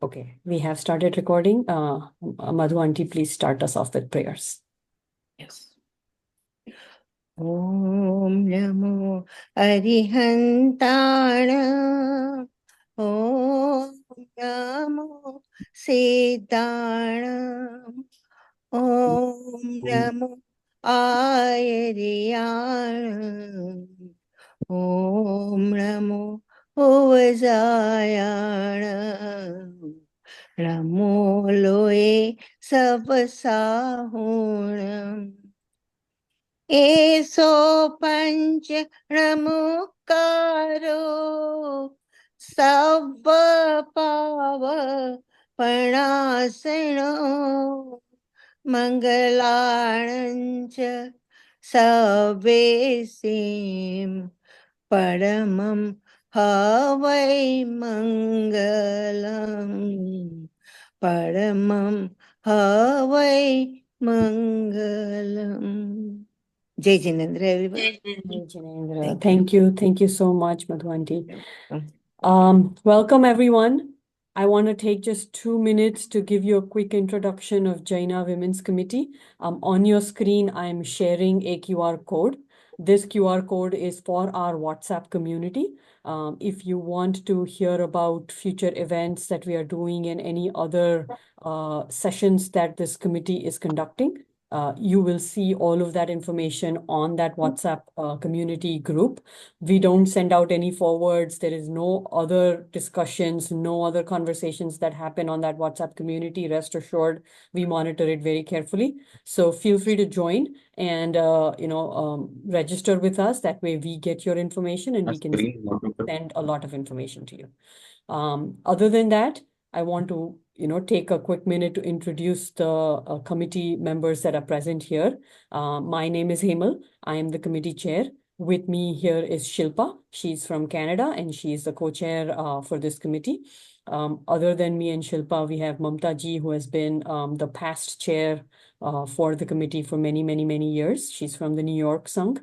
Okay, we have started recording. Madhu Aunty, please start us off with prayers. Yes. Om Namo Arihantana. Om Namo Siddhana. Om Namo Ayariyana. Om Namo Uvajayana. Namo Loe Savasahunam. Eso panch namukaro sabba pava panasano mangalancha savesim paramam havai mangalam paramam havai mangalam. Jai Jinendra, everyone. Jai Jinendra. Thank you. Thank you so much, Madhu Aunty. Welcome. Welcome, everyone. I want to take just 2 minutes to give you a quick introduction of Jaina Women's Committee. On your screen, I'm sharing a QR code. This QR code is for our WhatsApp community. If you want to hear about future events that we are doing and any other sessions that this committee is conducting, you will see all of that information on that WhatsApp community group. We don't send out any forwards. There is no other discussions, no other conversations that happen on that WhatsApp community. Rest assured, we monitor it very carefully. So feel free to join and register with us. That way we get your information and we can send a lot of information to you. Other than that, I want to take a quick minute to introduce the committee members that are present here. My name is Hemal. I am the committee chair. With me here is Shilpa. She's from Canada and she's the co-chair for this committee. Other than me and Shilpa, we have Mamta ji, who has been the past chair for the committee for many, many, many years. She's from the New York Sangh.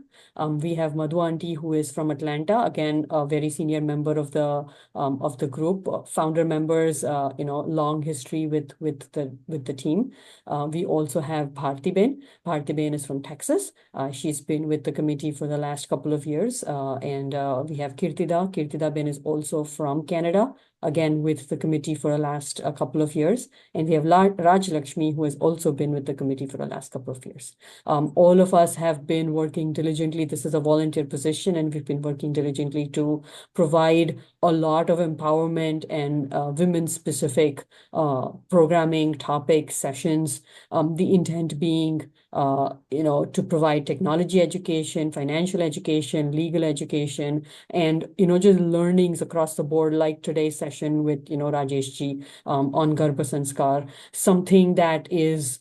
We have Madhu Aunty, who is from Atlanta, again, a very senior member of the group, founder members, long history with the team. We also have Bharti Ben. Bharti Ben is from Texas. She's been with the committee for the last couple of years. And we have Kirtida. Kirtida Ben is also from Canada, again with the committee for the last couple of years. And we have Raj Lakshmi, who has also been with the committee for the last couple of years. All of us have been working diligently. This is a volunteer position, and we've been working diligently to provide a lot of empowerment and women-specific programming, topics, sessions. The intent being, to provide technology education, financial education, legal education, and, just learnings across the board, like today's session with, Rajesh ji on Garbha Sanskar, something that is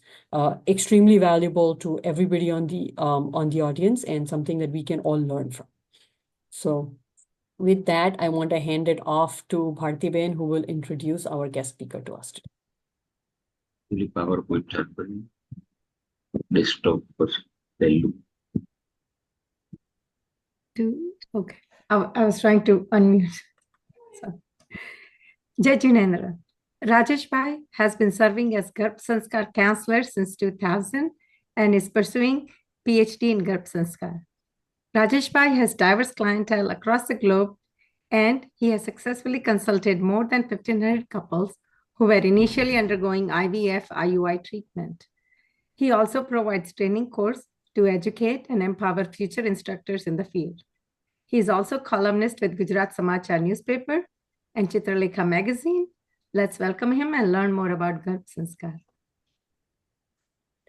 extremely valuable to everybody on the audience and something that we can all learn from. So with that, I want to hand it off to Bharti Ben, who will introduce our guest speaker to us today. PowerPoint start करें desktop पर Telugu. Okay, I was trying to unmute. So, Jai Jinendra. Rajesh Bhai has been serving as Garbh Sanskar counselor since 2000 and is pursuing PhD in Garbh Sanskar. Rajesh Bhai has diverse clientele across the globe, and he has successfully consulted more than 1,500 couples who were initially undergoing IVF IUI treatment. He also provides training course to educate and empower future instructors in the field. He is also columnist with Gujarat Samachar newspaper and Chitralekha magazine. Let's welcome him and learn more about Garbh Sanskar.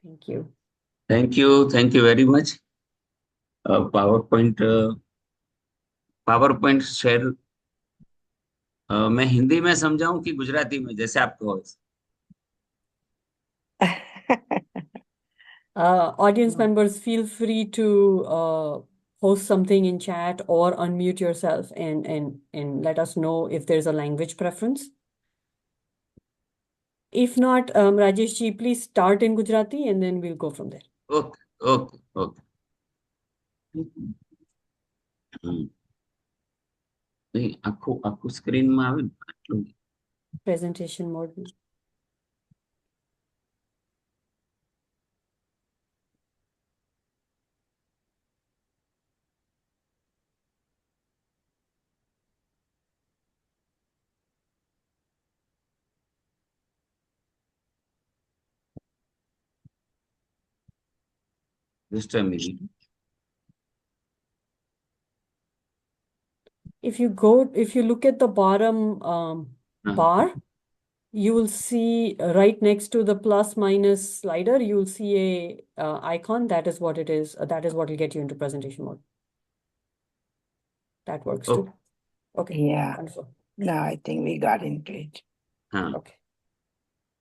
Thank you. Thank you. Thank you very much. PowerPoint share मैं हिंदी में समझाऊं कि गुजराती में, जैसे आप कहो. Audience members, feel free to post something in chat or unmute yourself and let us know if there's a language preference. If not, Rajesh ji, please start in Gujarati and then we'll go from there. Okay. નહીં આખું સ્ક્રીનમાં આવે ને આટલું presentation mode. Just a minute. If you look at the bottom bar, you will see right next to the plus minus slider, you will see a icon. That is what it is. That is what will get you into presentation mode. That works too. Okay. Yeah. Wonderful. Now I think we got into it. Okay.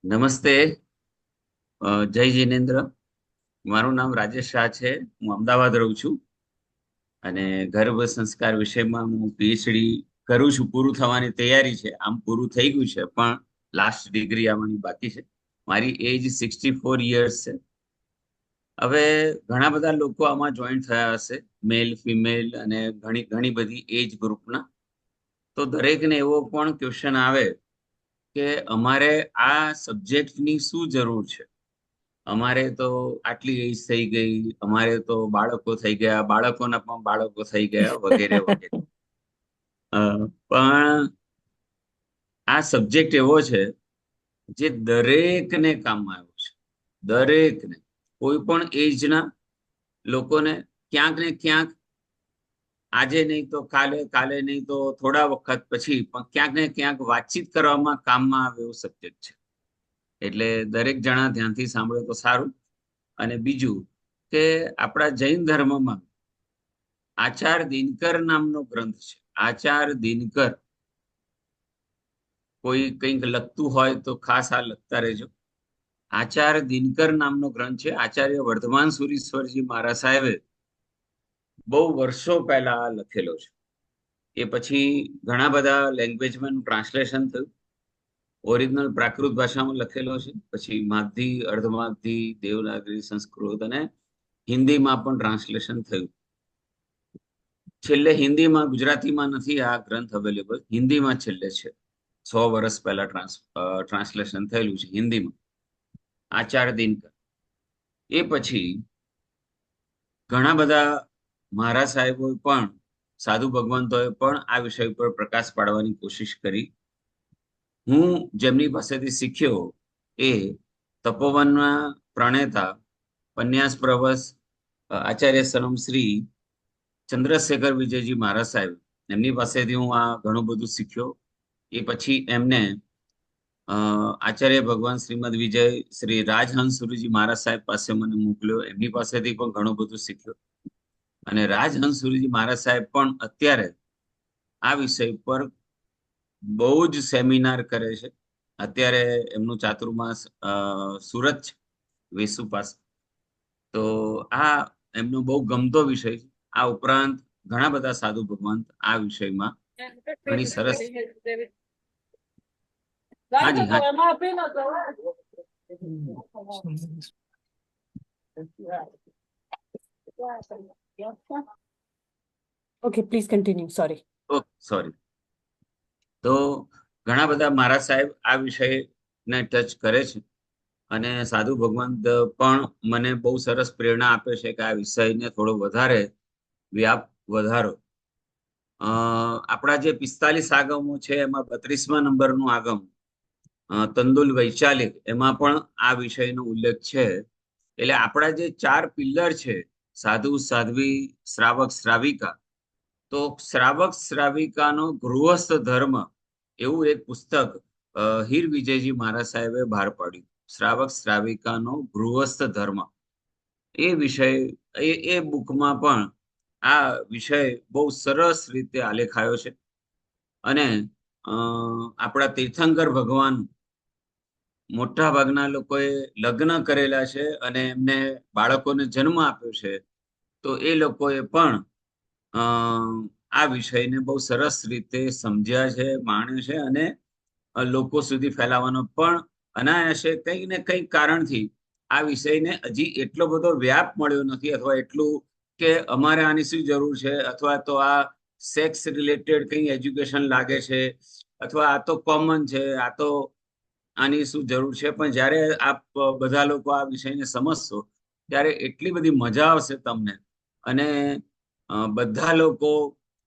નમસ્તે. જય જિનેન્દ્ર. મારું નામ રાજેશ શાહ છે. હું અમદાવાદ રહું છું અને ગર્ભ સંસ્કાર વિષયમાં હું પીએચડી કરું છું. પૂરું થવાની તૈયારી છે. આમ પૂરું થઈ ગયું છે પણ લાસ્ટ ડિગ્રી આવવાની બાકી છે. મારી એજ 64 યર્સ છે. હવે ઘણા બધા લોકો આમાં જોઈન્ટ થયા હશે, મેલ ફિમેલ અને ઘણી બધી એજ ગ્રુપના. તો દરેકને એવો પણ ક્વેશ્ચન આવે કે અમારે આ સબ્જેક્ટની શું જરૂર છે? અમારે તો આટલી એજ થઈ ગઈ, અમારે તો બાળકો થઈ ગયા, બાળકોના પણ બાળકો થઈ ગયા, વગેરે વગેરે. પણ આ સબ્જેક્ટ એવો છે જે દરેકને કામમાં આવ્યો છે. દરેકને, કોઈ પણ એજના લોકોને ક્યાંક ને ક્યાંક, આજે નહીં તો કાલે, કાલે નહીં તો થોડા વખત પછી, પણ ક્યાંક ને ક્યાંક વાતચીત કરવામાં કામમાં આવે એવું સબ્જેક્ટ છે. એટલે દરેક જણા ધ્યાનથી સાંભળે તો સારું. અને બીજું કે આપણા જૈન ધર્મમાં આચાર દિનકર નામનો ગ્રંથ છે. આચાર દિનકર. કોઈ કંઈક લખતું હોય તો ખાસ આ લખતા રહેજો. આચાર દિનકર નામનો ગ્રંથ છે. આચાર્ય વર્ધમાન સુરીશ્વરજી મહારાજ સાહેબે બહુ વર્ષો પહેલા આ લખેલો છે. એ પછી ઘણા બધા લેંગ્વેજમાં ટ્રાન્સલેશન થયું. ઓરિજિનલ પ્રાકૃત ભાષામાં લખેલો છે, પછી માગધી, અર્ધમાગધી, દેવનાગરી, સંસ્કૃત અને હિન્દીમાં પણ ટ્રાન્સલેશન થયું. છેલ્લે હિન્દીમાં, ગુજરાતીમાં નથી આ ગ્રંથ અવેલેબલ, હિન્દીમાં છેલ્લે છે. 100 વર્ષ પહેલા ટ્રાન્સલેશન થયેલું છે હિન્દીમાં, આચાર દિનકર. એ પછી ઘણા બધા મહારાજ સાહેબોએ પણ, સાધુ ભગવંતોએ પણ આ વિષય પર પ્રકાશ પાડવાની કોશિશ કરી. હું જેમની પાસેથી શીખ્યો એ તપોવનના પ્રણેતા પન્યાસ પ્રવસ આચાર્ય સરમ શ્રી ચંદ્રશેખર વિજયજી મહારાજ સાહેબ, એમની પાસેથી હું આ ઘણું બધું શીખ્યો. એ પછી એમને આચાર્ય ભગવાન શ્રીમદ વિજય શ્રી રાજહંસુરીજી મહારાજ સાહેબ પાસે મને મોકલ્યો. એમની પાસેથી પણ ઘણું બધું શીખ્યો. અને રાજહંસુરીજી મહારાજ સાહેબ પણ અત્યારે આ વિષય પર બહુ જ સેમિનાર કરે છે. અત્યારે એમનું ચાતુર્માસ સુરત છે, વેસુ પાસે. તો આ એમનો બહુ ગમતો વિષય છે. આ ઉપરાંત ઘણા બધા સાધુ ભગવંત આ વિષયમાં ઘણી સરસ. હાજી Okay, please continue. Sorry. Sorry. તો ઘણા બધા મહારાજ સાહેબ આ વિષયને ટચ કરે છે. અને સાધુ ભગવંત પણ મને બહુ સરસ પ્રેરણા આપે છે કે આ વિષયને થોડો વધારે વ્યાપ વધારો. આપણા જે 45 આગમો છે એમાં 32મા નંબરનું આગમ તંદુલ વૈચાલિક, એમાં પણ આ વિષયનો ઉલ્લેખ છે. એટલે આપણા જે 4 પિલ્લર છે, સાધુ, સાધ્વી, શ્રાવક, શ્રાવિકા, તો શ્રાવક શ્રાવિકાનો ગૃહસ્થ ધર્મ એવું એક પુસ્તક હીર વિજયજી મહારાજ સાહેબે બહાર પાડ્યું. શ્રાવક શ્રાવિકાનો ગૃહસ્થ ધર્મ. એ વિષય, એ બુકમાં પણ આ વિષય બહુ સરસ રીતે આલેખાયો છે. અને આપણા તીર્થંકર ભગવાન, મોટા ભાગના લોકોએ લગ્ન કરેલા છે અને એમને બાળકોને જન્મ આપ્યો છે. તો એ લોકોએ પણ આ વિષયને બહુ સરસ રીતે સમજ્યા છે, માણ્યો છે. અને લોકો સુધી ફેલાવવાનો પણ અનાયાસે કંઈક ને કંઈક કારણથી આ વિષયને હજી એટલો બધો વ્યાપ મળ્યો નથી, અથવા એટલું કે અમારે આની શું જરૂર છે, અથવા તો આ સેક્સ રિલેટેડ કંઈ એજ્યુકેશન લાગે છે, અથવા આ તો કોમન છે, આ તો આની શું જરૂર છે, પણ જ્યારે આપ બધા લોકો આ વિષયને સમજશો ત્યારે એટલી બધી મજા આવશે તમને. અને બધા લોકો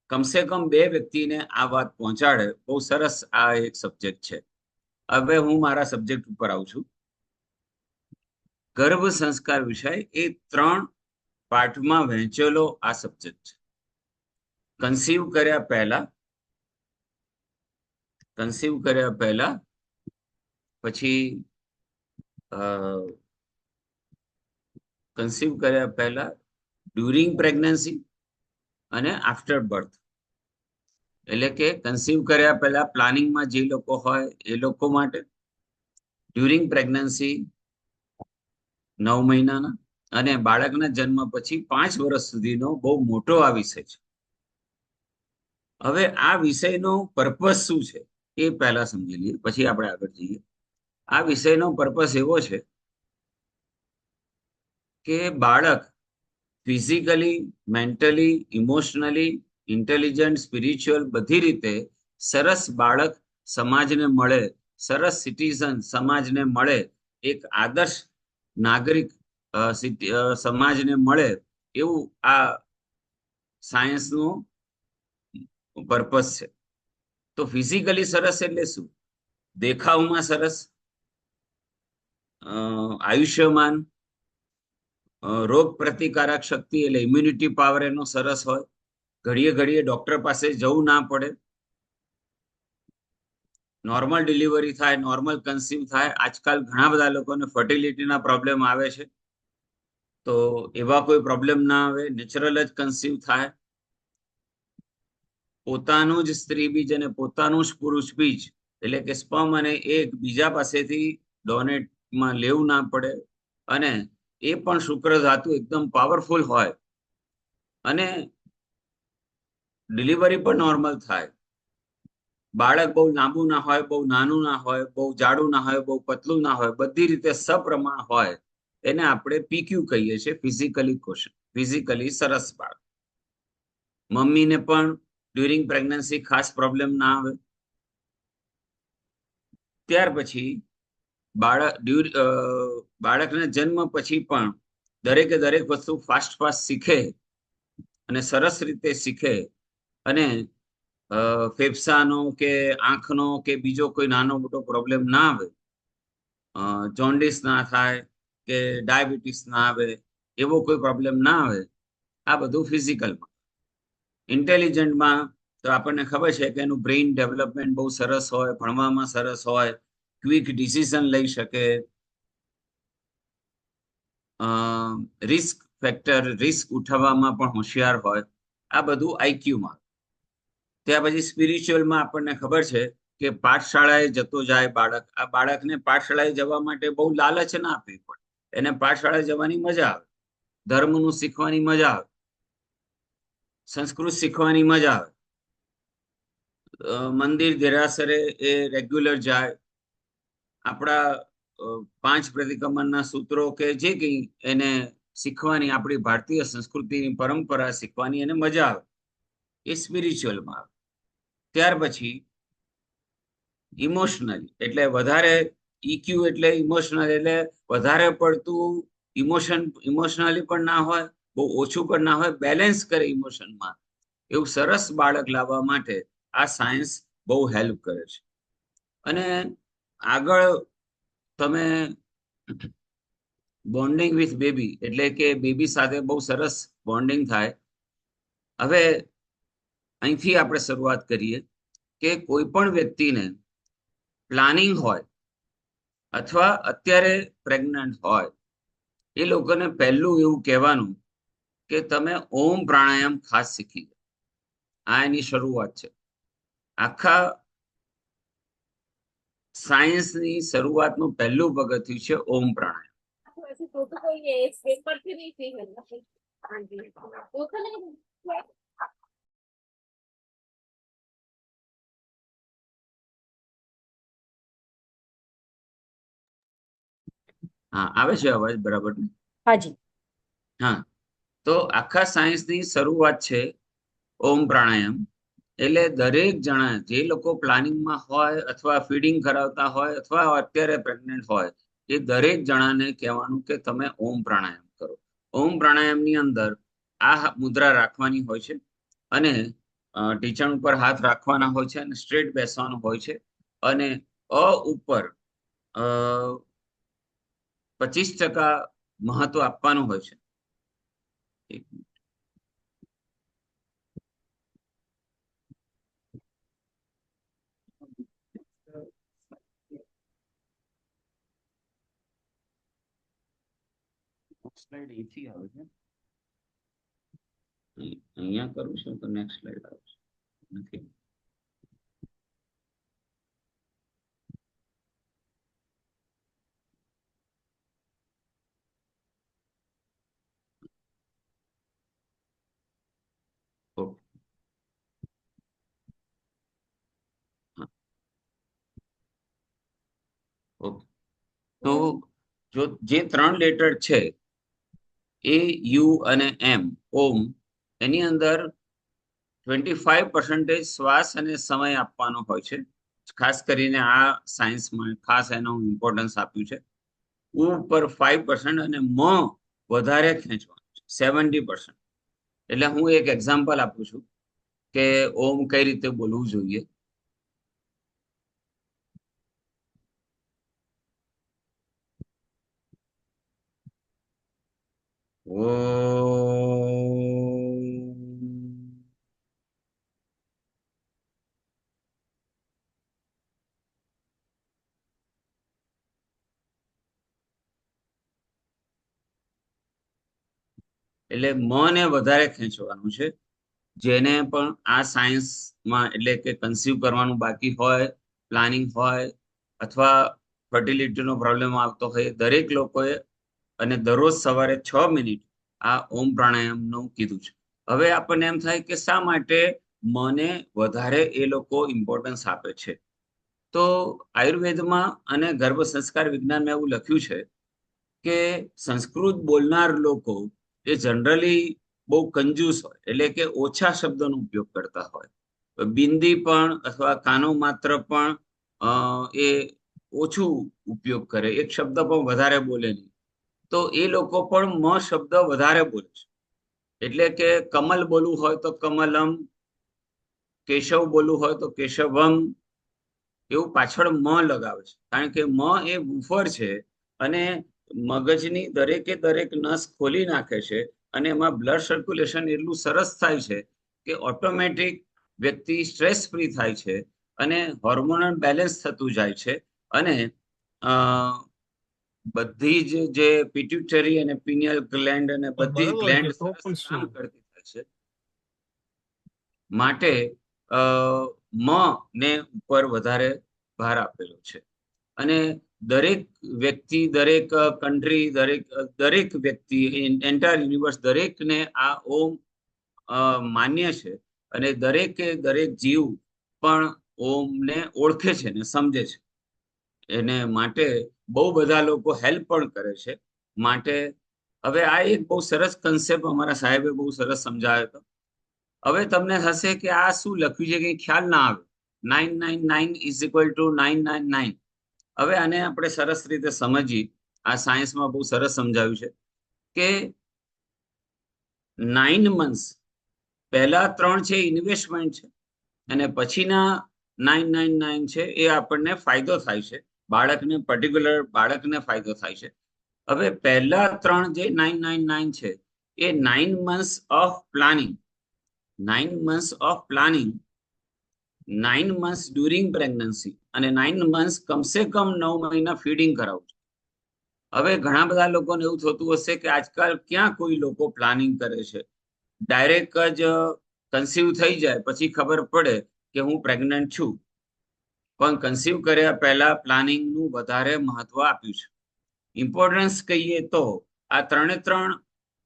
કમસે કમ 2 વ્યક્તિને આ વાત પહોંચાડે. બહુ સરસ આ એક સબ્જેક્ટ છે. હવે હું મારા સબ્જેક્ટ ઉપર આવું છું. ગર્ભ સંસ્કાર વિષય એ 3 પાર્ટમાં વહેંચેલો આ સબ્જેક્ટ છે. કન્સીવ કર્યા પહેલા, પછી કન્સીવ કર્યા પહેલા, ડ્યુરિંગ પ્રેગ્નન્સી અને આફ્ટર બર્થ. એટલે કે કન્સીવ કર્યા પહેલા પ્લાનિંગમાં જે લોકો હોય એ લોકો માટે, ડ્યુરિંગ પ્રેગ્નન્સી 9 મહિનાના, અને બાળકના જન્મ પછી 5 વર્ષ સુધીનો બહુ મોટો આ વિષય છે. હવે આ વિષયનો પર્પસ શું છે એ પહેલા સમજી લઈએ, પછી આપણે આગળ જઈએ. આ વિષયનો પર્પસ એવો છે કે બાળક physically, mentally, emotionally, intelligent, spiritual બધી રીતે સરસ બાળક સમાજને મળે, સરસ સિટીઝન સમાજને મળે, એક આદર્શ નાગરિક સમાજને મળે, એવું આ સાયન્સનું પર્પસ છે. તો ફિઝિકલી સરસ એટલે શું? દેખાવમાં સરસ, આયુષ્યમાન, રોગ પ્રતિકારક શક્તિ એટલે ઇમ્યુનિટી પાવર એનો સરસ હોય, ઘડીએ ઘડીએ ડોક્ટર પાસે જવું ના પડે, નોર્મલ ડિલિવરી થાય, નોર્મલ કન્સીવ થાય. આજકાલ ઘણા બધા લોકોને ફર્ટિલિટીના પ્રોબ્લેમ આવે છે, તો એવા કોઈ પ્રોબ્લેમ ના આવે, નેચરલ જ કન્સીવ થાય. પોતાનું જ સ્ત્રી બીજ અને પોતાનું જ પુરુષ બીજ એટલે કે સ્પર્મ અને એગ બીજા પાસેથી ડોનેટમાં લેવું ના પડે, અને એ પણ શુક્ર ધાતુ એકદમ પાવરફુલ હોય, અને ડિલિવરી પણ નોર્મલ થાય. બાળક બહુ લાંબુ ના હોય, બહુ નાનું ના હોય, બહુ જાડું ના હોય, બહુ પતલું ના હોય, બધી રીતે સપ્રમાણ હોય. એને આપણે પીક્યુ કહીએ છીએ, ફિઝિકલી ક્વોશન્ટ, ફિઝિકલી સરસ બાળક. મમ્મીને પણ ડ્યુરિંગ પ્રેગ્નન્સી ખાસ પ્રોબ્લેમ ના આવે. ત્યાર પછી બાળકના જન્મ પછી પણ દરેકે દરેક વસ્તુ ફાસ્ટ શીખે, અને સરસ રીતે શીખે, અને ફેફસાનો કે આંખનો કે બીજો કોઈ નાનો મોટો પ્રોબ્લેમ ના આવે, જોન્ડિસ ના થાય કે ડાયાબિટીસ ના આવે, એવો કોઈ પ્રોબ્લેમ ના આવે. આ બધું ફિઝિકલમાં. ઇન્ટેલિજન્ટમાં તો આપણને ખબર છે કે એનું બ્રેઇન ડેવલપમેન્ટ બહુ સરસ હોય, ભણવામાં સરસ હોય, ક્વિક ડિસિઝન લઈ શકે, રિસ્ક ફેક્ટર, રિસ્ક ઉઠાવવામાં પણ હોશિયાર હોય. આ બધું આઈક્યુમાં. ત્યાર પછી સ્પિરિચ્યુઅલમાં આપણને ખબર છે કે પાઠશાળાએ જતો જાય બાળક. આ બાળકને પાઠશાળાએ જવા માટે બહુ લાલચ ના આપવી પડે, એને પાઠશાળાએ જવાની મજા આવે, ધર્મનું શીખવાની મજા આવે, સંસ્કૃત શીખવાની મજા આવે, મંદિર દેરાસરે એ રેગ્યુલર જાય. આપણા 5 પ્રતિક્રમણના સૂત્રો કે જે કંઈ એને શીખવાની, આપણી ભારતીય સંસ્કૃતિની પરંપરા શીખવાની એને મજા આવે, એ સ્પિરિચ્યુઅલમાં આવે. ત્યાર પછી ઇમોશનલી એટલે વધારે, ઇક્યુ એટલે ઇમોશનલ એટલે વધારે પડતું ઇમોશનલી પણ ના હોય, બહુ ઓછું પણ ના હોય, બેલેન્સ કરે ઇમોશનમાં. એવું સરસ બાળક લાવવા માટે આ સાયન્સ બહુ હેલ્પ કરે છે. અને આગળ તમે બોન્ડિંગ વિથ બેબી એટલે કે બેબી સાથે બહુ સરસ બોન્ડિંગ થાય. હવે અહીંથી આપણે શરૂઆત કરીએ કે કોઈ પણ વ્યક્તિને પ્લાનિંગ હોય અથવા અત્યારે પ્રેગ્નન્ટ હોય, એ લોકોને પહેલું એવું કહેવાનું કે તમે ઓમ પ્રાણાયામ ખાસ શીખી લો. આ એની શરૂઆત છે. આખા સાયન્સની શરૂઆતનું પહેલું પગથિયું છે ઓમ પ્રાણાયામ. હા, આવે છે અવાજ બરાબર? હાજી. હા, તો આખા સાયન્સની શરૂઆત છે ઓમ પ્રાણાયામ. એટલે દરેક જણા જે લોકો પ્લાનિંગમાં હોય અથવા ફીડિંગ કરાવતા હોય અથવા અત્યારે પ્રેગ્નન્ટ હોય એ દરેક જણાને કહેવાનું કે તમે ઓમ પ્રાણાયામ કરો. ઓમ પ્રાણાયામની અંદર આ મુદ્રા રાખવાની હોય છે અને ઢીંચણ ઉપર હાથ રાખવાના હોય છે અને સ્ટ્રેટ બેસવાનું હોય છે અને ઉપર 25% મહત્વ આપવાનું હોય છે. એક મિનિટ. સ્લાઇડ અહીંથી આવે છે. અહીંયા કરું છું તો નેક્સ્ટ સ્લાઇડ આવશે. નથી. ઓકે. ઓકે. તો જો જે 3 લેટર છે એ યુ અને એમ ઓમ એની અંદર 25% શ્વાસ અને સમય આપવાનો હોય છે. ખાસ કરીને આ સાયન્સમાં ખાસ એનું ઇમ્પોર્ટન્સ આપ્યું છે. ઉ ઉપર 5% અને મ વધારે ખેંચવાનું છે 70%. એટલે હું એક એક્ઝામ્પલ આપું છું કે ઓમ કઈ રીતે બોલવું જોઈએ. ઓમ. એટલે મને વધારે ખેંચવાનું છે. જેને પણ આ સાયન્સમાં એટલે કે કન્સીવ કરવાનું બાકી હોય, પ્લાનિંગ હોય અથવા ફર્ટિલિટીનો પ્રોબ્લેમ આવતો હોય દરેક લોકોએ અને દરરોજ સવારે 6 મિનિટ આ ઓમ પ્રાણાયામનું કીધું છે. હવે આપણને એમ થાય કે શા માટે મને વધારે એ લોકો ઇમ્પોર્ટન્સ આપે છે. તો આયુર્વેદમાં અને ગર્ભ સંસ્કાર વિજ્ઞાનમાં એવું લખ્યું છે કે સંસ્કૃત બોલનાર લોકો એ જનરલી બહુ કંજૂસ હોય એટલે કે ઓછા શબ્દોનો ઉપયોગ કરતા હોય. બિંદી પણ અથવા કાનો માત્ર પણ એ ઓછું ઉપયોગ કરે, એક શબ્દ પણ વધારે બોલે નહીં. તો એ લોકો પણ મ શબ્દ વધારે બોલે છે. એટલે કે કમલ બોલવું હોય તો કમલમ, કેશવ બોલવું હોય તો કેશવમ, એવું પાછળ મ લગાવે છે. કારણ કે મ એ બુફર છે અને મગજની દરેકે દરેક નસ ખોલી નાખે છે અને એમાં બ્લડ સર્ક્યુલેશન એટલું સરસ થાય છે કે ઓટોમેટિક વ્યક્તિ સ્ટ્રેસ ફ્રી થાય છે અને હોર્મોનલ બેલેન્સ થતું જાય છે અને બધી જ જે પિટ્યુટરી અને પિનિયલ ગ્લેન્ડ અને બધી ગ્લેન્ડ સરસ કામ કરતી થાય છે. માટે મ ને ઉપર વધારે ભાર આપેલો છે અને દરેક વ્યક્તિ, દરેક કન્ટ્રી, દરેક વ્યક્તિ, એન્ટાયર યુનિવર્સ દરેકને આ ઓમ માન્ય છે અને દરેકે દરેક જીવ પણ ઓમને ઓળખે છે ને સમજે છે. એને માટે બહુ બધા લોકો હેલ્પ પણ કરે છે. માટે હવે આ એક બહુ સરસ કન્સેપ્ટ અમારા સાહેબે બહુ સરસ સમજાવ્યો હતો. હવે તમને થશે કે આ શું લખ્યું છે કે ખ્યાલ ના આવે. 999 = 999. હવે આને આપણે સરસ રીતે સમજી. આ સાયન્સમાં બહુ સરસ સમજાવ્યું છે કે 9 મંથ્સ પહેલા 3 છે ઇન્વેસ્ટમેન્ટ છે અને પછીના 999 છે એ આપણને ફાયદો થાય છે. બાળકને પર્ટિક્યુલર બાળકને ફાયદો થાય છે. હવે પહેલા 3 જે 999 છે એ 9 months of planning, 9 months of planning, 9 months during pregnancy અને 9 months કમસે કમ 9 મહિના ફીડિંગ કરાવવું. હવે ઘણા બધા લોકોને એવું થતું હશે કે આજકાલ ક્યાં કોઈ લોકો પ્લાનિંગ કરે છે. ડાયરેક્ટ જ કન્સીવ થઈ જાય પછી ખબર પડે કે હું પ્રેગ્નન્ટ છું. પણ કન્સીવ કર્યા પહેલા પ્લાનિંગનું વધારે મહત્વ આપ્યું છે. ઇમ્પોર્ટન્સ કહીએ તો આ 3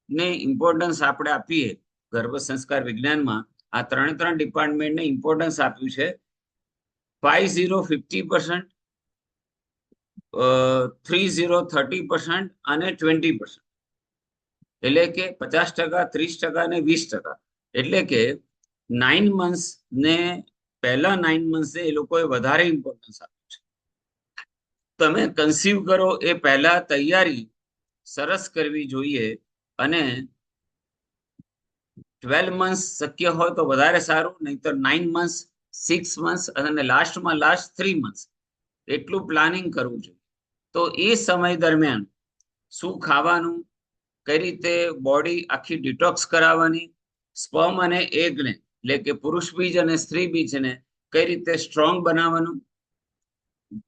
ને ઇમ્પોર્ટન્સ આપણે આપીએ. ગર્ભ સંસ્કાર વિજ્ઞાનમાં આ 3 ડિપાર્ટમેન્ટને ઇમ્પોર્ટન્સ આપ્યું છે. 50 50%, 30 30% અને 20%. એટલે કે 50%, 30% અને 20%. એટલે કે 9 months ને પહેલા 9 months એ લોકોએ વધારે ઇમ્પોર્ટન્સ આપ્યું છે. તમે કન્સીવ કરો એ પહેલા તૈયારી સરસ કરવી જોઈએ અને 12 months શક્ય હોય તો વધારે સારું, નહીતર 9 months, 6 months અને લાસ્ટ 3 months એટલું પ્લાનિંગ કરવું જોઈએ. તો એ સમય દરમિયાન શું ખાવાનું, કઈ રીતે બોડી આખી ડિટોક્સ કરાવવાની, સ્પર્મ અને એગને એટલે કે પુરુષ બીજ અને સ્ત્રી બીજને કઈ રીતે સ્ટ્રોંગ બનાવવાનું,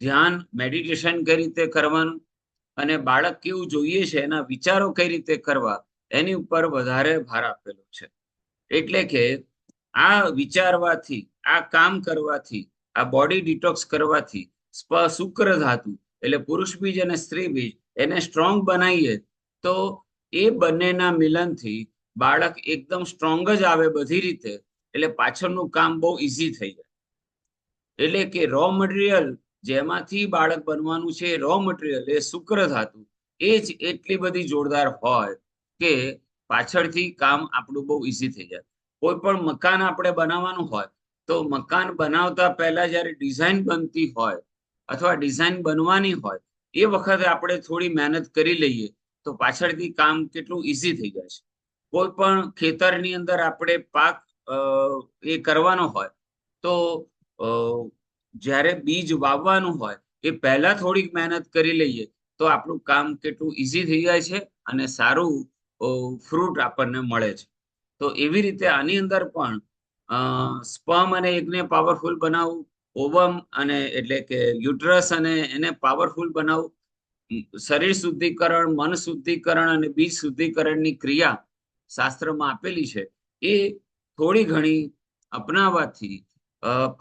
ધ્યાન મેડિટેશન કઈ રીતે કરવાનું અને બાળક કેવું જોઈએ છે એના વિચારો કઈ રીતે કરવા એની ઉપર વધારે ભાર આપેલો છે. એટલે કે આ વિચારવાથી, આ કામ કરવાથી, આ બોડી ડિટોક્સ કરવાથી શુક્ર ધાતુ એટલે પુરુષ બીજ અને સ્ત્રી બીજ એને સ્ટ્રોંગ બનાવીએ તો એ બંનેના મિલનથી બાળક એકદમ સ્ટ્રોંગ જ આવે બધી રીતે, એટલે પાછળનું કામ બહુ ઇઝી થઈ જાય. એટલે કે રો મટીરિયલ જેમાંથી બાળક બનવાનું છે, રો મટીરિયલ એ શુક્ર ધાતુ એ જ એટલી બધી જોરદાર હોય કે પાછળથી કામ આપણું બહુ ઇઝી થઈ જાય. કોઈ પણ મકાન આપણે બનાવવાનું હોય તો મકાન બનાવતા પહેલા જ્યારે ડિઝાઇન બનતી હોય અથવા ડિઝાઇન બનવાની હોય એ વખતે આપણે થોડી મહેનત કરી લઈએ તો પાછળથી કામ કેટલું ઇઝી થઈ જાય છે. કોઈ પણ ખેતરની અંદર આપણે પાક એ કરવાનો હોય તો જ્યારે બીજ વાવવાનું હોય એ પહેલા થોડીક મહેનત કરી લઈએ તો આપણું કામ કેટલું ઇઝી થઈ જાય છે અને સારું ફ્રૂટ આપણને મળે છે. તો એવી રીતે આની અંદર પણ સ્પર્મ અને એગને પાવરફુલ બનાવવું, ઓવમ અને એટલે કે યુટ્રસ અને એને પાવરફુલ બનાવવું, શરીર શુદ્ધિકરણ, મન શુદ્ધિકરણ અને બીજ શુદ્ધિકરણની ક્રિયા શાસ્ત્રમાં આપેલી છે. એ થોડી ઘણી અપનાવવાથી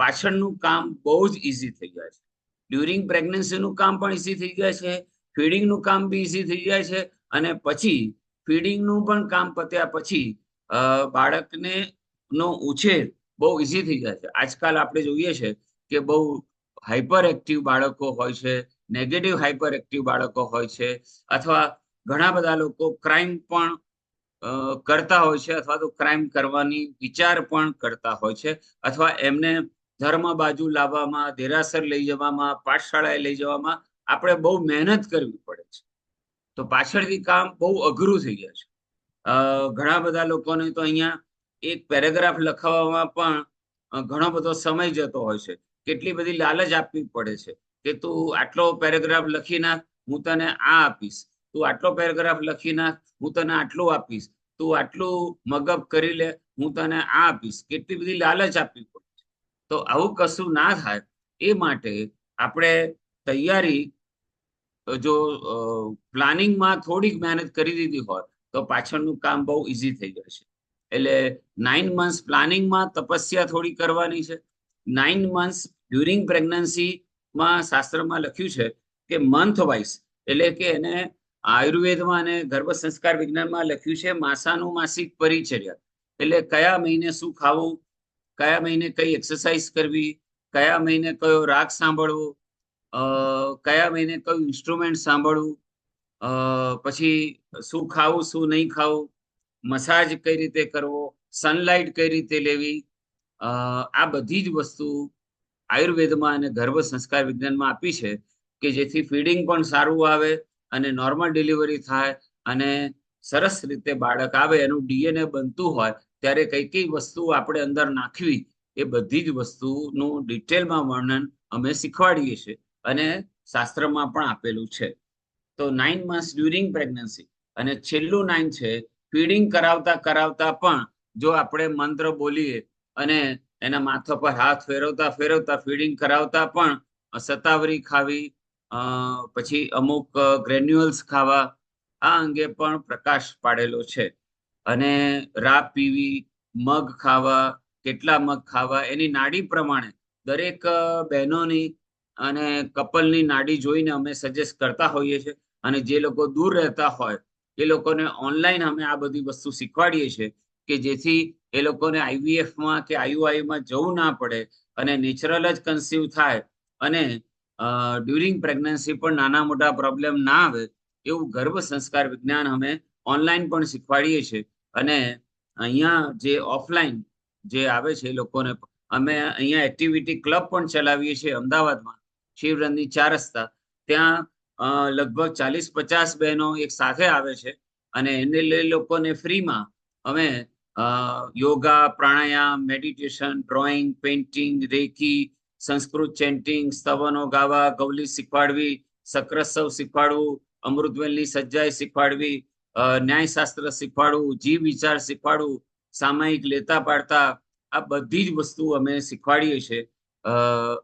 પાછળનું કામ બહુ જ ઇઝી થઈ જાય છે. ડ્યુરિંગ પ્રેગ્નન્સીનું કામ પણ ઇઝી થઈ જાય છે, ફીડિંગનું કામ બી ઇઝી થઈ જાય છે અને પછી ફીડિંગનું પણ કામ પત્યા પછી બાળકને નો ઉછેર બહુ ઇઝી થઈ જાય છે. આજકાલ આપણે જોઈએ છે કે બહુ હાઈપર એક્ટિવ બાળકો હોય છે, નેગેટિવ હાઈપર એક્ટિવ બાળકો હોય છે, અથવા ઘણા બધા લોકો ક્રાઇમ પણ કરતા હોય છે અથવા તો ક્રાઇમ કરવાની વિચાર પણ કરતા હોય છે, અથવા એમને ધર્મ બાજુ લાવવામાં, દેરાસર લઈ જવામાં, પાઠશાળાએ લઈ જવામાં આપણે બહુ મહેનત કરવી પડે છે. તો પાછળથી કામ બહુ અઘરું થઈ જાય છે. ઘણા બધા લોકોને તો અહીંયા એક પેરેગ્રાફ લખાવવામાં પણ ઘણો બધો સમય જતો હોય છે. કેટલી બધી લાલચ આપવી પડે છે કે તું આટલો પેરેગ્રાફ લખી નાખ, હું તને આ આપીશ, તું આટલો પેરેગ્રાફ લખી નાખ, હું તને આટલું આપીશ, તું આટલું મગઅપ કરી લે, હું તને આ આપીશ. કેટલી બધી લાલચ આપવી પડે છે. તો આવું કશું ના થાય એ માટે આપણે તૈયારી જો પ્લાનિંગમાં થોડીક મહેનત કરી દીધી હોય તો પાછળનું કામ બહુ ઇઝી થઈ જાય છે. એટલે 9 months પ્લાનિંગમાં તપસ્યા થોડી કરવાની છે. 9 months ડ્યુરિંગ પ્રેગ્નન્સીમાં શાસ્ત્રમાં લખ્યું છે કે મંથ વાઇઝ, એટલે કે એને આયુર્વેદમાં અને ગર્ભ સંસ્કાર વિજ્ઞાનમાં લખ્યું છે માસાનુમાસિક પરિચર્યા. એટલે કયા મહિને શું ખાવું, કયા મહિને કઈ એક્સરસાઇઝ કરવી, કયા મહિને કયો રાગ સાંભળવો, કયા મહિને કયું ઇન્સ્ટ્રુમેન્ટ સાંભળવું, પછી શું ખાવું શું નહીં ખાવું, મસાજ કઈ રીતે કરવો, સનલાઇટ કઈ રીતે લેવી, આ બધી જ વસ્તુ આયુર્વેદમાં અને ગર્ભ સંસ્કાર વિજ્ઞાનમાં આપી છે કે જેથી ફીડિંગ પણ સારું આવે અને નોર્મલ ડિલિવરી થાય અને સરસ રીતે બાળક આવે. એનું ડીએનએ બનતું હોય ત્યારે કઈ કઈ વસ્તુ આપણે અંદર નાખવી એ બધી જ વસ્તુનું ડિટેલમાં વર્ણન અમે શીખવાડીએ છીએ અને શાસ્ત્રમાં પણ આપેલું છે. તો 9 months ડ્યુરિંગ પ્રેગ્નન્સી અને છેલ્લું 9 છે ફીડિંગ કરાવતા કરાવતા પણ જો આપણે મંત્ર બોલીએ અને એના માથા પર હાથ ફેરવતા ફેરવતા ફીડિંગ કરાવતા પણ સતાવરી ખાવી, પછી અમુક ગ્રેન્યુઅલ્સ ખાવા, આ અંગે પણ પ્રકાશ પાડેલો છે. અને રાબ પીવી, મગ ખાવા, કેટલા મગ ખાવા, એની નાડી પ્રમાણે દરેક બહેનોની અને કપલની નાડી જોઈને અમે સજેસ્ટ કરતા હોઈએ છીએ. અને જે લોકો દૂર રહેતા હોય એ લોકોને ઓનલાઈન અમે આ બધી વસ્તુ શીખવાડીએ છીએ કે જેથી એ લોકોને આઈવીએફમાં કે આઈયુઆઈમાં જવું ના પડે અને નેચરલ જ કન્સીવ થાય અને ડ્યુરિંગ પ્રેગ્નન્સી પણ નાના મોટા પ્રોબ્લેમ ના આવે એવું ગર્ભ સંસ્કાર વિજ્ઞાન અમે ઓનલાઈન પણ શીખવાડીએ છીએ. અને અહીંયા જે ઓફલાઈન જે આવે છે એ લોકોને અમે અહીંયા એક્ટિવિટી ક્લબ પણ ચલાવીએ છીએ અમદાવાદમાં, શિવરંગની 4 રસ્તા. ત્યાં લગભગ 40-50 બહેનો એક સાથે આવે છે અને એને લોકોને ફ્રીમાં અમે yoga, pranayam, meditation, drawing, painting, reiki, Sanskrit chanting, સ્તવનો ગાવા, ગૌલી શીખવાડવી, સક્રસ્સવ શીખવાડવું, અમૃતવેલની સજ્જાઈ શીખવાડવી, ન્યાયશાસ્ત્ર શીખવાડવું, જીવ વિચાર શીખવાડવું, સામાયિક લેતા પાડતા, આ બધી જ વસ્તુ અમે શીખવાડીએ છીએ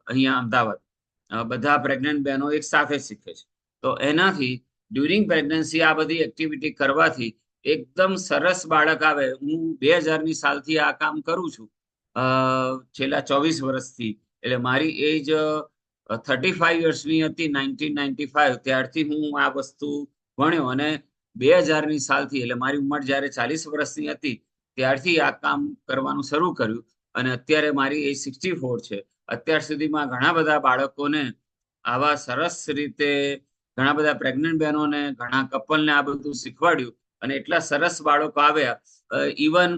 અહીંયા અમદાવાદ. બધા પ્રેગ્નન્ટ બહેનો એક સાથે શીખે છે. તો એનાથી ડ્યુરિંગ પ્રેગ્નન્સી આ બધી એક્ટિવિટી કરવાથી એકદમ સરસ બાળક આવે. હું 2000ની સાલથી આ કામ કરું છું, છેલ્લા 24 વર્ષથી. એટલે મારી એજ 35 યર્સની હતી 1995, ત્યારથી હું આ વસ્તુ ભણ્યો અને 2000ની સાલથી, એટલે મારી ઉંમર જ્યારે 40 વર્ષની હતી ત્યારથી આ કામ કરવાનું શરૂ કર્યું અને અત્યારે મારી એજ 64 છે. અત્યાર સુધીમાં ઘણા બધા બાળકોને આવા સરસ રીતે, ઘણા બધા પ્રેગ્નન્ટ બહેનોને, ઘણા કપલને આ બધું શીખવાડ્યું અને એટલા સરસ બાળકો આવ્યા. ઇવન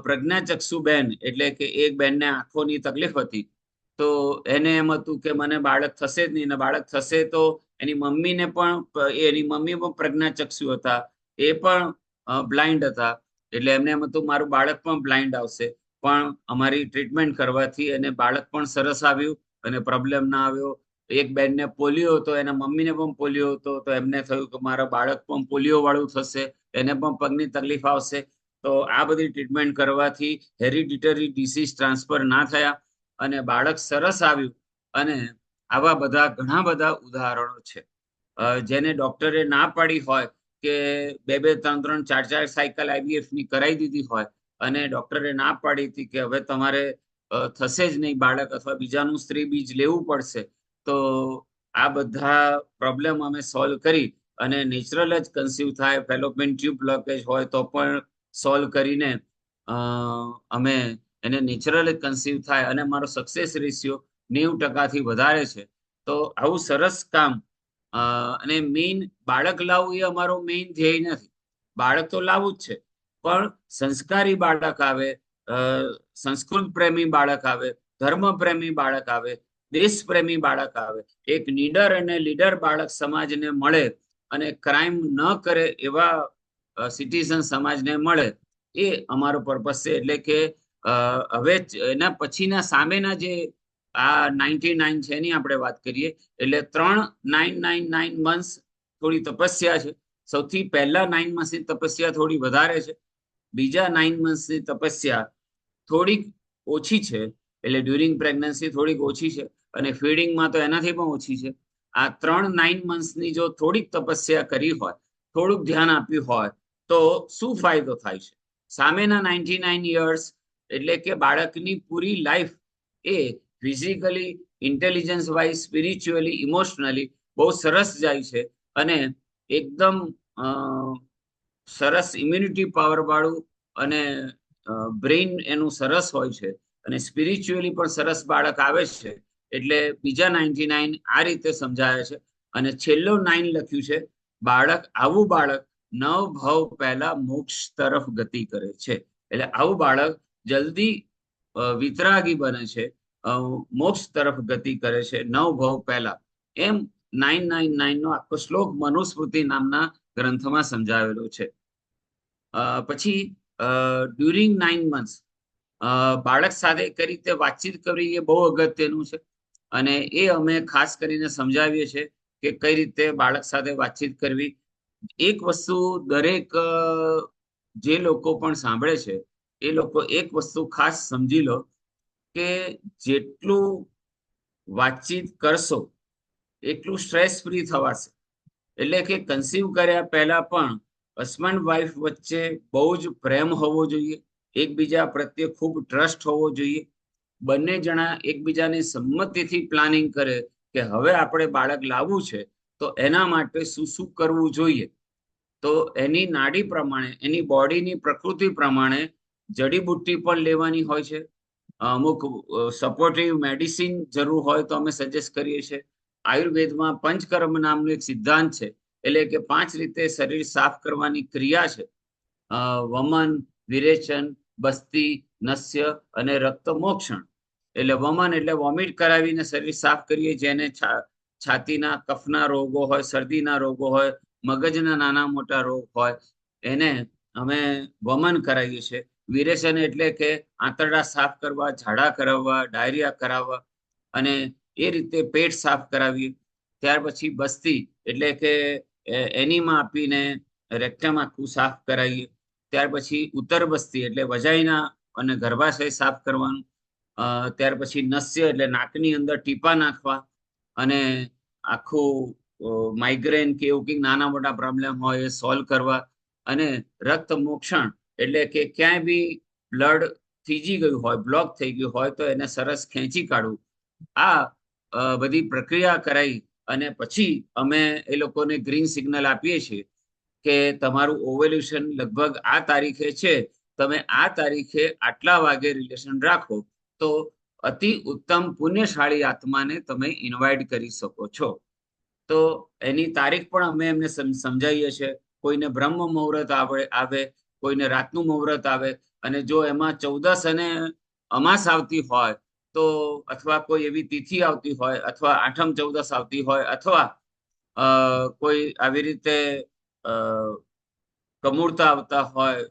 પ્રજ્ઞાચક્ષુ બેન, એટલે કે એક બેનને આંખોની તકલીફ હતી, તો એને એમ હતું કે મને બાળક થશે જ નહીં, ને બાળક થશે તો એની મમ્મી પણ પ્રજ્ઞાચક્ષુ હતા, એ પણ બ્લાઇન્ડ હતા. એટલે એમને એમ હતું મારું બાળક પણ બ્લાઇન્ડ આવશે, પણ અમારી ટ્રીટમેન્ટ કરવાથી એને બાળક પણ સરસ આવ્યું અને પ્રોબ્લેમ ના આવ્યો. એક બેનને પોલિયો હતો, એના મમ્મીને પણ પોલિયો હતો, તો એમને થયું કે મારા બાળક પણ પોલિયો વાળું થશે, એને પણ પગની તકલીફ આવશે. તો આ બધી ટ્રીટમેન્ટ કરવાથી હેરિડિટરી ડિસીઝ ટ્રાન્સફર ના થયા અને બાળક સરસ આવ્યું. અને આવા બધા ઘણા બધા ઉદાહરણો છે. જેને ડોક્ટરે ના પાડી હોય કે 2-2, 3-3, 4-4 સાયકલ IVF ની કરાવી દીધી હોય અને ડોક્ટરે ના પાડી હતી કે હવે તમારે થશે જ નહીં બાળક, અથવા બીજાનું સ્ત્રી બીજ લેવું પડશે, તો આ બધા પ્રોબ્લેમ અમે સોલ્વ કરી અને નેચરલ જ કન્સીવ થાય, ફેલોપિયન ટ્યુબ બ્લોકેજ હોય તો પણ સોલ્વ કરીને અમે એને નેચરલ જ કન્સીવ થાય અને મારો સક્સેસ રેશિયો 90% વધારે છે. તો આવું સરસ કામ, અને મેઇન બાળક લાવવું એ અમારો મેઇન ધ્યેય નથી. બાળક તો લાવવું જ છે, પણ સંસ્કારી બાળક આવે, સંસ્કૃત પ્રેમી બાળક આવે, ધર્મ પ્રેમી બાળક આવે, દેશ પ્રેમી બાળક આવે, એક નીડર અને લીડર બાળક સમાજને મળે અને ક્રાઇમ ન કરે એવા સિટીઝન સમાજને મળે, એ અમારો પર્પસ છે. એટલે કે હવે એના પછીના સામેના જે આ 99 છે એની આપણે વાત કરીએ, એટલે 999 મંથ્સ થોડી તપસ્યા છે. સૌથી પહેલા 9 મંથ્સની તપસ્યા થોડી વધારે છે, બીજા 9 મંથ્સની તપસ્યા થોડીક ઓછી છે. એટલે ડ્યુરિંગ પ્રેગ્નન્સી થોડીક ઓછી છે અને ફીડિંગમાં તો એનાથી પણ ઓછી છે. આ 9 મંથ્સની જો થોડીક તપસ્યા કરી હોય, થોડુંક ધ્યાન આપ્યું હોય, તો શું ફાયદો થાય છે? સામેના 99 યર્સ, એટલે કે બાળકની પૂરી લાઈફ એ physically, intelligence wise, spiritually, emotionally બહુ સરસ જાય છે અને એકદમ સરસ ઇમ્યુનિટી પાવર વાળું અને બ્રેઇન એનું સરસ હોય છે અને સ્પિરિચ્યુઅલી પણ સરસ બાળક આવે છે. એટલે બીજા 99 આ રીતે સમજાય છે. અને છેલ્લો 9 લખ્યું છે, બાળક, આવું બાળક 9 ભાવ પહેલા મોક્ષ તરફ ગતિ કરે છે. એટલે આવું બાળક જલ્દી વિતરાગી બને છે, મોક્ષ તરફ ગતિ કરે છે 9 ભાવ પહેલા. એમ 999 નો આખો શ્લોક મનુસ્મૃતિ નામના ગ્રંથમાં સમજાવેલો છે. પછી ડ્યુરિંગ 9 મંથ્સ બાળક સાથે કઈ રીતે વાતચીત કરવી એ બહુ અગત્યનું છે અને એ અમે ખાસ કરીને સમજાવીએ છીએ કે કઈ રીતે બાળક સાથે વાતચીત કરવી. એક વસ્તુ દરેક જે લોકો પણ સાંભળે છે એ લોકો એક વસ્તુ ખાસ સમજી લો કે જેટલું વાતચીત કરશો એટલું સ્ટ્રેસ ફ્રી થવાશે. એટલે કે કન્સીવ કર્યા પહેલા પણ હસબન્ડ વાઇફ વચ્ચે બહુ જ પ્રેમ હોવો જોઈએ, એકબીજા પ્રત્યે ખૂબ ટ્રસ્ટ હોવો જોઈએ. બંને જણા એકબીજાની સંમતિથી પ્લાનિંગ કરે કે હવે આપણે બાળક લાવવું છે તો એના માટે શું શું કરવું જોઈએ. તો એની નાડી પ્રમાણે, એની બોડીની પ્રકૃતિ પ્રમાણે જડીબુટ્ટી પણ લેવાની હોય છે. અમુક સપોર્ટિવ મેડિસિન જરૂર હોય તો અમે સજેસ્ટ કરીએ છીએ. આયુર્વેદમાં પંચકર્મ નામનો એક સિદ્ધાંત છે, એટલે કે 5 રીતે શરીર સાફ કરવાની ક્રિયા છે. વમન, વિરેચન, બસ્તી, નસ્ય અને રક્ત મોક્ષણ. એટલે વમન એટલે વોમિટ કરાવીને શરીર સાફ કરીએ, જેને છાતીના કફના રોગો હોય, શરદીના રોગો હોય, મગજના નાના મોટા રોગ હોય, એને અમે વમન કરાવીએ છીએ. વિરેચન એટલે કે આંતરડા સાફ કરવા, ઝાડા કરાવવા, ડાયરિયા કરાવવા, અને એ રીતે પેટ સાફ કરાવીએ. ત્યાર પછી બસ્તી એટલે કે એનીમાં આપીને રેક્ટમ આખું સાફ કરાવીએ. ત્યાર પછી ઉત્તર બસ્તી એટલે વજાઈના અને ગર્ભાશય સાફ કરવાનું. ત્યાર પછી નસ્ય એટલે નાકની અંદર ટીપા નાખવા, અને આખું માઇગ્રેન કે એવું કંઈક નાના મોટા પ્રોબ્લેમ હોય એ સોલ્વ કરવા. અને રક્ત મોક્ષણ એટલે કે ક્યાંય બી બ્લડ થીજી ગયું હોય, બ્લોક થઈ ગયું હોય, તો એને સરસ ખેંચી કાઢવું. આ બધી પ્રક્રિયા કરાવી અને પછી અમે એ લોકોને ગ્રીન સિગ્નલ આપીએ છીએ કે તમારું ઓવેલ્યુશન લગભગ આ તારીખે છે, તમે આ તારીખે આટલા વાગે રિલેશન રાખો તો અતિ ઉત્તમ પુણ્યશાળી આત્માને તમે ઇન્વાઇટ કરી શકો છો. તો એની તારીખ પણ અમે એમને સમજાવીએ છીએ. કોઈને બ્રહ્મ મુહૂર્ત આવે, કોઈને રાતનું મુહૂર્ત આવે, અને જો એમાં 14 અને અમાસ આવતી હોય તો, અથવા કોઈ એવી તિથિ આવતી હોય, અથવા 8મ 14 આવતી હોય, અથવા કોઈ આવી રીતે કમૂરતા આવતા હોય,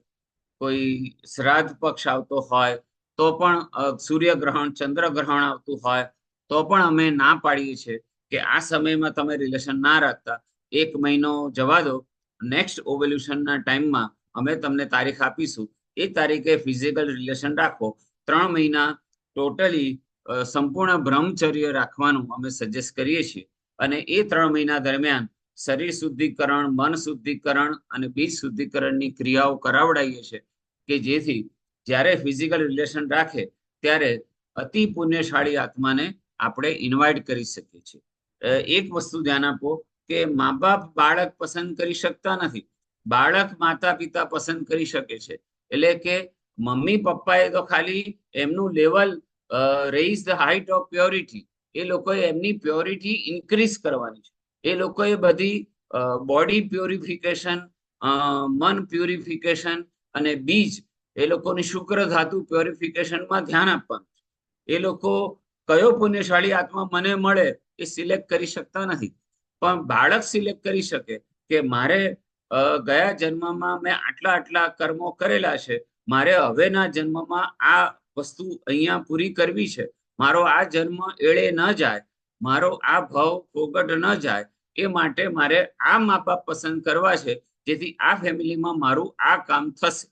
કોઈ શ્રાદ્ધ પક્ષ આવતો હોય, તો પણ સૂર્યગ્રહણ, ચંદ્રગ્રહણ આવતું હોય, તો પણ અમે ના પાડીએ છીએ કે આ સમયમાં તમે રિલેશન ના રાખતા, 1 મહિનો જવા દો, નેક્સ્ટ ઓવલ્યુશનના ટાઈમમાં અમે તમને તારીખ આપીશું, એ તારીખે ફિઝિકલ રિલેશન રાખો. 3 મહિના ટોટલી સંપૂર્ણ બ્રહ્મચર્ય રાખવાનું અમે સજેસ્ટ કરીએ છીએ. અને એ 3 મહિના દરમિયાન શરીર શુદ્ધિકરણ, મન શુદ્ધિકરણ અને બીજ શુદ્ધિકરણની ક્રિયાઓ કરાવડાવીએ છીએ કે જેથી જ્યારે ફિઝિકલ રિલેશન રાખે ત્યારે અતિ પુણ્યશાળી આત્માને આપણે ઇન્વાઇટ કરી શકીએ છીએ. એક વસ્તુ ધ્યાન આપો કે મા બાપ બાળક પસંદ કરી શકતા નથી, બાળક માતા પિતા પસંદ કરી શકે છે. એટલે કે મમ્મી પપ્પાએ તો ખાલી એમનું level raise the height of purity, એ લોકોએ એમની પ્યોરિટી ઇન્ક્રીઝ કરવાની છે. એ લોકોએ બધી બોડી પ્યોરિફિકેશન, મન પ્યોરિફિકેશન અને બીજ, એ લોકોની શુક્ર ધાતુ પ્યોરિફિકેશનમાં ધ્યાન આપવાનું છે. એ લોકો કયો પુણ્યશાળી આત્મા મને મળે એ સિલેક્ટ કરી શકતા નથી, પણ બાળક સિલેક્ટ કરી શકે કે મારે ગયા જન્મમાં મેં આટલા કર્મો કરેલા છે, મારે હવેના જન્મમાં આ વસ્તુ અહીંયા પૂરી કરવી છે, મારો આ જન્મ એળે ન જાય, મારો આ ભાવ ફોગટ ન જાય, એ માટે મારે આ મા બાપ પસંદ કરવા છે જેથી આ ફેમિલીમાં મારું આ કામ થશે.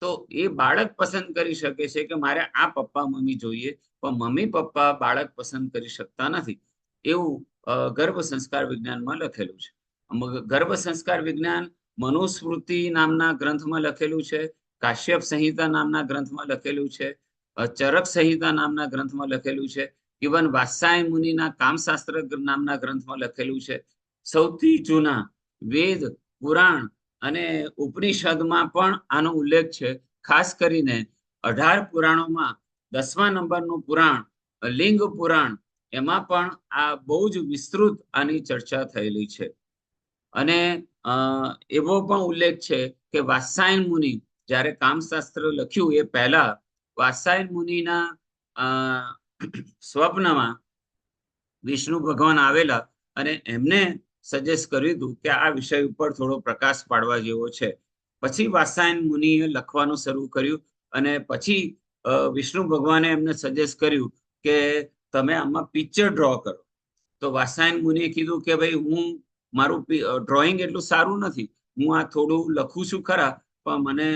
તો એ બાળક પસંદ કરી શકે છે કે મારે આ પપ્પા મમ્મી જોઈએ, પણ મમ્મી પપ્પા બાળક પસંદ કરી શકતા નથી. એવું ગર્ભ સંસ્કાર વિજ્ઞાનમાં લખેલું છે. ગર્ભ સંસ્કાર વિજ્ઞાન મનુસ્મૃતિ નામના ગ્રંથમાં લખેલું છે, કાશ્યપ સંહિતા નામના ગ્રંથમાં લખેલું છે, ચરક સંહિતા નામના ગ્રંથમાં લખેલું છે, ઇવન વાત્સાયન મુનિના કામશાસ્ત્ર નામના ગ્રંથમાં લખેલું છે. સૌથી જૂના વેદ, પુરાણ અને ઉપનિષદમાં પણ આનો ઉલ્લેખ છે. ખાસ કરીને 18 પુરાણોમાં 10મા નંબરનું પુરાણ લિંગ પુરાણ, એમાં પણ આ બહુ જ વિસ્તૃત આની ચર્ચા થયેલી છે. અને એવો પણ ઉલ્લેખ છે કે વાત્સાયન મુનિ જ્યારે કામશાસ્ત્ર લખ્યું એ પહેલા વાત્સાયન મુનિના સ્વપ્નમાં વિષ્ણુ ભગવાન આવેલા અને એમને સજેસ્ટ કર્યું હતું કે આ વિષય ઉપર થોડો પ્રકાશ પાડવા જેવો છે. પછી વાત્સાયન મુનિએ લખવાનું શરૂ કર્યું અને પછી વિષ્ણુ ભગવાને એમને સજેસ્ટ કર્યું કે તમે આમાં પિક્ચર ડ્રો કરો. તો વાત્સાયન મુનિએ કીધું કે ભાઈ હું મારું ડ્રોઈંગ એટલું સારું નથી, હું આ થોડું લખું છું ખરા, પણ મને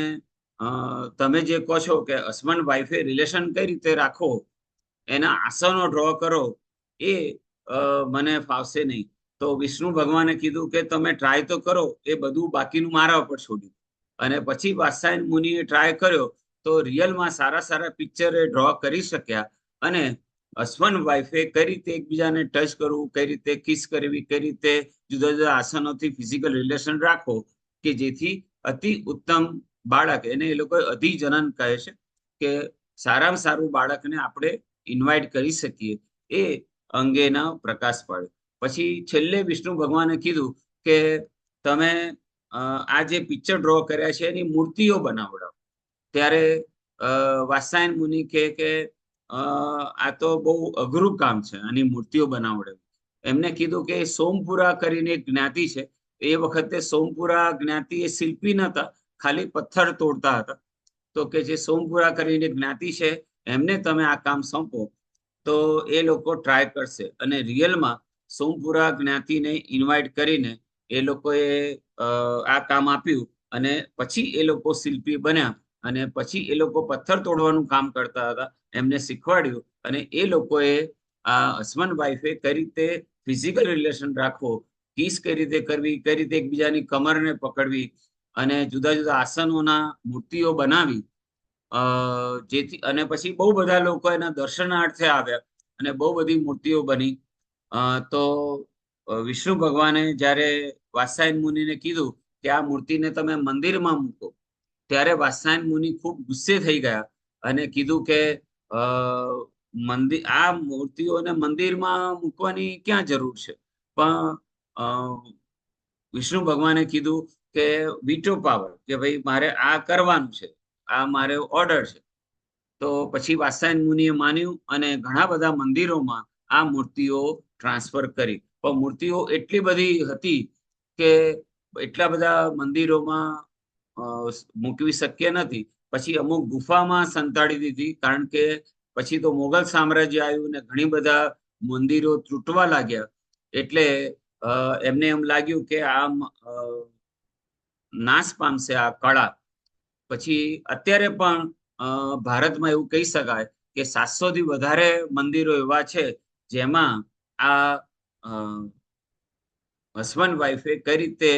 તમે જે કહો છો કે હસબન્ડ વાઈફે રિલેશન કઈ રીતે રાખો, એના આસનો ડ્રો કરો, એ મને ફાવશે નહીં. તો વિષ્ણુ ભગવાને કીધું કે તમે ટ્રાય તો કરો, એ બધું બાકીનું મારા ઉપર છોડ્યું. અને પછી વાત્સાયન મુનિએ ટ્રાય કર્યો તો રિયલમાં સારા પિક્ચર એ ડ્રો કરી શક્યા. અને હસબન્ડ વાઈફે કઈ રીતે એકબીજાને ટચ કરવું, કઈ રીતે કિસ કરવી, કઈ રીતે જુદા જુદા આસનોથી ફિઝિકલ રિલેશન રાખો કે જેથી અતિ ઉત્તમ બાળક, એને એ લોકો અધિજનન કહે છે કે સારામાં સારું બાળકને આપણે ઇન્વાઇટ કરી શકીએ, એ અંગેના પ્રકાશ પાડ્યો. પછી છેલ્લે વિષ્ણુ ભગવાને કીધું કે તમે આ જે પિક્ચર ડ્રો કર્યા છે એની મૂર્તિઓ બનાવડાવો. ત્યારે વાત્સાયન મુનિ કે આ તો બહુ અઘરું કામ છે આની મૂર્તિઓ બનાવડે. એમને કીધું કે સોમપુરા કરીને એક જ્ઞાતિ છે. એ વખતે સોમપુરા જ્ઞાતિ એ શિલ્પી નતા, ખાલી પથ્થર તોડતા હતા. તો કે જે સોમપુરા કરીને જ્ઞાતિ છે એમને તમે આ કામ સોંપો તો એ લોકો ટ્રાય કરશે. અને રિયલમાં સોમપુરા જ્ઞાતિને ઇન્વાઇટ કરીને એ લોકોએ આ કામ આપ્યું અને પછી એ લોકો શિલ્પી બન્યા અને પછી એ લોકો પથ્થર તોડવાનું કામ કરતા હતા. એમને શીખવાડ્યું અને એ લોકોએ આ હસબન્ડ વાઈફે કઈ રીતે ફિઝિકલ રિલેશન રાખવો, કિસ કઈ રીતે કરવી, કઈ રીતે એકબીજાની કમરને પકડવી અને જુદા જુદા આસનોના મૂર્તિઓ બનાવી જેથી અને પછી બહુ બધા લોકો એના દર્શનાર્થે આવ્યા અને બહુ બધી મૂર્તિઓ બની. તો વિષ્ણુ ભગવાને જ્યારે વાત્સાયન મુનિને કીધું કે આ મૂર્તિને તમે મંદિરમાં મૂકો, ત્યારે વાત્સાયન મુનિ ખૂબ ગુસ્સે થઈ ગયા અને કીધું કે આ મૂર્તિઓને મંદિરમાં મૂકવાની ક્યાં જરૂર છે. પણ વિષ્ણુ ભગવાને કીધું કે વીટો પાવર, કે ભાઈ મારે આ કરવાનું છે, આ મારે ઓર્ડર છે. તો પછી વાત્સાયન મુનિએ માન્યું અને ઘણા બધા મંદિરોમાં આ મૂર્તિઓ ટ્રાન્સફર કરી. પણ મૂર્તિઓ એટલી બધી હતી કે એટલા બધા મંદિરોમાં મૂકવી શક્ય નથી. પછી અમુક ગુફામાં સંતાડી દીધી, કારણ કે પછી તો મોગલ સામ્રાજ્ય આવ્યું ને ઘણી બધા મંદિરો તૂટવા લાગ્યા. એટલે એમને એમ લાગ્યું કે આ નાશ પામશે આ કળા. પછી અત્યારે પણ ભારતમાં એવું કહી શકાય કે 700 થી વધારે મંદિરો એવા છે જેમાં આ હસબન્ડ વાઈફે કઈ રીતે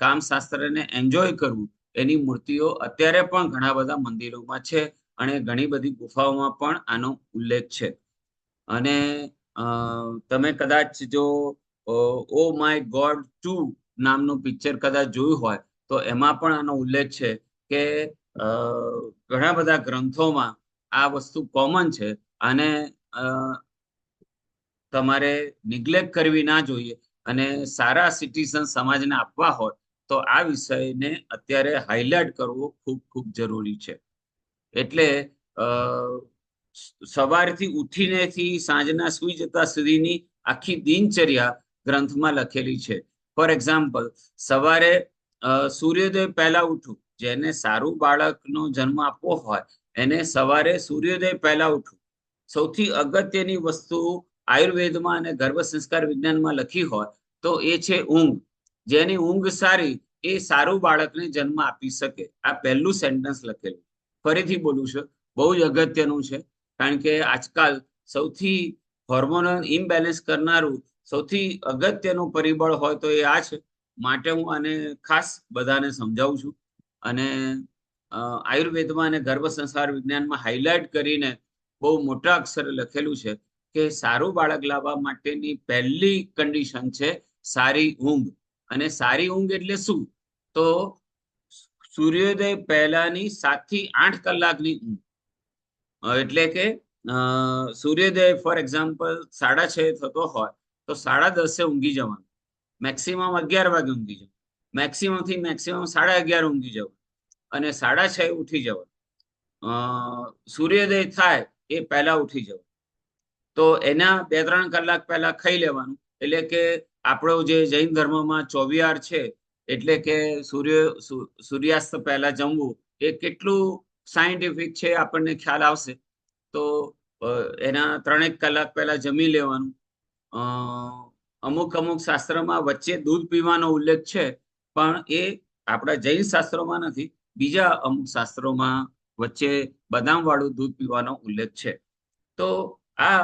કામશાસ્ત્રને એન્જોય કરવું એની મૂર્તિઓ અત્યારે પણ ઘણા બધા મંદિરોમાં છે અને ઘણી બધી ગુફાઓમાં પણ આનો ઉલ્લેખ છે. અને તમે કદાચ જો ઓ માય ગોડ 2 નામનું પિક્ચર કદાચ જોયું હોય તો એમાં પણ આનો ઉલ્લેખ છે કે ઘણા બધા ગ્રંથોમાં આ વસ્તુ કોમન છે. અને તમારે નિગ્લેક્ટ કરવી ના જોઈએ અને સારા સિટીઝન સમાજને આપવા હોય તો આ વિષયને અત્યારે હાઇલાઇટ કરવો ખૂબ ખૂબ જરૂરી છે. એટલે સવારથી ઉઠીનેથી સાંજના સુઈ જતા સુધીની આખી દિનચર્યા ગ્રંથમાં લખેલી છે. ફોર એક્ઝામ્પલ, સવારે સૂર્યોદય પહેલા ઉઠવું. જેને સારું બાળકનો જન્મ આપવો હોય એને સવારે સૂર્યોદય પહેલા ઉઠવું. સૌથી અગત્યની વસ્તુ આયુર્વેદમાં અને ગર્ભ સંસ્કાર વિજ્ઞાનમાં લખી હોય તો એ છે ઊંઘ. જેની ઊંઘ સારી એ સારું બાળકને જન્મ આપી શકે. આ પહેલું સેન્ટેન્સ લખેલું. ફરીથી બોલું છું, બહુ જ અગત્યનું છે, કારણ કે આજકાલ સૌથી હોર્મોનલ ઇમ્બેલેન્સ કરનારું સૌથી અગત્યનું પરિબળ હોય તો એ આ છે. માટે હું આને ખાસ બધાને સમજાવું છું અને આયુર્વેદમાં અને ગર્ભ સંસ્કાર વિજ્ઞાનમાં હાઇલાઇટ કરીને બહુ મોટા અક્ષરે લખેલું છે કે સારું બાળક લાવવા માટેની પહેલી કન્ડિશન છે સારી ઊંઘ. અને સારી ઊંઘ એટલે શું? તો સૂર્યોદય પહેલાની 7 થી 8 કલાકની ઊંઘ. એટલે કે સૂર્યોદય ફોર એક્ઝામ્પલ 6:30 થતો હોય તો 10:30 ઊંઘી જવાનું, મેક્સિમમ 11 વાગે ઊંઘી જવાનું, મેક્સિમમ થી મેક્સિમમ 11:30 ઊંઘી જવાનું અને 6:30 ઉઠી જવાનું. સૂર્યોદય થાય એ પહેલા ઉઠી જવાનું. તો એના 2-3 કલાક પહેલા ખાઈ લેવાનું. એટલે કે આપણો જે જૈન ધર્મમાં 24 છે, એટલે કે સૂર્યાસ્ત પહેલા જમવું એ કેટલું સાયન્ટિફિક છે આપણને ખ્યાલ આવશે. તો એના 3 કલાક પહેલા જમી લેવાનું. અમુક શાસ્ત્રમાં વચ્ચે દૂધ પીવાનો ઉલ્લેખ છે, પણ એ આપણા જૈન શાસ્ત્રોમાં નથી. બીજા અમુક શાસ્ત્રોમાં વચ્ચે બદામ વાળું દૂધ પીવાનો ઉલ્લેખ છે. તો આ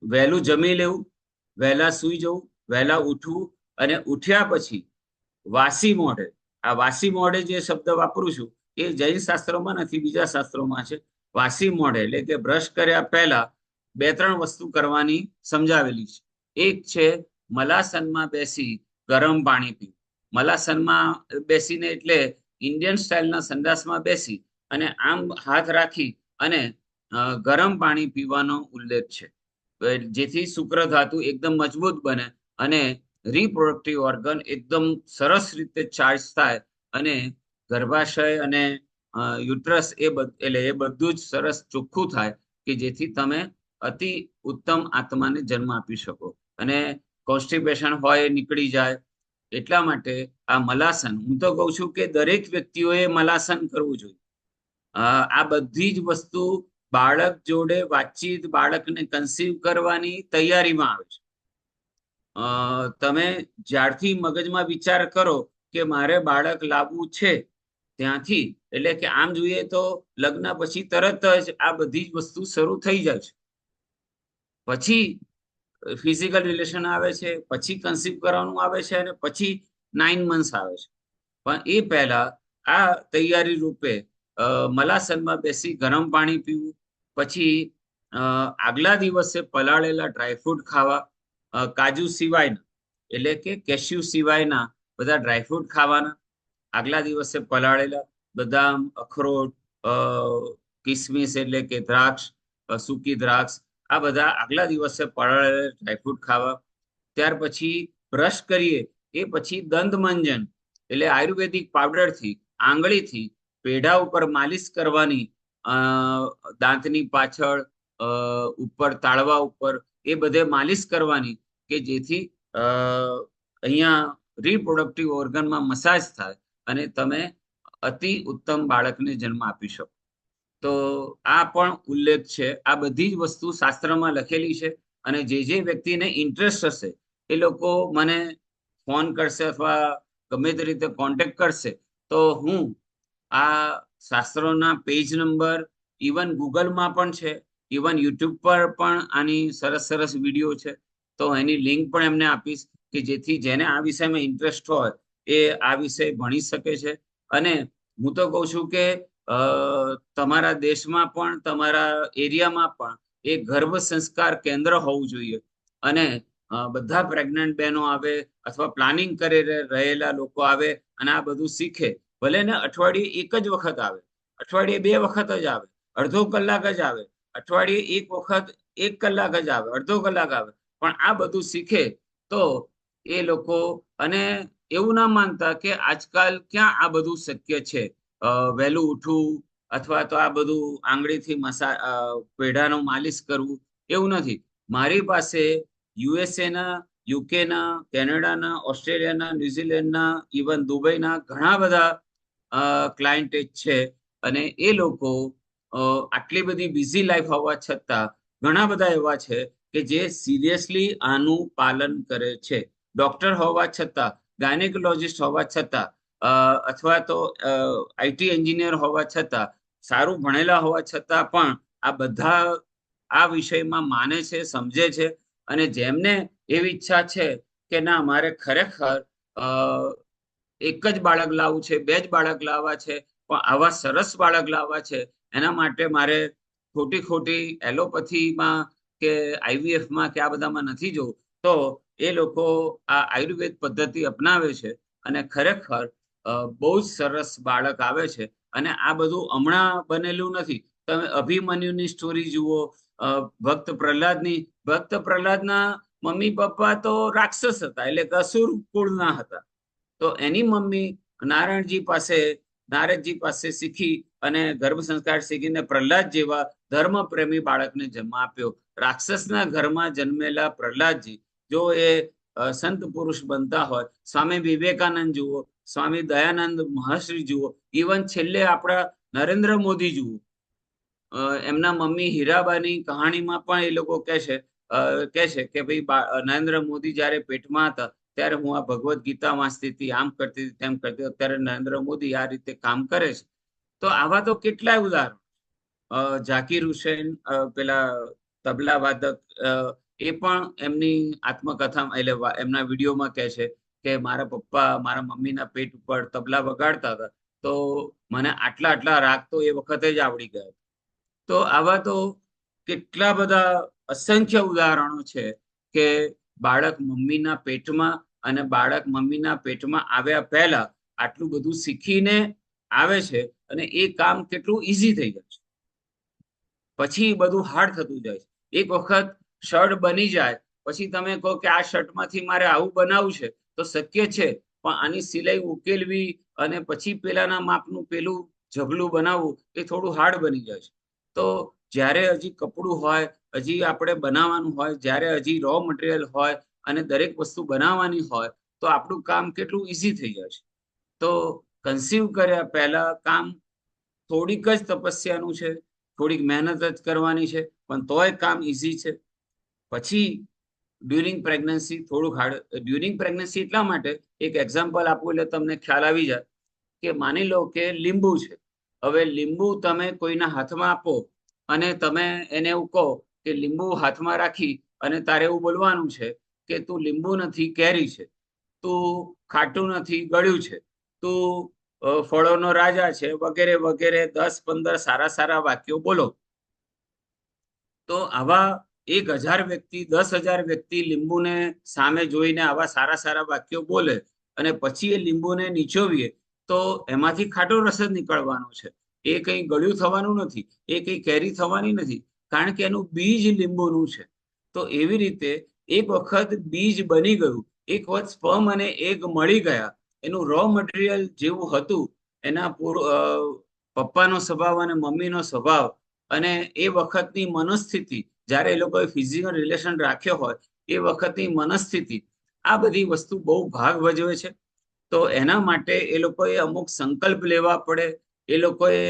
વહેલું જમી લેવું, વહેલા સૂઈ જવું, વહેલા ઉઠવું અને ઉઠ્યા પછી વાસી મોઢે, આ વાસી મોઢે જે શબ્દ વાપરું છું એ જૈન શાસ્ત્રોમાં નથી, બીજા શાસ્ત્રોમાં છે. વાસી મોઢે એટલે કે બ્રશ કર્યા પહેલા 2-3 વસ્તુ કરવાની સમજાવેલી છે. એક છે મલાસનમાં બેસી ગરમ પાણી પીવું. મલાસનમાં બેસીને એટલે ઇન્ડિયન સ્ટાઇલના સંડાસમાં બેસી અને આમ હાથ રાખી અને ગરમ પાણી પીવાનો ઉલ્લેખ છે, જેથી શુક્ર ધાતુ એકદમ મજબૂત બને અને રિપ્રોડક્ટિવ ઓર્ગન એકદમ સરસ રીતે ચાર્જ થાય અને ગર્ભાશય અને યુટ્રસ એટલે એ બધું જ સરસ ચોખ્ખું થાય કે જેથી તમે અતિ ઉત્તમ આત્માને જન્મ આપી શકો અને કોન્સ્ટિપેશન હોય એ નીકળી જાય. એટલા માટે આ મલાસન, હું તો કહું છું કે દરેક વ્યક્તિઓએ મલાસન કરવું જોઈએ. આ બધી જ વસ્તુ બાળક જોડે વાતચીત, બાળકને કન્સીવ કરવાની તૈયારીમાં આવે છે. તમે જ્યારથી મગજમાં વિચાર કરો કે મારે બાળક લાવવું છે ત્યાંથી, એટલે કે આમ જોઈએ તો લગ્ન પછી તરત જ આ બધી જ વસ્તુ શરૂ થઈ જાય છે. પછી ફિઝિકલ રિલેશન આવે છે, પછી કન્સીવ કરવાનું આવે છે અને પછી 9 months આવે છે. પણ એ પહેલા આ તૈયારી રૂપે મલાસનમાં બેસી ગરમ પાણી પીવું, પછી આગલા દિવસે પલાળેલા ડ્રાયફ્રૂટ ખાવા, કાજુ સિવાયના એટલે કે કેશ્યુ સિવાયના બધા ડ્રાયફ્રૂટ ખાવાના, આગલા દિવસે પલાળેલા બદામ, અખરોટ, કિસમિસ એટલે કે દ્રાક્ષ, સૂકી દ્રાક્ષ, આ બધા આગલા દિવસે પલાળેલા ડ્રાયફ્રૂટ ખાવા. ત્યાર પછી બ્રશ કરીએ એ પછી દંતમંજન એટલે આયુર્વેદિક પાવડરથી આંગળીથી પેઢા ઉપર માલિશ કરવાની, દાંતની પાછળ, ઉપર તાળવા ઉપર, એ બધે માલિશ કરવાની કે જેથી અહીંયા રિપ્રોડક્ટિવ ઓર્ગનમાં મસાજ થાય અને તમે અતિ ઉત્તમ બાળકને જન્મ આપી શકો. તો આ પણ ઉલ્લેખ છે. આ બધી જ વસ્તુ શાસ્ત્રમાં લખેલી છે અને જે વ્યક્તિને ઇન્ટરેસ્ટ હશે એ લોકો મને ફોન કરશે અથવા ગમે તે રીતે કોન્ટેક્ટ કરશે તો હું આ શાસ્ત્રોના પેજ નંબર ઇવન ગૂગલમાં પણ છે, ઇવન યુટ્યુબ પર પણ આની સરસ સરસ વિડીયો છે, તો એની લિંક પણ એમને આપીશ કે જેથી જેને આ વિષયમાં ઇન્ટરેસ્ટ હોય એ આ વિષય ભણી શકે છે. અને હું તો કહું છું કે તમારા દેશમાં પણ તમારા એરિયામાં પણ એક ગર્ભ સંસ્કાર કેન્દ્ર હોવું જોઈએ અને બધા પ્રેગ્નન્ટ બહેનો આવે અથવા પ્લાનિંગ કરી રહેલા લોકો આવે અને આ બધું શીખે. ભલે ને અઠવાડિયે એક જ વખત આવે, અઠવાડિયે 2 વખત જ આવે, અડધો કલાક જ આવે, અઠવાડિયે એક વખત 1 કલાક જ આવે, અડધો કલાક આવે, પણ આ બધું શીખે તો એ લોકો, અને એવું ના માનતા કે આજકાલ ક્યાં આ બધું શક્ય છે, વહેલું ઉઠવું અથવા તો આ બધું આંગળીથી પેઢાનું માલિશ કરવું, એવું નથી. મારી પાસે યુએસએના, યુકેના, કેનેડાના, ઓસ્ટ્રેલિયાના, ન્યુઝીલેન્ડના, ઇવન દુબઈના ઘણા બધા ક્લાયન્ટેજ છે અને એ લોકો આટલી બધી બિઝી લાઈફ હોવા છતાં ઘણા બધા એવા છે કે જે સિરિયસલી આનું પાલન કરે છે. ડોક્ટર હોવા છતાં, ગાયનેકોલોજીસ્ટ હોવા છતાં, અથવા તો આઈટી એન્જિનિયર હોવા છતાં, સારું ભણેલા હોવા છતાં પણ આ બધા આ વિષયમાં માને છે, સમજે છે. અને જેમને એવી ઈચ્છા છે કે ના મારે ખરેખર એક જ બાળક લાવવું છે, 2 જ બાળક લાવવા છે, પણ આવા સરસ બાળક લાવવા છે, એના માટે મારે ખોટી એલોપેથીમાં કે આઈવીએફમાં કે આ બધામાં નથી જવું, તો એ લોકો આ આયુર્વેદ પદ્ધતિ અપનાવે છે અને ખરેખર બહુ જ સરસ બાળક આવે છે. અને આ બધું હમણાં બનેલું નથી. તમે અભિમન્યુની સ્ટોરી જુઓ, ભક્ત પ્રહલાદના મમ્મી પપ્પા તો રાક્ષસ હતા, એટલે કે અસુર કુળના હતા. તો એની મમ્મી નારદજી પાસે શીખી અને ગર્ભ સંસ્કાર શીખીને પ્રહલાદ જેવા ધર્મપ્રેમી બાળકને જન્મ આપ્યો. રાક્ષસના ઘરમાં જન્મેલા પ્રહલાદજી જો એ સંત પુરુષ બનતા હોય, સ્વામી વિવેકાનંદ જુઓ, સ્વામી દયાનંદ મહાશ્રી જુઓ, ઇવન છેલ્લે આપણા નરેન્દ્ર મોદી જુઓ, એમના મમ્મી હીરાબાની કહાણીમાં પણ એ લોકો કહે છે કે ભાઈ નરેન્દ્ર મોદી જયારે પેટમાં હતા ત્યારે હું આ ભગવદ્ ગીતા વાંચતી હતી, આમ કરતી હતી, તેમ કરતી, અત્યારે નરેન્દ્ર મોદી આ રીતે કામ કરે છે. તો આવા તો કેટલાય ઉદાહરણ. ઝાકીર હુસેન, પેલા તબલા વાદક, એ પણ એમની આત્મકથામાં એટલે એમના વિડીયોમાં કહે છે કે મારા પપ્પા મારા મમ્મીના પેટ ઉપર તબલા વગાડતા હતા તો મને આટલા રાગ તો એ વખતે જ આવડી ગયા. તો આવા તો કેટલા બધા અસંખ્ય ઉદાહરણો છે કે બાળક મમ્મીના પેટમાં અને બાળક મમ્મીના પેટમાં આવ્યા પહેલા આટલું બધું શીખીને આવે છે અને એ કામ કેટલું ઈઝી થઈ જાય છે. પછી બધું હાર્ડ થતું જાય છે. એક વખત શર્ટ બની જાય પછી તમે કહો કે આ શર્ટમાંથી મારે આવું બનાવવું છે તો શક્ય છે, પણ આની સિલાઈ ઉકેલવી અને પછી પેલાના માપનું પેલું ઝબલું બનાવવું એ થોડું હાર્ડ બની જાય છે. તો જ્યારે હજી કપડું હોય, હજી આપણે બનાવવાનું હોય, જ્યારે હજી રો મટીરિયલ હોય અને દરેક વસ્તુ બનાવવાની હોય, તો આપણું કામ કેટલું ઇઝી થઈ જાય છે. તો કન્સીવ કર્યા પહેલા કામ થોડીક જ તપસ્યાનું છે, થોડીક મહેનત જ કરવાની છે, પણ તોય કામ ઇઝી છે. પછી ડ્યુરિંગ પ્રેગ્નન્સી થોડુંક હાર્ડ. ડ્યુરિંગ પ્રેગ્નન્સી એટલા માટે એક એક્ઝામ્પલ આપું એટલે તમને ખ્યાલ આવી જાય કે માની લો કે લીંબુ છે. હવે લીંબુ તમે કોઈના હાથમાં આપો અને તમે એને એવું કહો કે લીંબુ હાથમાં રાખી અને તારે એવું બોલવાનું છે કે તું લીંબુ નથી, કેરી છે, તું ખાટું નથી, ગળ્યું છે, તું ફળોનો રાજા છે, વગેરે વગેરે 10-15 સારા સારા વાક્યો બોલો. તો આવા 1000 વ્યક્તિ, 10,000 વ્યક્તિ લીંબુને સામે જોઈને આવા સારા સારા વાક્યો બોલે અને પછી એ લીંબુને નીચોવીએ તો એમાંથી ખાટો રસ જ નીકળવાનો છે. એ કંઈ ગળ્યું થવાનું નથી, એ કંઈ કેરી થવાની નથી, કારણ કે એનું બીજ લીંબુનું છે. તો એવી રીતે એક વખત બીજ બની ગયું, એક વખત સ્પર્મ અને એગ મળી ગયા, એનું રો મટીરિયલ જેવું હતું, એના પપ્પાનો સ્વભાવ અને મમ્મીનો સ્વભાવ અને એ વખતની મનોસ્થિતિ, જ્યારે એ લોકોએ ફિઝિકલ રિલેશન રાખ્યો હોય એ વખતની મનસ્થિતિ, આ બધી વસ્તુ બહુ ભાગ ભજવે છે. તો એના માટે એ લોકોએ અમુક સંકલ્પ લેવા પડે, એ લોકોએ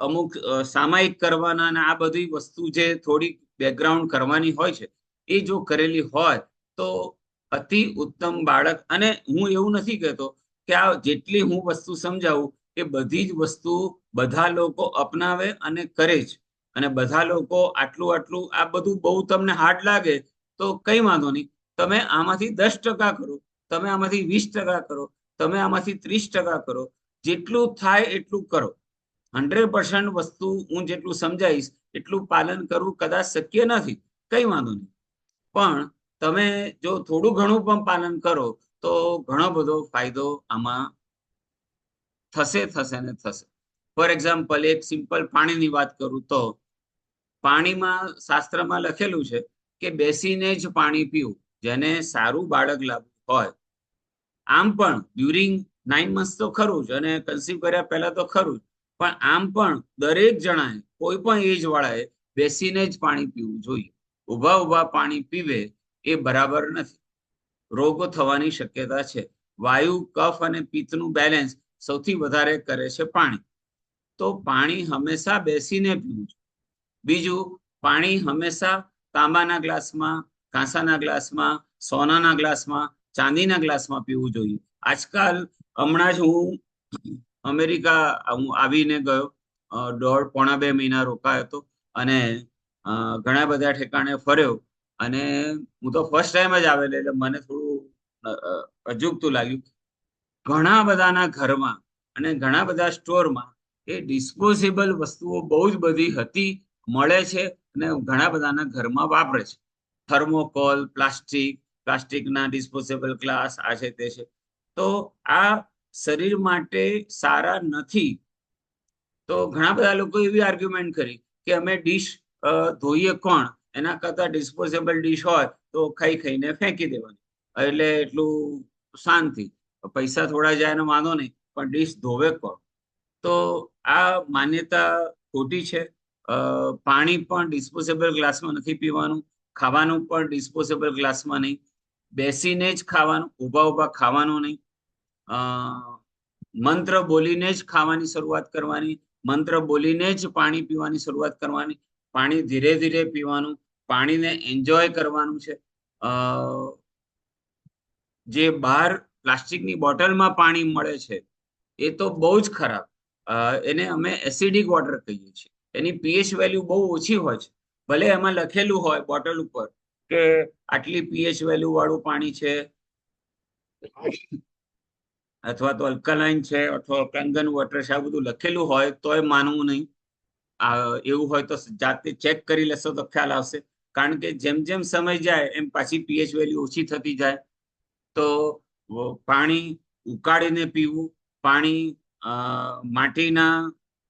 અમુક સામાયિક કરવાના, અને આ બધી વસ્તુ જે થોડીક બેકગ્રાઉન્ડ કરવાની હોય છે એ જો કરેલી હોય તો અતિ ઉત્તમ બાળક. અને હું એવું નથી કહેતો કે આ જેટલી હું વસ્તુ સમજાવું એ બધી જ વસ્તુ બધા લોકો અપનાવે અને કરે જ, અને બધા લોકો આટલું આ બધું બહુ તમને હાર્ડ લાગે તો કઈ વાંધો નહીં, તમે આમાંથી 10% કરો, તમે આમાંથી 20% કરો, તમે આમાંથી 30% કરો, જેટલું થાય એટલું કરો. 100% વસ્તુ હું જેટલું સમજાવીશ એટલું પાલન કરવું કદાચ શક્ય નથી, કઈ વાંધો નહીં, પણ તમે જો થોડું ઘણું પણ પાલન કરો તો ઘણો બધો ફાયદો આમાં થશે ને થશે. ફોર એક્ઝામ્પલ, એક સિમ્પલ પાણીની વાત કરું તો પાણીમાં શાસ્ત્રમાં લખેલું છે કે બેસીને જ પાણી પીવું, જેને સારું બાળક લાવવું હોય. આમ પણ ડ્યુરિંગ 9 months તો ખરું જ, અને કન્સીવ કર્યા પહેલા તો ખરું જ, પણ આમ પણ દરેક જણાએ, કોઈ પણ એજ વાળાએ બેસીને જ પાણી પીવું જોઈએ. ઊભા પાણી પીવે એ બરાબર નથી, રોગો થવાની શક્યતા છે. વાયુ, કફ અને પિત્તનું બેલેન્સ સૌથી વધારે કરે છે પાણી. તો પાણી હંમેશા બેસીને પીવું જોઈએ. બીજું, પાણી હંમેશા તાંબાના ગ્લાસમાં, કાંસાના ગ્લાસમાં, સોનાના ગ્લાસમાં, ચાંદીના ગ્લાસમાં પીવું જોઈએ. આજકાલ હમણાં જ હું અમેરિકા આવીને ગયો, 1.5-2 મહિના રોકાયો હતો અને ઘણા બધા ઠેકાણે ફર્યો, અને હું તો ફર્સ્ટ ટાઈમ જ આવેલો એટલે મને થોડું અજુગતું લાગ્યું. ઘણા બધાના ઘરમાં અને ઘણા બધા સ્ટોરમાં એ ડિસ્પોઝેબલ વસ્તુઓ બહુ જ બધી હતી, મળે છે અને ઘણા બધાના ઘરમાં વાપરે છે. થર્મોકોલ, પ્લાસ્ટિકના ડિસ્પોઝેબલ ગ્લાસ, આ છે તે છે. તો આ શરીર માટે સારા નથી. તો ઘણા બધા લોકો એવી આર્ગ્યુમેન્ટ કરી કે અમે ડીશ ધોઈએ કોણ, એના કરતા ડિસ્પોઝેબલ ડીશ હોય તો ખાઈને ફેંકી દેવાની, એટલે એટલું શાંતિ, પૈસા થોડા જાય એનો વાંધો નહીં, પણ ડીશ ધોવે કોણ. તો આ માન્યતા ખોટી છે. પાણી પણ ડિસ્પોઝેબલ ગ્લાસમાં નથી પીવાનું, ખાવાનું પણ ડિસ્પોઝેબલ ગ્લાસમાં નહીં, બેસીને જ ખાવાનું, ઊભા ખાવાનું નહીં, મંત્ર બોલીને જ ખાવાની શરૂઆત કરવાની, મંત્ર બોલીને જ પાણી પીવાની શરૂઆત કરવાની, પાણી ધીરે ધીરે પીવાનું, પાણીને એન્જોય કરવાનું છે. જે બહાર પ્લાસ્ટિકની બોટલમાં પાણી મળે છે એ તો બહુ જ ખરાબ, એને અમે એસિડિક વોટર કહીએ છીએ. એની પીએચ વેલ્યુ બહુ ઓછી હોય છે, ભલે એમાં લખેલું હોય બોટલ ઉપર કે આટલી પીએચ વેલ્યુ વાળું પાણી છે, અથવા તો અલ્કલાઇન છે, અથવા કંગન વોટર છે, આ બધું લખેલું હોય તોય માનવું નહીં. એવું હોય તો જાતે ચેક કરી લેશો તો ખ્યાલ આવશે, કારણ કે જેમ જેમ સમય જાય એમ પાછી પીએચ વેલ્યુ ઓછી થતી જાય. તો પાણી ઉકાળીને પીવું, પાણી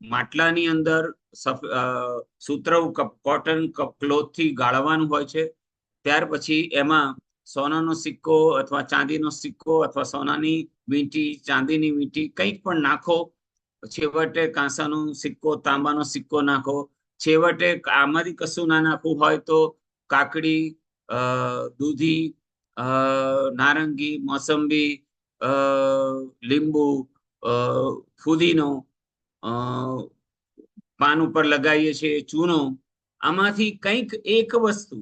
માટલાની અંદર સુતરવું કોટન ક્લોથથી ગાળવાનું હોય છે. ત્યાર પછી એમાં સોનાનો સિક્કો અથવા ચાંદીનો સિક્કો અથવા સોનાની વીંટી, ચાંદીની વીંટી કંઈક પણ નાખો, છેવટે કાંસાનો સિક્કો, તાંબાનો સિક્કો નાખો, છેવટે આમાંથી કશું ના નાખવું હોય તો કાકડી, દૂધી, નારંગી, મોસંબી, લીંબુ, ફુદીનો, પાન ઉપર લગાવીએ છીએ ચૂનો, આમાંથી કંઈક એક વસ્તુ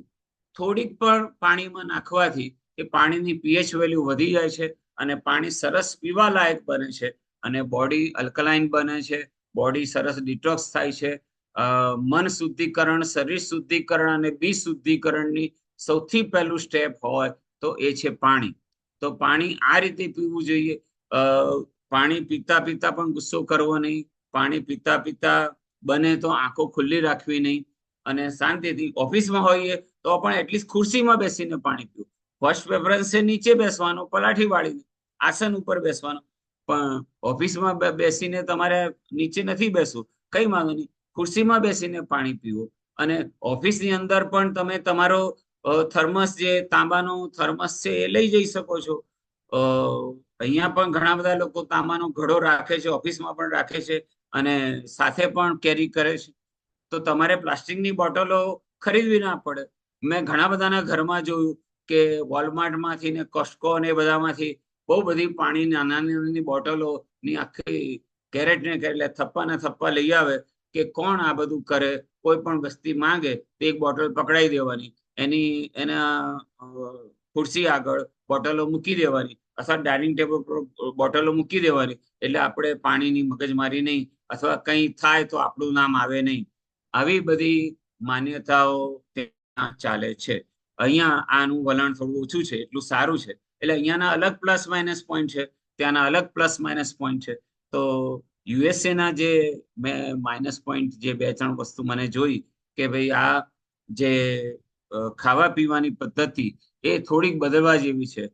થોડીક પણ પાણીમાં નાખવાથી એ પાણીની પીએચ વેલ્યુ વધી જાય છે અને પાણી સરસ પીવા લાયક બને છે અને બોડી અલ્કલાઇન બને છે, બોડી સરસ ડિટોક્સ થાય છે. મન શુદ્ધિકરણ, શરીર શુદ્ધિકરણ અને બી શુદ્ધિકરણની સૌથી પહેલું સ્ટેપ હોય તો એ છે પાણી. તો પાણી આ રીતે પીવું જોઈએ. પાણી પીતા પીતા પણ ગુસ્સો કરવો નહીં, પાણી પીતા પીતા બને તો આંખો ખુલ્લી રાખવી નહીં અને શાંતિથી ઓફિસમાં હોઈએ તો પણ એટલીસ્ટ ખુરશીમાં બેસીને પાણી પીવું. ફર્સ્ટ પ્રેફરન્સ છે નીચે બેસવાનો, પલાઠી વાળીને આસન ઉપર બેસવાનો, પણ ઓફિસમાં બેસીને તમારે નીચે નથી બેસવું, કઈ વાંધો નહીં, ખુરશીમાં બેસીને પાણી પીવું. અને ઓફિસની અંદર પણ તમે તમારો થર્મસ, જે તાંબાનો થર્મસ છે એ લઈ જઈ શકો છો. અહીંયા પણ ઘણા બધા લોકો તાંબાનો ઘડો રાખે છે, ઓફિસમાં પણ રાખે છે અને સાથે પણ કેરી કરે છે. તો તમારે પ્લાસ્ટિકની બોટલો ખરીદવી ના પડે. મેં ઘણા બધાના ઘરમાં જોયું કે વોલમાર્ટમાંથી ને કોસ્ટકો ને એ બધામાંથી બહુ બધી પાણી નાના નાની બોટલોની આખી કેરેટ ને કેરેટ થપ્પા ને થપ્પા લઈ આવે કે કોણ આ બધું કરે. કોઈ પણ વસ્તી માંગે તો એક બોટલ પકડાઈ દેવાની, એના ખુરશી આગળ બોટલો મૂકી દેવાની અથવા ડાઇનિંગ ટેબલ પર બોટલો મૂકી દેવાની, એટલે આપણે પાણીની મગજમારી નહીં અથવા કંઈ થાય તો આપણું નામ આવે નહીં. આવી બધી માન્યતાઓ ત્યાં ચાલે છે. અહીંયા આનું વલણ થોડું ઓછું છે, એટલું સારું છે. એટલે અહીંયાના અલગ પ્લસ માઇનસ પોઈન્ટ છે, ત્યાંના અલગ પ્લસ માઇનસ પોઈન્ટ છે. તો યુએસએ ના જે મેં માઇનસ પોઈન્ટ જે 2-3 વસ્તુ મને જોઈ કે ભાઈ આ જે ખાવા પીવાની પદ્ધતિ એ થોડીક બદલવા જેવી છે.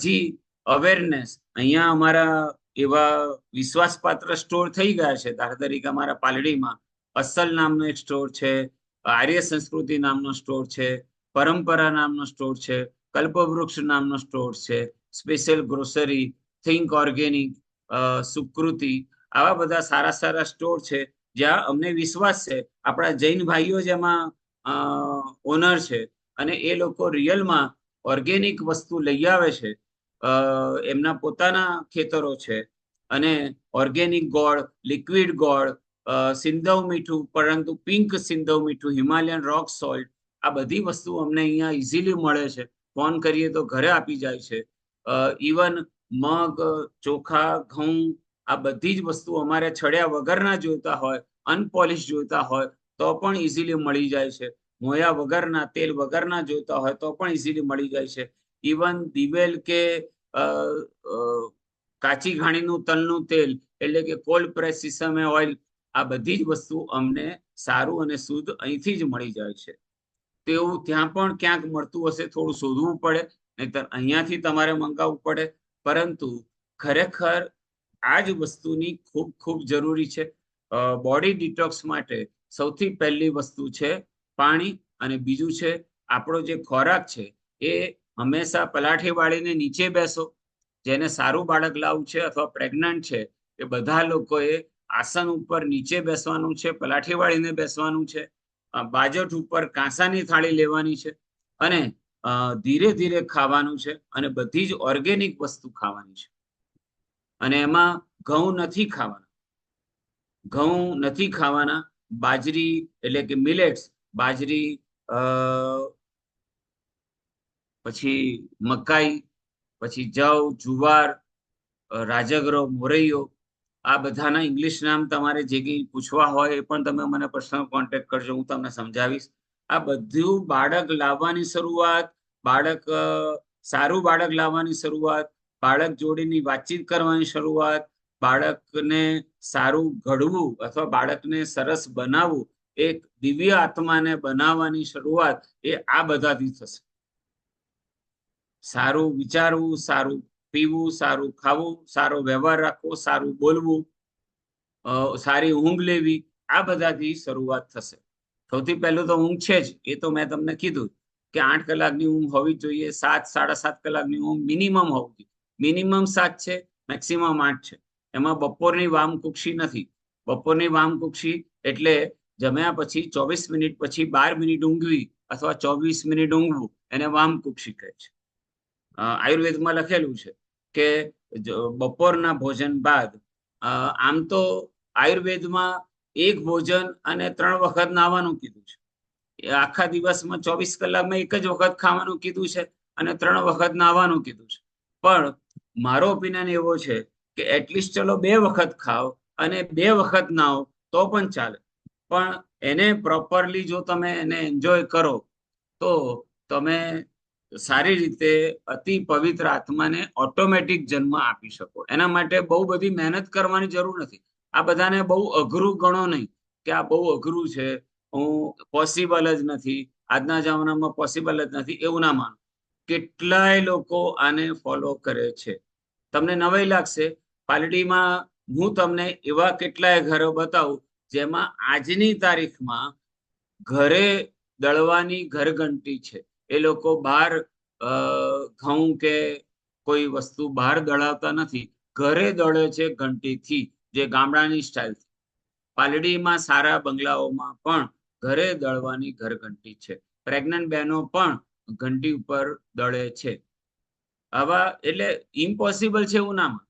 હજી અવેરનેસ અહીંયા અમારા એવા વિશ્વાસપાત્ર સ્ટોર થઈ ગયા છે. દાખલા તરીકે અમારા પાલડીમાં અસલ નામનો એક સ્ટોર છે, આર્ય સંસ્કૃતિ નામનો સ્ટોર છે, પરંપરા નામનો સ્ટોર છે, કલ્પવૃક્ષ નામનો સ્ટોર છે, સ્પેશિયલ ગ્રોસરી, થિંક ઓર્ગેનિક, સુકૃતિ, આવા બધા સારા સારા સ્ટોર છે જ્યાં અમને વિશ્વાસ છે. આપણા જૈન ભાઈઓ જેમાં ઓનર છે અને એ લોકો રિયલમાં ઓર્ગેનિક વસ્તુ લઈ આવે છે. એમના પોતાના ખેતરો છે અને ઓર્ગેનિક ગોળ, લિક્વિડ ગોળ, સિંધવ મીઠું, પરંતુ પિંક સિંધવ મીઠું, હિમાલયન રોક સોલ્ટ, આ બધી વસ્તુ અમને અહીંયા ઇઝીલી મળે છે. ફોન કરીએ તો ઘરે આપી જાય છે. ઇવન મગ, ચોખા, ઘઉં, આ બધી જ વસ્તુ અમારે છડ્યા વગરના જોઈતા હોય, અનપોલિશ જોઈતા હોય તો પણ ઇઝીલી મળી જાય છે. મોયા વગરના, તેલ વગરના જોઈતા હોય તો પણ ઇઝીલી મળી જાય છે. ઇવન દિવેલ કે કાચી ઘાણીનું તલનું તેલ એટલે કે કોલ્ડ પ્રેસ સિસમે ઓઇલ, આ બધી જ વસ્તુ અમને સારું અને શુદ્ધ અહીંથી જ મળી જાય છે. તેવું ત્યાં પણ ક્યાંક મળતું હશે, થોડું શોધવું પડે, નહીતર અહીંયાથી તમારે મંગાવવું પડે. પરંતુ ખરેખર આ જ વસ્તુની ખૂબ ખૂબ જરૂરી છે. બોડી ડિટોક્સ માટે સૌથી પહેલી વસ્તુ છે પાણી અને બીજું છે આપણો જે ખોરાક છે એ હંમેશા પલાઠી વાળીને નીચે બેસો. જેને સારું બાળક લાવવું છે અથવા પ્રેગ્નન્ટ છે એ બધા લોકોએ આસન ઉપર નીચે બેસવાનું છે, પલાઠી વાળીને બેસવાનું છે, બાજટ ઉપર કાંસાની થાળી લેવાની છે અને ધીરે ધીરે ખાવાનું છે અને બધી જ ઓર્ગેનિક વસ્તુ ખાવાની છે. અને એમાં ઘઉં નથી ખાવાના, ઘઉં નથી ખાવાના, બાજરી એટલે કે મિલેટ્સ, બાજરી, પછી મકાઈ, પછી જવ, જુવાર, રાજગરો, મોરૈયો, આ બધાના ઇંગ્લિશ નામ તમારે જે કંઈ પૂછવા હોય એ પણ તમે મને પર્સનલ કોન્ટેક્ટ કરજો, હું તમને સમજાવીશ. આ બધું બાળક લાવવાની શરૂઆત, બાળક સારું બાળક લાવવાની શરૂઆત, બાળક જોડેની વાતચીત કરવાની શરૂઆત, બાળકને સારું ઘડવું અથવા બાળકને સરસ બનાવવું, એક દિવ્ય આત્માને બનાવવાની શરૂઆત એ આ બધાથી થશે. સારું વિચારવું, સારું પીવું, સારું ખાવું, સારો વ્યવહાર રાખવો, સારું બોલવું, સારી ઊંઘ લેવી, આ બધાથી શરૂઆત થશે. સૌથી પહેલું તો ઊંઘ છે જ, એ તો મેં તમને કીધું કે 8 કલાકની ઊંઘ હોવી જોઈએ, 7-7.5 કલાકની ઊંઘ મિનિમમ હોવી જોઈએ. મિનિમમ 7 છે, મેક્સિમમ 8 છે. એમાં બપોરની વામકુક્ષી નથી. બપોરની વામકુક્ષી એટલે જમ્યા પછી 24 મિનિટ પછી 12 મિનિટ ઊંઘવી અથવા 24 મિનિટ ઊંઘવું એને વામકુક્ષી કહે છે. આયુર્વેદમાં લખેલું છે કે બપોરના ભોજન બાદ આમ તો આયુર્વેદમાં એક ભોજન અને 3 વખત નાહવાનું કીધું છે. આખા દિવસમાં 24 કલાકમાં એક જ વખત ખાવાનું કીધું છે અને 3 વખત નાહવાનું કીધું છે. પણ મારો ઓપિનિયન એવો છે કે એટલીસ્ટ ચલો 2 વખત ખાઓ અને 2 વખત નાહો તો પણ ચાલે. પણ એને પ્રોપરલી જો તમે એને એન્જોય કરો તો તમે સારી રીતે અતિ પવિત્ર આત્માને ઓટોમેટિક જન્મ આપી શકો. એના માટે બહુ બધી મહેનત કરવાની જરૂર નથી. આ બધાને બહુ અઘરું ગણો નહીં કે આ બહુ અઘરું છે, હું પોસિબલ જ નથી, આજના જમાનામાં પોસિબલ જ નથી, એવું ના માનો. કેટલાય લોકો આને ફોલો કરે છે. તમને નવાઈ લાગશે, પાલડીમાં હું તમને એવા કેટલાય ઘરો બતાવું જેમાં આજની તારીખમાં ઘરે દળવાની ઘરઘંટી છે. એ લોકો બહાર ઘઉં કે કોઈ વસ્તુ બહાર દળાવતા નથી, ઘરે દળે છે ઘંટીથી, જે ગામડાની સ્ટાઇલથી. પાલડીમાં સારા બંગલાઓમાં પણ ઘરે દળવાની ઘરઘંટી છે. પ્રેગ્નન્ટ બહેનો પણ ઘંટી ઉપર દળે છે. આવા એટલે ઇમ્પોસિબલ છે એવું ના માનો,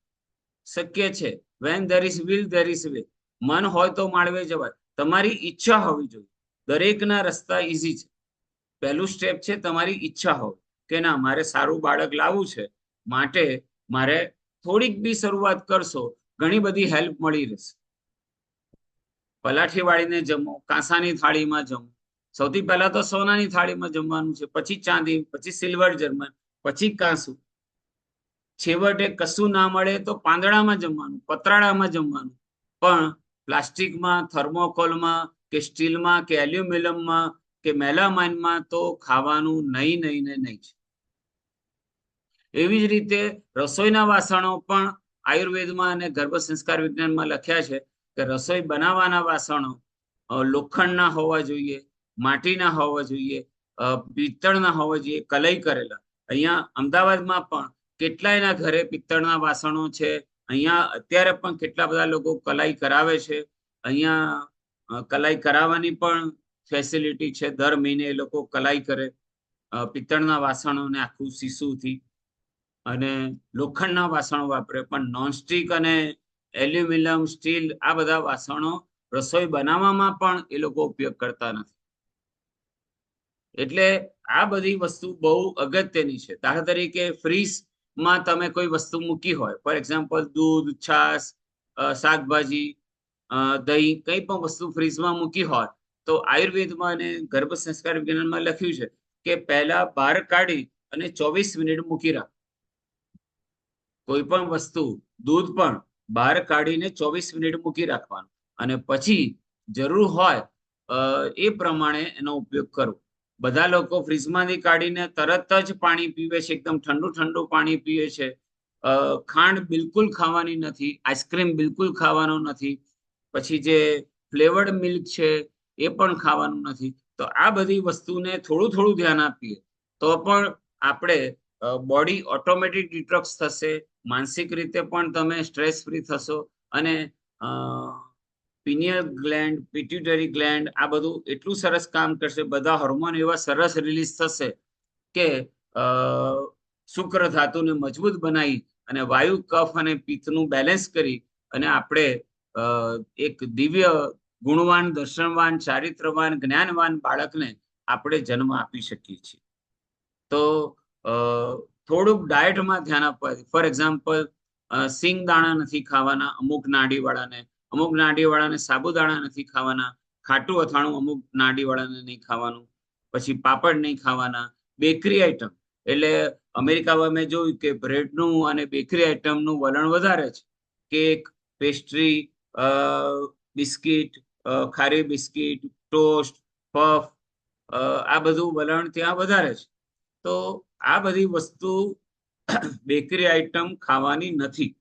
શક્ય છે. When there is will there is way. મન હોય તો માળવે જવાય. તમારી ઈચ્છા હોવી જોઈએ. દરેકના રસ્તા ઈઝી છે. પહેલું સ્ટેપ છે તમારી ઈચ્છા હોવી કે ના મારે સારું બાળક લાવવું છે, માટે મારે થોડીક બી શરૂઆત કરશો, ઘણી બધી હેલ્પ મળી રહેશે. પલાઠી વાળીને જમો, કાંસાની થાળીમાં જમો. સૌથી પહેલા તો સોનાની થાળીમાં જમવાનું છે, પછી ચાંદી, પછી સિલ્વર જર્મન, પછી કાંસુ. છેવટે કશું ના મળે તો પાંદડામાં જમવાનું, પતરાળામાં જમવાનું. પણ પ્લાસ્ટિકમાં, થર્મોકોલમાં કે સ્ટીલમાં કે એલ્યુમિનિયમમાં કે મેલામાઇનમાં તો ખાવાનું નહીં નહીં ને નહીં છે. એવી જ રીતે રસોઈના વાસણો પણ આયુર્વેદમાં અને ગર્ભ સંસ્કાર વિજ્ઞાનમાં લખ્યા છે કે રસોઈ બનાવવાના વાસણો લોખંડના હોવા જોઈએ, માટીના હોવા જોઈએ, પિત્તળના હોવા જોઈએ, કલાઈ કરેલા. અહીંયા અમદાવાદમાં પણ કેટલાયના ઘરે પિત્તળના વાસણો છે. અહીંયા અત્યારે પણ કેટલા બધા લોકો કલાઈ કરાવે છે. અહીંયા કલાઈ કરાવવાની પણ ફેસિલિટી છે. દર મહિને એ લોકો કલાઈ કરે પિત્તળના વાસણોને આખું શીશુથી. અને લોખંડના વાસણો વાપરે, પણ નોનસ્ટિક અને એલ્યુમિનિયમ, સ્ટીલ આ બધા વાસણો રસોઈ બનાવવામાં પણ એ લોકો ઉપયોગ કરતા નથી. એટલે આ બધી વસ્તુ બહુ અગત્યની છે. દાખલા તરીકે ફ્રીજમાં તમે કોઈ વસ્તુ મૂકી હોય, ફોર એક્ઝામ્પલ દૂધ, છાશ, શાકભાજી, દહીં, કઈ પણ વસ્તુ ફ્રીજમાં મૂકી હોય તો આયુર્વેદમાં અને ગર્ભ સંસ્કાર વિજ્ઞાનમાં લખ્યું છે કે પહેલા બહાર કાઢી અને 24 મિનિટ મૂકી રાખ. કોઈ પણ વસ્તુ, દૂધ પણ બહાર કાઢીને 24 મિનિટ મૂકી રાખવાનું અને પછી જરૂર હોય એ પ્રમાણે એનો ઉપયોગ કરવો. બધા લોકો ફ્રીજમાંથી કાઢીને તરત જ પાણી પીવે છે, એકદમ ઠંડુ ઠંડુ પાણી પીવે છે. ખાંડ બિલકુલ ખાવાની નથી, આઈસ્ક્રીમ બિલકુલ ખાવાનું નથી, પછી જે ફ્લેવર્ડ મિલ્ક છે એ પણ ખાવાનું નથી. તો આ બધી વસ્તુને થોડું થોડું ધ્યાન આપીએ તો પણ આપણે બોડી ઓટોમેટિક ડિટોક્સ થશે. માનસિક રીતે પણ તમે સ્ટ્રેસ ફ્રી થશો અને પિનિયલ ગ્લેન્ડ, પિટ્યુટરી ગ્લેન્ડ આ બધું એટલું સરસ કામ કરશે. બધા હોર્મોન એવા સરસ રિલીઝ થશે કે શુક્ર ધાતુને મજબૂત બનાવી અને વાયુ, કફ અને પિત્તનું બેલેન્સ કરી અને આપણે એક દિવ્ય, ગુણવાન, દર્શનવાન, ચારિત્રવાન, જ્ઞાનવાન બાળકને આપણે જન્મ આપી શકીએ છીએ. તો થોડુંક ડાયટમાં ધ્યાન આપવાથી, ફોર એક્ઝામ્પલ સિંગ દાણા નથી ખાવાના અમુક નાડીવાળાને, અમુક નાડીવાળાને સાબુદાણા નથી ખાવાના, ખાટું અથાણું અમુક નાડીવાળાને નહીં ખાવાનું, પછી પાપડ નહીં ખાવાના. બેકરી આઈટમ એટલે અમેરિકામાં મેં જોયું કે બ્રેડનું અને બેકરી આઈટમનું વલણ વધારે છે. કેક, પેસ્ટ્રી, બિસ્કિટ, ખારી બિસ્કિટ, ટોસ્ટ, પફ, આ બધું વલણ ત્યાં વધારે છે. તો આ બધી વસ્તુ બેકરી આઈટમ ખાવાની નથી.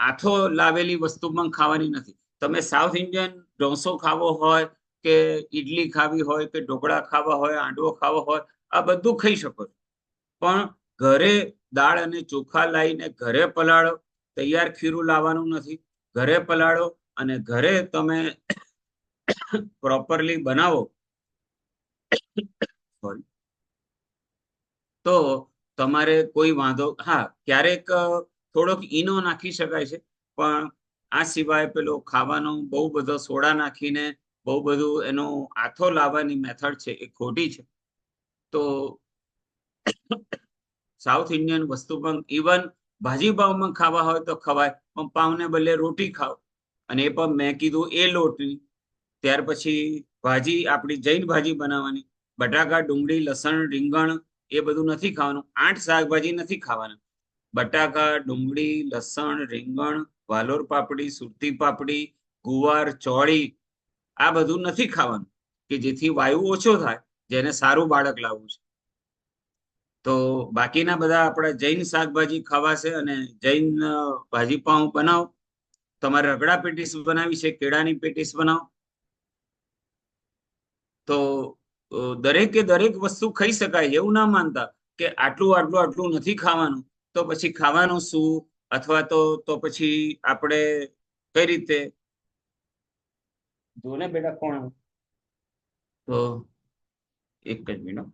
આથો લાવેલી વસ્તુ પણ ખાવાની નથી. તમે સાઉથ ઇન્ડિયન ઢોસો ખાવો હોય કે ઈડલી ખાવી હોય કે ઢોકળા ખાવા હોય, આંડવો ખાવો હોય, આ બધું ખાઈ શકો છો. પણ ઘરે દાળ અને ચોખા લાવીને ઘરે પલાળો. તૈયાર ખીરું લાવવાનું નથી, ઘરે પલાળો અને ઘરે તમે પ્રોપરલી બનાવો Sorry. તો તમારે કોઈ વાંધો, હા ક્યારેક થોડોક ઈનો નાખી શકાય છે, પણ આ સિવાય પેલો ખાવાનો બહુ બધો સોડા નાખીને બહુ બધું એનો આથો લાવવાની મેથડ છે એ ખોટી છે. તો સાઉથ ઇન્ડિયન વસ્તુ પણ ઇવન ભાજી પાવમાં ખાવા હોય તો ખવાય, પણ પાવને બદલે રોટી ખાઓ, અને એ પણ મેં કીધું એ લોટની. ત્યાર પછી ભાજી આપણી જૈન ભાજી બનાવવાની, બટાકા ડુંગળી લસણ રીંગણ એ બધું નથી ખાવાનું. 8 શાકભાજી નથી ખાવાના, બટાકા ડુંગળી લસણ રીંગણ વાલોર પાપડી સુરતી પાપડી ગુવાર ચોળી આ બધું નથી ખાવાનું, કે જેથી વાયુ ઓછો થાય, જેને સારું બાળક લાવવું છે. તો બાકીના બધા આપણા જૈન શાકભાજી ખાવાશે અને જૈન ભાજી પાઉં બનાવો. તમારે રગડા પેટીસ બનાવી છે, કેળાની પેટીસ બનાવો. તો દરેકે દરેક વસ્તુ ખાઈ શકાય, એવું ના માનતા કે આટલું આટલું આટલું નથી ખાવાનું તો પછી ખાવાનું શું, અથવા તો પછી આપણે કઈ રીતે. જો ને બેટા કોણ, તો એક જ મિનિટ.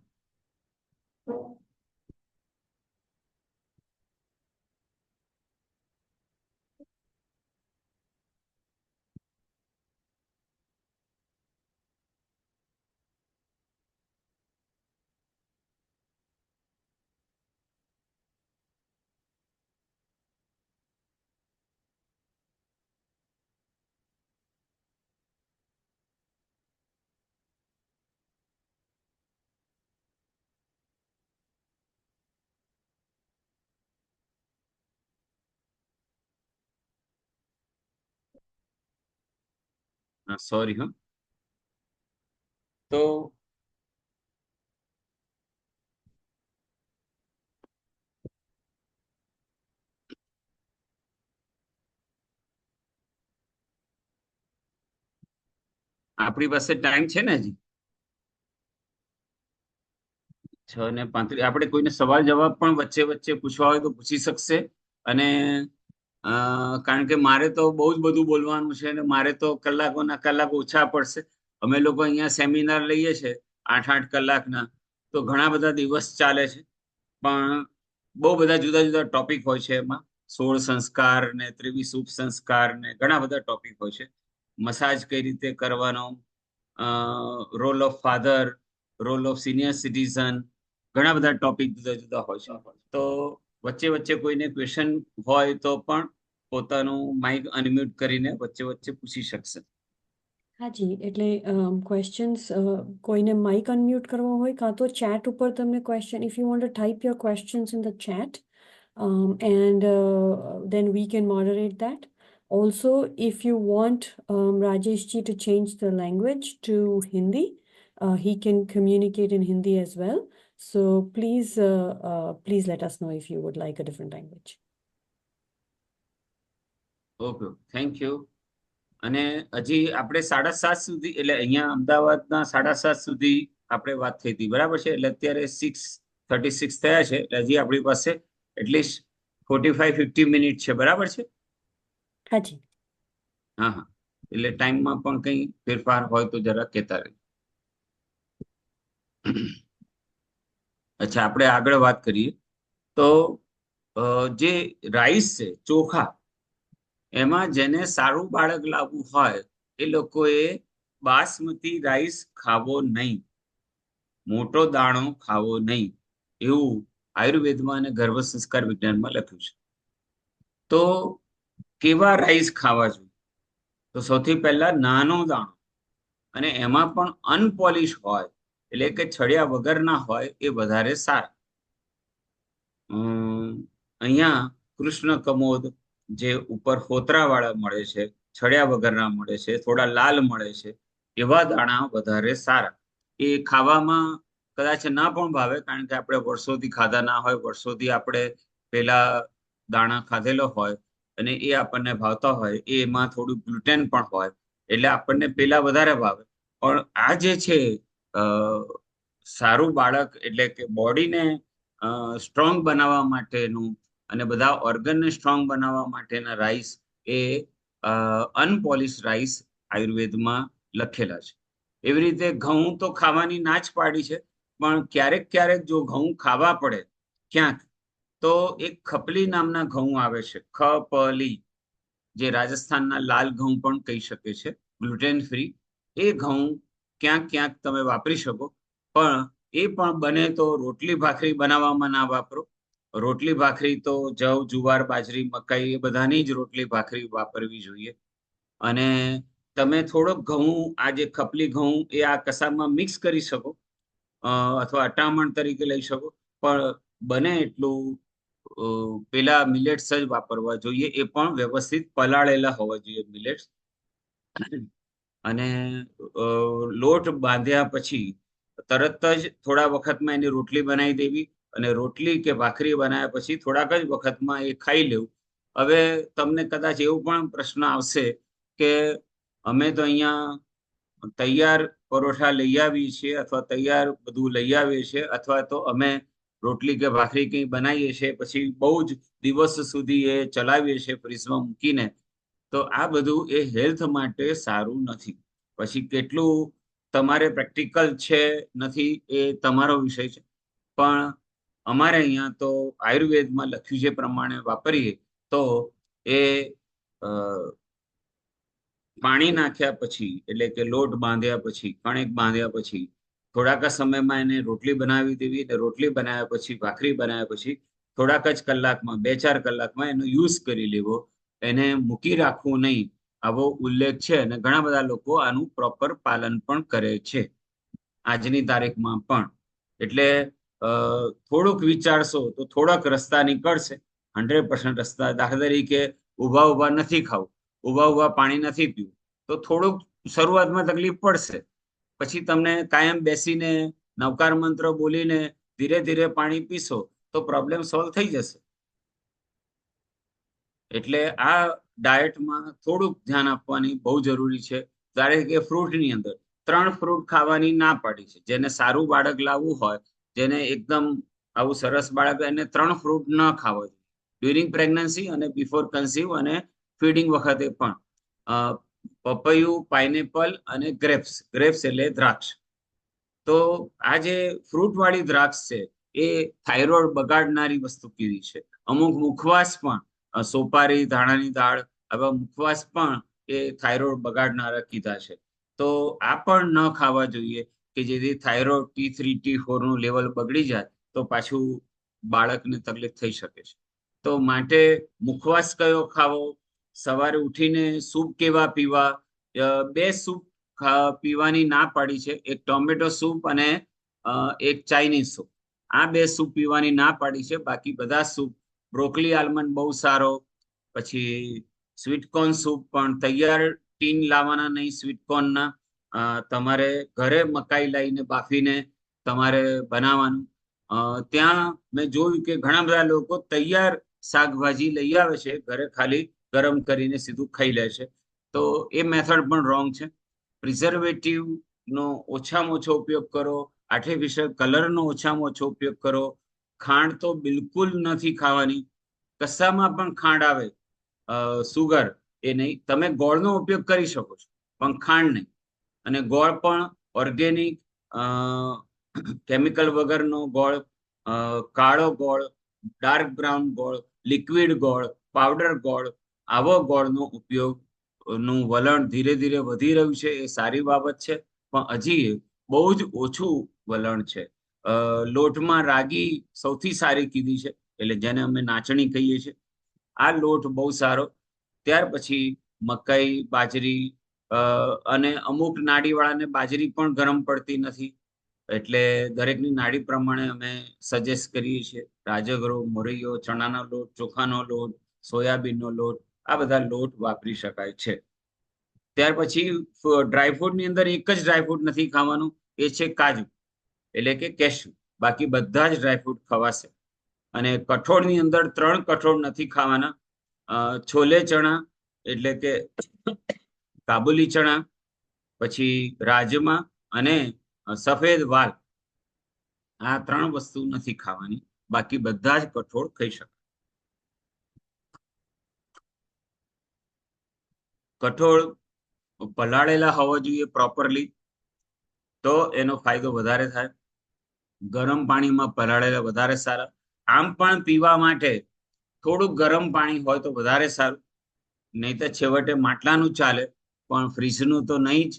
સોરી હા. તો આપણી પાસે ટાઈમ છે ને હજી 6:35. આપણે કોઈને સવાલ જવાબ પણ વચ્ચે વચ્ચે પૂછવા હોય તો પૂછી શકશે. અને કારણ કે મારે તો બહુ જ બધું બોલવાનું છે અને મારે તો કલાકોના કલાક ઓછા પડશે. અમે લોકો અહીંયા સેમિનાર લઈએ છીએ 8-8 કલાકના, તો ઘણા બધા દિવસ ચાલે છે, પણ બહુ બધા જુદા જુદા ટોપિક હોય છે એમાં. 16 સંસ્કાર ને 23 શુભ સંસ્કાર ને ઘણા બધા ટોપિક હોય છે. મસાજ કઈ રીતે કરવાનો, role of father, role of senior citizen, ઘણા બધા ટોપિક જુદા જુદા હોય છે. તો વચ્ચે વચ્ચે કોઈને ક્વેશ્ચન હોય તો પણ પોતાનું માઇક અનમ્યુટ કરીને વચ્ચે વચ્ચે પૂછી શકશે. હાજી, એટલે ક્વેશ્ચન્સ કોઈને માઇક અનમ્યુટ કરવો હોય કાં તો ચેટ ઉપર તમે question, if you want to type your questions in the chat and then we can moderate that. Also, if you want Rajesh ji to change the language to Hindi, he can communicate in Hindi as well. So please let us know if you would like a different language. Okay, thank you. અને હજી આપણે 7:30 સુધી, એટલે અહીંયા અમદાવાદના 7:30 સુધી આપણે વાત થઈ હતી, બરાબર છે? એટલે અત્યારે 6:36 થયા છે, એટલે હજી આપણી પાસે એટલીસ્ટ 45-50 મિનિટ છે, બરાબર છે? હાજી. હા હા, એટલે ટાઈમમાં પણ કંઈ ફેરફાર હોય તો જરા કહેતા રહેજો. અચ્છા, આપણે આગળ વાત કરીએ તો જે રાઈસ છે, ચોખા, એમાં જેને સારું બાળક લાવવું હોય એ લોકોએ બાસમતી રાઈસ ખાવો નહીં, મોટો દાણો ખાવો નહીં, એવું આયુર્વેદમાં અને ગર્ભ સંસ્કાર વિજ્ઞાનમાં લખ્યું છે. તો કેવા રાઈસ ખાવા જોઈએ? તો સૌથી પહેલા નાનો દાણો, અને એમાં પણ અનપોલિશ હોય, એટલે કે છડિયા વગરના હોય, એ વધારે સારા. અહીંયા કૃષ્ણ કમોદ, જે ઉપર ફોતરા વાળા મળે છે, છડિયા વગરના મળે છે, થોડા લાલ મળે છે, એવા દાણા વધારે સારા. એ ખાવામાં કદાચ ના પણ ભાવે, કારણ કે આપણે વર્ષોથી ખાધા ના હોય, વર્ષોથી આપણે પેલા દાણા ખાધેલો હોય અને એ આપણને ભાવતા હોય, એમાં થોડું ગ્લુટેન પણ હોય, એટલે આપણને પેલા વધારે ભાવે. પણ આ જે છે સારું બાળક, એટલે કે બોડીને સ્ટ્રોંગ બનાવવા માટેનું અને બધા ઓર્ગનને સ્ટ્રોંગ બનાવવા માટેના રાઈસ એ અનપોલિશ રાઈસ આયુર્વેદમાં લખેલા છે. એવી રીતે ઘઉં તો ખાવાની ના જ પાડી છે, પણ ક્યારેક ક્યારેક જો ઘઉં ખાવા પડે ક્યાંક, તો એક ખપલી નામના ઘઉં આવે છે, ખપલી, જે રાજસ્થાનના લાલ ઘઉં પણ કહી શકે છે, ગ્લુટેન ફ્રી. એ ઘઉં ક્યાંક ક્યાંક તમે વાપરી શકો, પણ એ પણ બને તો રોટલી ભાખરી બનાવવામાં ના વાપરો. રોટલી ભાખરી તો જવ, જુવાર, બાજરી, મકાઈ એ બધાની જ રોટલી ભાખરી વાપરવી જોઈએ. અને તમે થોડોક ઘઉં, આ જે ખપલી ઘઉં, એ આ કશાકમાં મિક્સ કરી શકો, અથવા અટામણ તરીકે લઈ શકો, પણ બને એટલું પેલા મિલેટ્સ જ વાપરવા જોઈએ. એ પણ વ્યવસ્થિત પલાળેલા હોવા જોઈએ મિલેટ્સ. અને લોટ બાંધ્યા પછી તરત જ થોડા વખતમાં એની રોટલી બનાવી દેવી, અને રોટલી કે ભાખરી બનાવ્યા પછી થોડાક જ વખતમાં એ ખાઈ લેવું. હવે તમને કદાચ એવું પણ પ્રશ્ન આવશે કે અમે તો અહીંયા તૈયાર પરોઠા લઈ આવીએ છીએ, અથવા તૈયાર બધું લઈ આવીએ છીએ, અથવા તો અમે રોટલી કે ભાખરી કંઈ બનાવીએ છીએ પછી બહુ જ દિવસ સુધી એ ચલાવીએ છીએ ફ્રીજમાં મૂકીને, તો આ બધું એ હેલ્થ માટે સારું નથી. પછી કેટલું તમારે પ્રેક્ટિકલ છે નથી એ તમારો વિષય છે, પણ અમારે અહીંયા તો આયુર્વેદમાં લખ્યું છે પ્રમાણે વાપરીએ તો એ પાણી નાખ્યા પછી, એટલે કે લોટ બાંધ્યા પછી, કણેક બાંધ્યા પછી થોડાક સમયમાં એને રોટલી બનાવી દેવી, અને રોટલી બનાવ્યા પછી, ભાખરી બનાવ્યા પછી થોડાક જ કલાકમાં, 2-4 કલાકમાં એનો યુઝ કરી લેવો. એને મૂકી રાખવું નહીં, આવો ઉલ્લેખ છે, અને ઘણા બધા લોકો આનું પ્રોપર પાલન પણ કરે છે આજની તારીખમાં પણ. એટલે થોડુંક વિચારશો તો થોડોક રસ્તા નીકળશે. 100% રસ્તા, દાખલા તરીકે ઊભા નથી ખાવું, ઊભા પાણી નથી પીવું, તો થોડુંક શરૂઆતમાં તકલીફ પડશે. પછી તમને કાયમ બેસીને નવકાર મંત્ર બોલીને ધીરે ધીરે પાણી પીશો તો પ્રોબ્લેમ સોલ્વ થઈ જશે. એટલે આ ડાયટમાં થોડુંક ધ્યાન આપવાની બહુ જરૂરી છે. ધારે કે ફ્રૂટની અંદર 3 ફ્રૂટ ખાવાની ના પાડી છે. જેને સારું બાળક લાવવું હોય, જેને એકદમ આવું સરસ બાળક, એને 3 ફ્રૂટ ન ખાવા જોઈએ ડ્યુરિંગ પ્રેગ્નન્સી અને બિફોર કન્સીવ અને ફીડિંગ વખતે પણ. પપૈયું, પાઇનેપલ અને ગ્રેપ્સ. ગ્રેપ્સ એટલે દ્રાક્ષ. તો આ જે ફ્રૂટ વાળી દ્રાક્ષ છે એ થાઇરોઇડ બગાડનારી વસ્તુ કીધી છે. અમુક મુખવાસ પણ, સોપારી, ધાણાની દાળ, આવા મુખવાસ પણ એ થાઇરોઇડ બગાડનારા કીધા છે. તો આ પણ ન ખાવા જોઈએ, કે જેથી થાઇરોઇડ T3 T4 નું લેવલ બગડી જાય તો પાછું બાળકને તકલીફ થઈ શકે છે. તો માટે મુખવાસ કયો ખાવો, સવારે ઉઠીને સૂપ કેવા પીવા, 2 સૂપ પીવાની ના પાડી છે, એક ટોમેટો સૂપ અને એક ચાઇનીઝ સૂપ. આ 2 સૂપ પીવાની ના પાડી છે. બાકી બધા સૂપ, બ્રોકલી આલમંડ બહુ સારો, પછી સ્વીટકોર્ન સૂપ પણ તૈયાર ટીન લાવવાના નહીં, સ્વીટકોર્નના તમારે ઘરે મકાઈ લાવીને બાફીને તમારે બનાવવાનું. ત્યાં મેં જોયું કે ઘણા બધા લોકો તૈયાર શાકભાજી લઈ આવે છે, ઘરે ખાલી ગરમ કરીને સીધું ખાઈ લે છે. તો એ મેથડ પણ રોંગ છે. પ્રિઝર્વેટિવ નો ઓછામાં ઓછો ઉપયોગ કરો, આર્ટિફિશિયલ કલરનો ઓછામાં ઓછો ઉપયોગ કરો. ખાંડ તો બિલકુલ નથી ખાવાની, કશામાં પણ ખાંડ આવે, સુગર એ નહીં. તમે ગોળનો ઉપયોગ કરી શકો છો, પણ ખાંડ નહીં. અને ગોળ પણ ઓર્ગેનિક, કેમિકલ વગરનો ગોળ, કાળો ગોળ, ડાર્ક બ્રાઉન ગોળ, લિક્વિડ ગોળ, પાવડર ગોળ, આવો ગોળનો ઉપયોગ નું વલણ ધીરે ધીરે વધી રહ્યું છે. એ સારી બાબત છે, પણ હજી બહુ જ ઓછું વલણ છે. લોટમાં રાગી સૌથી સારી કીધી છે, એટલે જેને અમે નાચણી કહીએ છીએ, આ લોટ બહુ સારો. ત્યાર પછી મકાઈ, બાજરી, અને અમુક નાડીવાળાને બાજરી પણ ગરમ પડતી નથી, એટલે દરેકની નાડી પ્રમાણે અમે સજેસ્ટ કરીએ છીએ. રાજગરો, મોરૈયો, ચણાનો લોટ, ચોખાનો લોટ, સોયાબીનનો લોટ, આ બધા લોટ વાપરી શકાય છે. ત્યાર પછી ડ્રાયફ્રૂટની અંદર એક જ ડ્રાયફ્રૂટ નથી ખાવાનું, એ છે કાજુ, એટલે કે કેશ્યુ. બાકી બધા જ ડ્રાયફ્રૂટ ખવાશે. અને કઠોળની અંદર 3 કઠોળ નથી ખાવાના, છોલે ચણા એટલે કે કાબુલી ચણા, પછી રાજમા અને સફેદ વાલ, આ 3 વસ્તુ નથી ખાવાની. બાકી બધા જ કઠોળ ખાઈ શકાય. કઠોળ પલાળેલા હોવા જોઈએ પ્રોપરલી, તો એનો ફાયદો વધારે થાય. ગરમ પાણીમાં પલાળેલા વધારે સારા. આમ પણ પીવા માટે થોડુંક ગરમ પાણી હોય તો વધારે સારું, નહીં તો છેવટે માટલાનું ચાલે, પણ ફ્રીજનું તો નહીં જ.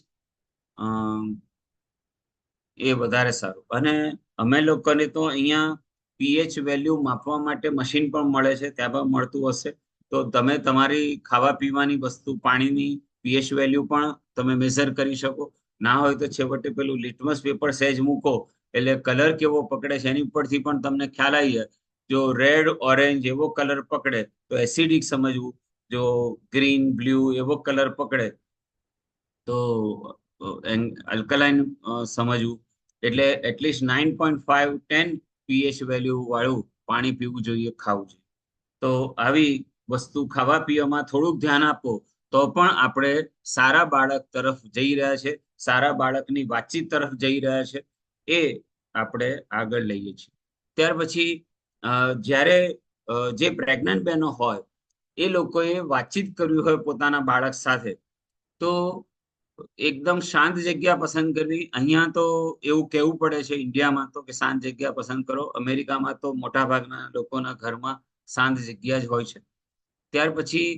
એ વધારે સારું. અને અમે લોકોને તો અહીંયા પીએચ વેલ્યુ માપવા માટે મશીન પણ મળે છે, ત્યાં પણ મળતું હશે. તો તમે તમારી ખાવા પીવાની વસ્તુ, પાણીની પીએચ વેલ્યુ પણ તમે મેઝર કરી શકો. ના હોય તો છેવટે પેલું લિટમસ પેપર સહેજ મૂકો એટલે કલર કેવો પકડે છે એની પરથી પણ તમને ખ્યાલ આવી જાય. જો રેડ ઓરેન્જ એવો કલર પકડે તો એસિડિક સમજવું, જો ગ્રીન બ્લુ એવો કલર પકડે તો અલ્કલાઇન સમજવું. એટલે એટલીસ્ટ 9.5 10 પીએચ વેલ્યુ વાળું પાણી પીવું જોઈએ, ખાવું જોઈએ. તો આવી વસ્તુ ખાવા પીવામાં થોડુંક ધ્યાન આપો તો પણ આપણે સારા બાળક તરફ જઈ રહ્યા છે, સારા બાળકની વાતચીત તરફ જઈ રહ્યા છે, એ આપણે આગળ લઈએ છીએ. ત્યાર પછી જ્યારે જે પ્રેગ્નન્ટ બહેનો હોય એ લોકોએ વાતચીત કરવી હોય પોતાના બાળક સાથે, તો એકદમ શાંત જગ્યા પસંદ કરવી. અહીંયા તો એવું કહેવું પડે છે ઇન્ડિયામાં તો કે શાંત જગ્યા પસંદ કરો. અમેરિકામાં તો મોટા ભાગના લોકોના ઘરમાં શાંત જગ્યા જ હોય છે. ત્યાર પછી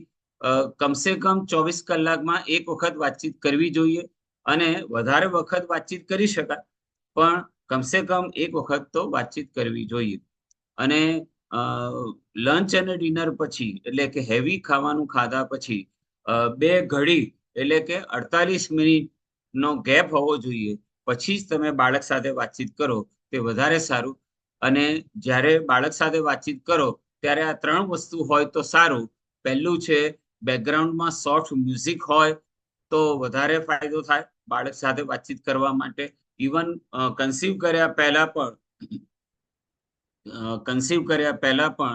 કમસે કમ 24 કલાકમાં એક વખત વાતચીત કરવી જોઈએ. અને વધારે વખત વાતચીત કરી શકાય, પણ કમસે કમ એક વખત તો વાતચીત કરવી જોઈએ. અને લંચ અને ડિનર પછી, એટલે કે હેવી ખાવાનું ખાધા પછી 2 ઘડી એટલે કે 48 મિનિટનો ગેપ હોવો જોઈએ. પછી જ તમે બાળક સાથે વાતચીત કરો તે વધારે સારું. અને જ્યારે બાળક સાથે વાતચીત કરો ત્યારે આ 3 વસ્તુ હોય તો સારું. પહેલું છે બેકગ્રાઉન્ડમાં સોફ્ટ મ્યુઝિક હોય તો વધારે ફાયદો થાય બાળક સાથે વાતચીત કરવા માટે. ઇવન કન્સીવ કર્યા પહેલા પણ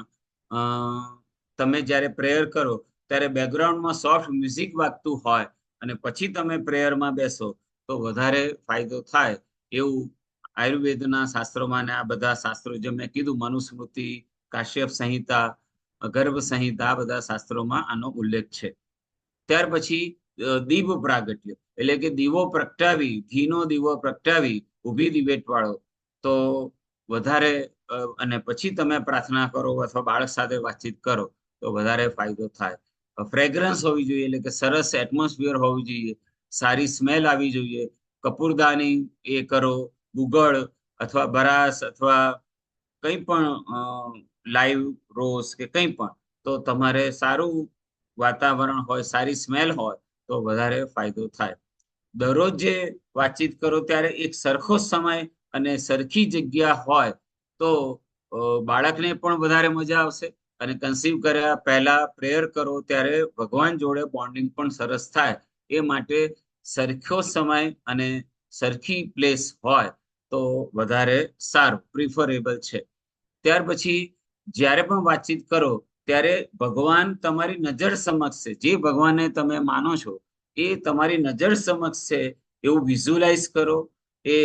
તમે જ્યારે પ્રેયર કરો ત્યારે બેકગ્રાઉન્ડમાં સોફ્ટ મ્યુઝિક વાગતું હોય અને પછી તમે પ્રેયરમાં બેસો તો વધારે ફાયદો થાય એવું આયુર્વેદના શાસ્ત્રોમાં ને આ બધા શાસ્ત્રો જે મેં કીધું, મનુસ્મૃતિ, કાશ્યપ સંહિતા, ગર્ભ સંહિતા, આ બધા શાસ્ત્રોમાં આનો ઉલ્લેખ છે. ત્યાર પછી દીપ પ્રાગટ્ય એટલે કે દીવો પ્રગટાવી, ઘીનો દીવો પ્રગટાવી ઊભી દિવેટ વાળો તો વધારે, અને પછી તમે પ્રાર્થના કરો અથવા બાળક સાથે વાતચીત કરો તો વધારે ફાયદો થાય. ફ્રેગ્રન્સ હોવી જોઈએ, એટલે કે સરસ એટમોસ્ફિયર હોવી જોઈએ, સારી સ્મેલ આવી જોઈએ. કપૂરદાની એ કરો, ગુગળ અથવા બરાસ અથવા કંઈ પણ લાઈવ રોઝ કે કંઈ પણ, તો તમારે સારું વાતાવરણ હોય, સારી સ્મેલ હોય તો વધારે ફાયદો થાય. દરરોજ જે વાતચીત કરો ત્યારે એક સરખો સમય અને સરખી જગ્યા હોય તો બાળકને પણ વધારે મજા આવશે. અને કન્સીવ કર્યા પહેલા પ્રેયર કરો ત્યારે ભગવાન જોડે બોન્ડિંગ પણ સરસ થાય. એ માટે સરખો સમય અને સરખી પ્લેસ હોય તો વધારે સારું, પ્રિફરેબલ છે. ત્યાર પછી જ્યારે પણ વાતચીત કરો ત્યારે ભગવાન તમારી નજર સમક્ષ છે, જે ભગવાનને તમે માનો છો એ તમારી નજર સમક્ષ છે એવું વિઝ્યુઅલાઇઝ કરો. એ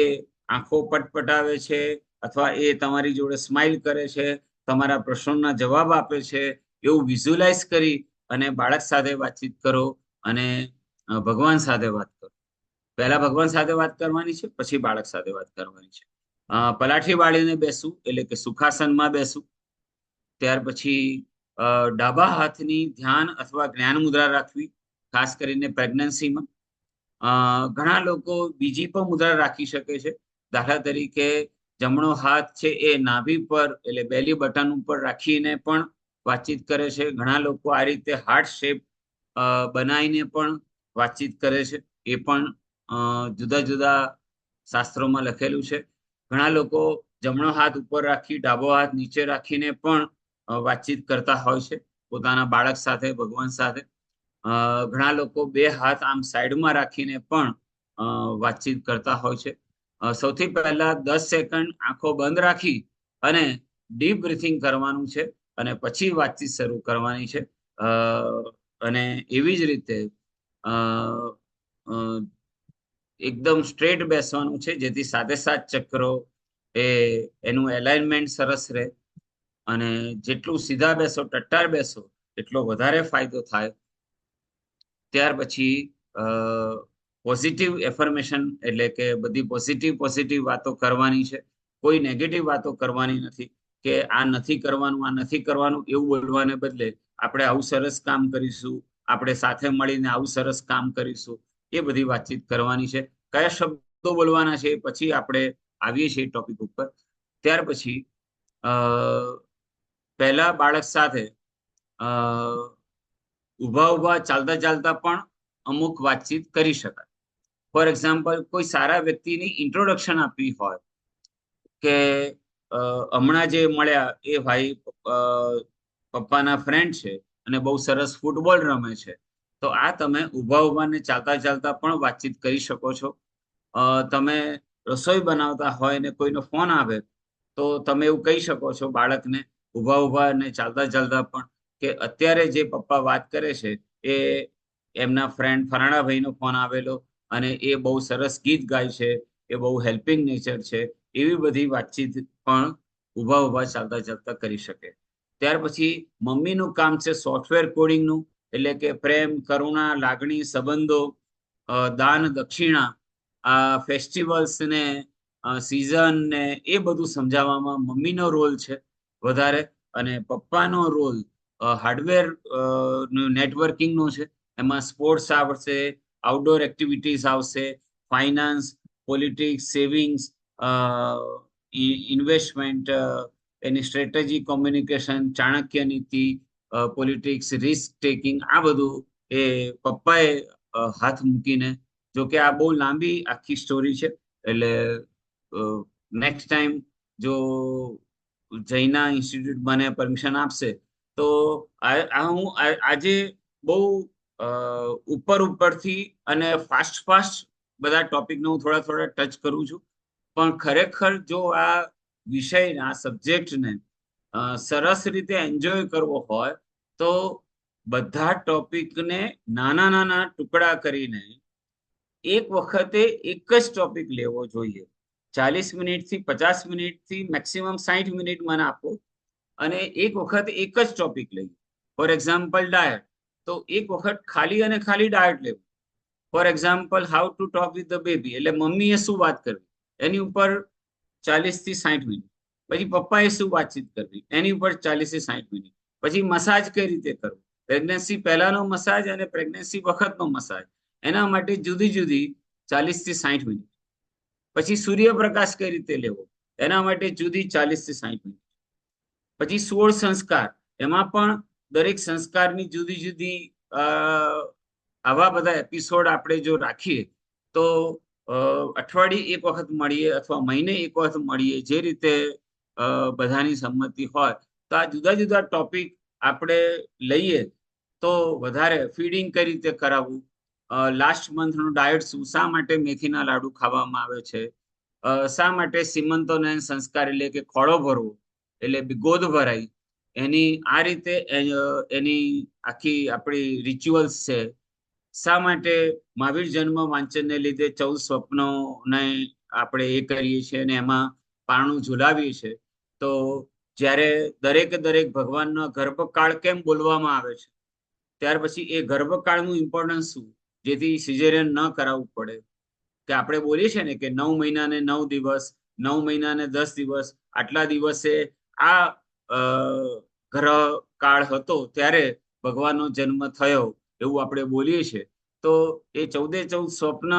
આંખો પટપટાવે છે અથવા એ તમારી જોડે સ્માઇલ કરે છે, તમારા પ્રશ્નોના જવાબ આપે છે, એવું વિઝ્યુઅલાઇઝ કરી અને બાળક સાથે વાતચીત કરો અને ભગવાન સાથે વાત કરો. પહેલા ભગવાન સાથે વાત કરવાની છે, પછી બાળક સાથે વાત કરવાની છે. પલાઠી વાળીને બેસવું એટલે કે સુખાસનમાં બેસવું. ત્યાર પછી ડાબા હાથની ધ્યાન અથવા જ્ઞાન મુદ્રા રાખવી, ખાસ કરીને પ્રેગ્નન્સીમાં. ઘણા લોકો બીજી પણ મુદ્રા રાખી શકે છે. દાખલા તરીકે જમણો હાથ છે એ નાભી પર એટલે બેલી બટન ઉપર રાખીને પણ વાતચીત કરે છે. ઘણા લોકો આ રીતે હાર્ટ શેપ બનાવીને પણ વાતચીત કરે છે. એ પણ જુદા જુદા શાસ્ત્રોમાં લખેલું છે. ઘણા લોકો જમણો હાથ ઉપર રાખી, ડાબો હાથ નીચે રાખીને પણ વાતચીત કરતા હોય છે પોતાના બાળક સાથે, ભગવાન સાથે. ઘણા લોકો 2 હાથ આમ સાઈડમાં રાખીને પણ વાતચીત કરતા હોય છે. સૌથી પહેલા 10 સેકન્ડ આંખો બંધ રાખી અને ડીપ બ્રીથિંગ કરવાનું છે અને પછી વાતચીત શરૂ કરવાની છે. અને એવી જ રીતે એકદમ સ્ટ્રેટ બેસવાનું છે જેથી સાથે ચક્રો એનું એલાઇનમેન્ટ સરસ રહે. અને જેટલું સીધા બેસો, ટટ્ટાર બેસો, એટલો વધારે ફાયદો થાય. ત્યાર પછી પોઝિટિવ એફર્મેશન, એટલે કે બધી પોઝિટિવ વાતો કરવાની છે. કોઈ નેગેટિવ વાતો કરવાની નથી કે આ નથી કરવાનું, આ નથી કરવાનું, એવું બોલવાને બદલે આપણે આવું સરસ કામ કરીશું, આપણે સાથે મળીને આવું સરસ કામ કરીશું, એ બધી વાતચીત કરવાની છે. કયા શબ્દો બોલવાના છે પછી આપણે આવીએ છીએ ટોપિક ઉપર. ત્યાર પછી પહેલા બાળક સાથે ઊભા ચાલતા ચાલતા પણ અમુક વાતચીત કરી શકાય. ફોર એક્ઝામ્પલ, કોઈ સારા વ્યક્તિની ઇન્ટ્રોડક્શન આપવી હોય કે હમણાં જે મળ્યા એ ભાઈ પપ્પાના ફ્રેન્ડ છે અને બહુ સરસ ફૂટબોલ રમે છે, તો આ તમે ઊભા ને ચાલતા ચાલતા પણ વાતચીત કરી શકો છો. તમે રસોઈ બનાવતા હોય ને કોઈનો ફોન આવે તો તમે એવું કહી શકો છો બાળકને ઊભા ને ચાલતા ચાલતા પણ કે અત્યારે જે પપ્પા વાત કરે છે એ એમના ફ્રેન્ડ ફરાણાભાઈનો ફોન આવેલો અને એ બહુ સરસ ગીત ગાય છે, એ બહુ હેલ્પિંગ નેચર છે. એવી બધી વાતચીત પણ ઊભા ચાલતા ચાલતા કરી શકે. ત્યાર પછી મમ્મીનું કામ છે સોફ્ટવેર કોડિંગનું, એટલે કે પ્રેમ, કરુણા, લાગણી, સંબંધો, દાન, દક્ષિણા, આ ફેસ્ટિવલ્સ ને સિઝન ને એ બધું સમજાવવામાં મમ્મીનો રોલ છે વધારે, અને પપ્પાનો રોલ હાર્ડવેર નેટવર્કિંગનો છે. એમાં સ્પોર્ટ્સ આવશે, આઉટડોર એક્ટિવિટીઝ આવશે, ફાઇનાન્સ, પોલિટિક્સ, સેવિંગ્સ, ઇન્વેસ્ટમેન્ટ, એની સ્ટ્રેટેજી, કોમ્યુનિકેશન, ચાણક્ય નીતિ, પોલિટિક્સ, રિસ્ક ટેકિંગ, આ બધું એ પપ્પાએ હાથ મૂકીને, જો કે આ બહુ લાંબી આખી સ્ટોરી છે, એટલે નેક્સ્ટ ટાઈમ જો જૈના ઇન્સ્ટિટ્યૂટ મને પરમિશન આપશે તો હું આજે બહુ ઉપરથી અને ફાસ્ટ બધા ટોપિકને હું થોડા ટચ કરું છું, પણ ખરેખર જો આ વિષયને, આ સબ્જેક્ટને સરસ રીતે એન્જોય કરવો હોય તો બધા ટોપિકને નાના ટુકડા કરીને એક વખતે એક જ ટોપિક લેવો જોઈએ. 40 મિનિટથી 50 મિનિટથી મેક્સિમમ 60 મિનિટ મને આપો અને એક વખત એક જ ટોપિક લઈએ. ફોર એક્ઝામ્પલ ડાયટ, તો એક વખત ખાલી ડાયટ લેવું. For example how to talk with the baby, એટલે મમ્મીએ શું વાત કરવી એની ઉપર 40 થી 60 મિનિટ. પછી પપ્પાએ શું વાતચીત કરવી એની ઉપર 40 થી 60 મિનિટ. પછી મસાજ કઈ રીતે કરવો, પ્રેગ્નન્સી પહેલાનો મસાજ અને પ્રેગ્નન્સી વખતનો મસાજ, એના માટે જુદી 40 થી 60 મિનિટ. પછી સૂર્યપ્રકાશ કઈ રીતે લેવો એના માટે જુદી 40 થી 60 મિનિટ. પછી 16 સંસ્કાર, એમાં પણ દરેક સંસ્કારની જુદી આવા બધા એપિસોડ આપણે જો રાખીએ તો અઠવાડિયે એક વખત મળીએ અથવા મહિને એક વખત મળીએ, જે રીતે બધાની સંમતિ હોય તો આ જુદા ટોપિક આપણે લઈએ તો વધારે. ફીડિંગ કઈ રીતે કરાવવું, લાસ્ટ મંથનું ડાયટ શું, શા માટે મેથીના લાડુ ખાવામાં આવે છે, શા માટે સીમંતોનયન સંસ્કાર એટલે કે ખોળો ભરવો એટલે ગોદ ભરાઈ, એની આ રીતે એની આખી આપણી રિચ્યુઅલ્સ છે. શા માટે મહાવીર જન્મ વાંચનને લીધે 14 સ્વપ્નોને આપણે એ કરીએ છીએ અને એમાં પારણું ઝુલાવીએ છીએ. તો જ્યારે દરેક ભગવાનનો ગર્ભકાળ કેમ બોલવામાં આવે છે, ત્યાર પછી એ ગર્ભકાળનું ઇમ્પોર્ટન્સ શું, જેથી સિઝેરિયન ન કરાવવું પડે. કે આપણે બોલીએ છીએ ને કે 9 મહિનાને 9 દિવસ, 9 મહિનાને 10 દિવસ, આટલા દિવસે આ ગ્રહકાળ હતો ત્યારે ભગવાનનો જન્મ થયો, એવું આપણે બોલીએ છીએ. તો એ 14 સ્વપ્ન,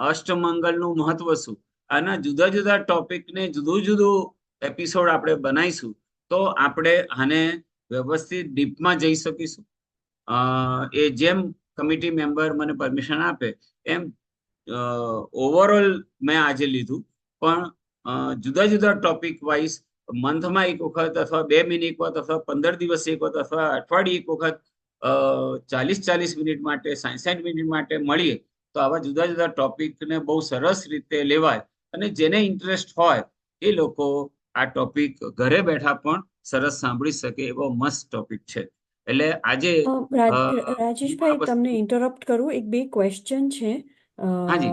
અષ્ટમંગલનું મહત્વ શું, આના જુદા ટોપિકને જુદું એપિસોડ આપણે બનાવીશું તો આપણે આને વ્યવસ્થિત ડીપમાં જઈ શકીશું. એ જેમ કમિટી મેમ્બર મને પરમિશન આપે એમ ઓવરઓલ મેં આજે લીધું, પણ જુદા ટોપિક વાઇઝ મંથમાં એક વખત અથવા 2 મહિને એક વખત અથવા 15 દિવસ એક વખત અથવા અઠવાડિયે એક વખત 40 મિનિટ માટે 60 મિનિટ માટે મળીએ તો આવા જુદા ટોપિકને બહુ સરસ રીતે લેવાય અને જેને ઇન્ટરેસ્ટ હોય એ લોકો આ ટોપિક ઘરે બેઠા પણ સરસ સાંભળી શકે એવો મસ્ત ટોપિક છે. એટલે આજે રાજેશભાઈ, તમને ઇન્ટરપ્ટ કરું, 1-2 ક્વેશ્ચન છે હાજી.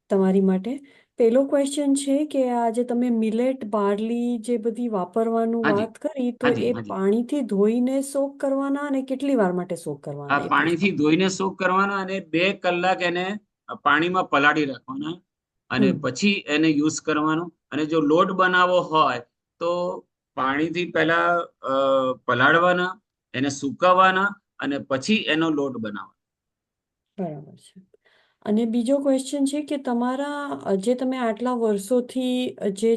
તમારી માટે. પેલો ક્વેશ્ચન છે કે આ જે તમે મિલેટ બાર્લી જે બધી વાપરવાનું હાજી વાત કરી તો હાજી એ હાજી પાણીથી ધોઈને સોક કરવાના અને કેટલી વાર માટે સોક આ કરવાના એ પાણીથી પૂછવાનું. ધોઈને સોક કરવાના અને 2 કલાક એને પાણીમાં પલાળી રાખવાના અને હમ પછી એને યુઝ કરવાનો. અને જો લોટ બનાવવો હોય તો પાણીથી પહેલા પલાળવાના, એને સુકવવાના અને પછી એનો લોટ બનાવવાનો. બરાબર છે. અને બીજો ક્વેશ્ચન છે કે તમારા જે તમે આટલા વર્ષોથી જે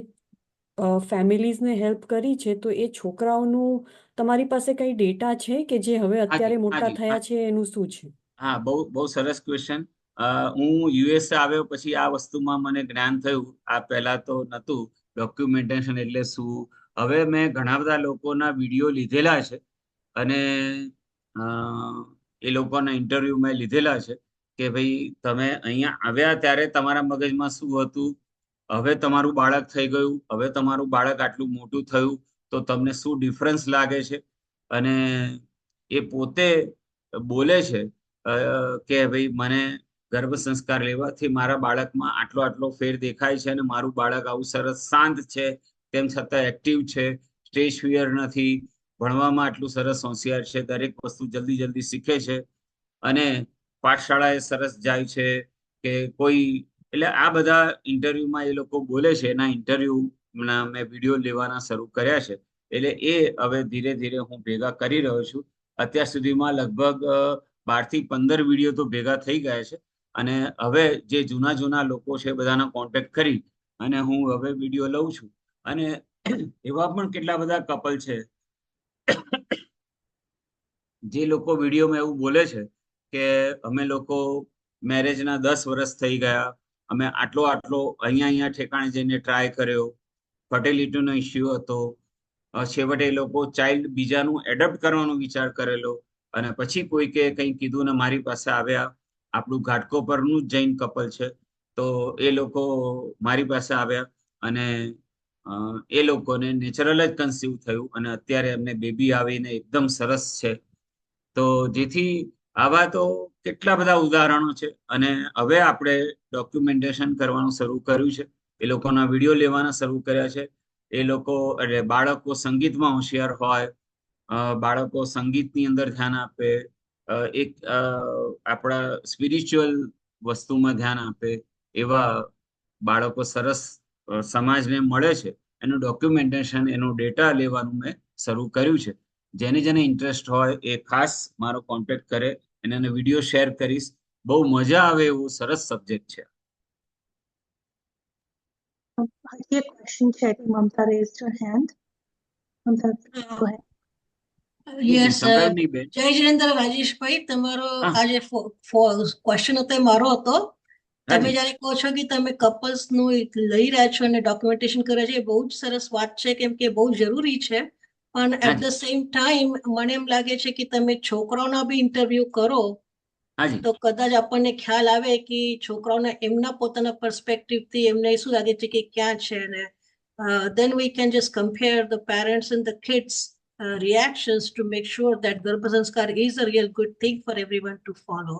ફેમિલીઝને હેલ્પ કરી છે તો એ છોકરાઓનું તમારી પાસે કઈ ડેટા છે કે જે હવે હાજી અત્યારે મોટા હાજી થયા છે એનું શું છે? હા, બહુ સરસ ક્વેશ્ચન. હું યુએસએ આવ્યો પછી આ વસ્તુમાં મને જ્ઞાન થયું. આ પહેલા તો નહોતું ડોક્યુમેન્ટેશન એટલે શું. હવે મેં ઘણા બધા લોકોના વિડીયો લીધેલા છે અને અ, એ લોકોના ઇન્ટરવ્યૂ મેં લીધેલા છે કે ભાઈ તમે અહીંયા આવ્યા ત્યારે તમારા મગજમાં શું હતું, હવે તમારું બાળક થઈ ગયું, હવે તમારું બાળક આટલું મોટું થયું તો તમને શું ડિફરન્સ લાગે છે. અને એ પોતે બોલે છે કે ભાઈ મને ગર્ભ સંસ્કાર લેવાથી મારા બાળકમાં આટલો આટલો ફેર દેખાય છે અને મારું બાળક આવું સરસ શાંત છે, તેમ છતાં એક્ટિવ છે, સ્ટેજ ફિયર નથી, ભણવામાં આટલું સરસ હોશિયાર છે, દરેક વસ્તુ જલ્દી જલ્દી શીખે છે અને પાઠશાળાએ સરસ જાય છે કે કોઈ. એટલે આ બધા ઇન્ટરવ્યુમાં એ લોકો બોલે છે. એના ઇન્ટરવ્યુના મેં વિડીયો લેવાના શરૂ કર્યા છે. એટલે એ હવે ધીરે ધીરે હું ભેગા કરી રહ્યો છું. અત્યાર સુધીમાં લગભગ 12 થી 15 વિડીયો તો ભેગા થઈ ગયા છે અને હવે જે જૂના જૂના લોકો છે બધાના કોન્ટેક્ટ કરી અને હું હવે વિડીયો લઉં છું. અને એવા પણ કેટલા બધા કપલ છે જે લોકો વિડીયોમાં એવું બોલે છે કે અમે લોકો મેરેજના 10 વર્ષ થઈ ગયા, અમે આટલો આટલો અહીંયા ઠેકાણે જઈને ટ્રાય કર્યો, ફર્ટિલિટીનો ઇસ્યુ હતો, છેવટે એ લોકો ચાઇલ્ડ બીજાનું એડપ્ટ કરવાનો વિચાર કરેલો અને પછી કોઈકે કંઈ કીધું ને મારી પાસે આવ્યા. આપણું ઘાટકોપરનું જ જૈન કપલ છે તો એ લોકો મારી પાસે આવ્યા અને એ લોકોને નેચરલ જ કન્સીવ થયું અને અત્યારે એમને બેબી આવીને એકદમ સરસ છે. તો જેથી આવા તો કેટલા બધા ઉદાહરણો છે અને હવે આપણે ડોક્યુમેન્ટેશન કરવાનું શરૂ કર્યું છે. એ લોકોના વિડીયો લેવાના શરૂ કર્યા છે. એ લોકો એટલે બાળકો સંગીતમાં હોશિયાર હોય, બાળકો સંગીતની અંદર ધ્યાન આપે, એક આપણા સ્પિરિચ્યુઅલ વસ્તુમાં ધ્યાન આપે એવા બાળકો સરસ સમાજને મળે છે. એનું ડોક્યુમેન્ટેશન, એનો ડેટા લેવાનું મેં શરૂ કર્યું છે. જેને જેને ઇન્ટરેસ્ટ હોય એ ખાસ મારો કોન્ટેક્ટ કરે, એને વિડીયો શેર કરીશ. બહુ મજા આવે એવું સરસ સબ્જેક્ટ છે. I see a question check. Mamta raised her hand. Mamta, go ahead. Yes સંભળાય નહીં બેન? જય જિનેન્દ્ર રાજેશભાઈ, તમારો હા. આ જે ક્વેશ્ચન હતો એ મારો હતો. તમે હાજી. જયારે કહો છો કે તમે કપલ્સ નું લઈ રહ્યા છો અને ડોક્યુમેન્ટેશન કરે છે, એ બહુ જ સરસ વાત છે કેમ કે બહુ જરૂરી છે. પણ એટ હાજી. ધ સેમ ટાઈમ મને એમ લાગે છે કે તમે છોકરાઓના બી ઇન્ટરવ્યુ કરો હાજી. તો કદાચ આપણને ખ્યાલ આવે કે છોકરાઓના એમના પોતાના પર્સપેક્ટિવથી એમને શું લાગે છે કે ક્યાં છે ને then we can just compare the parents and the kids reactions to make sure that Garbha Sanskar is a real good thing for everyone to follow.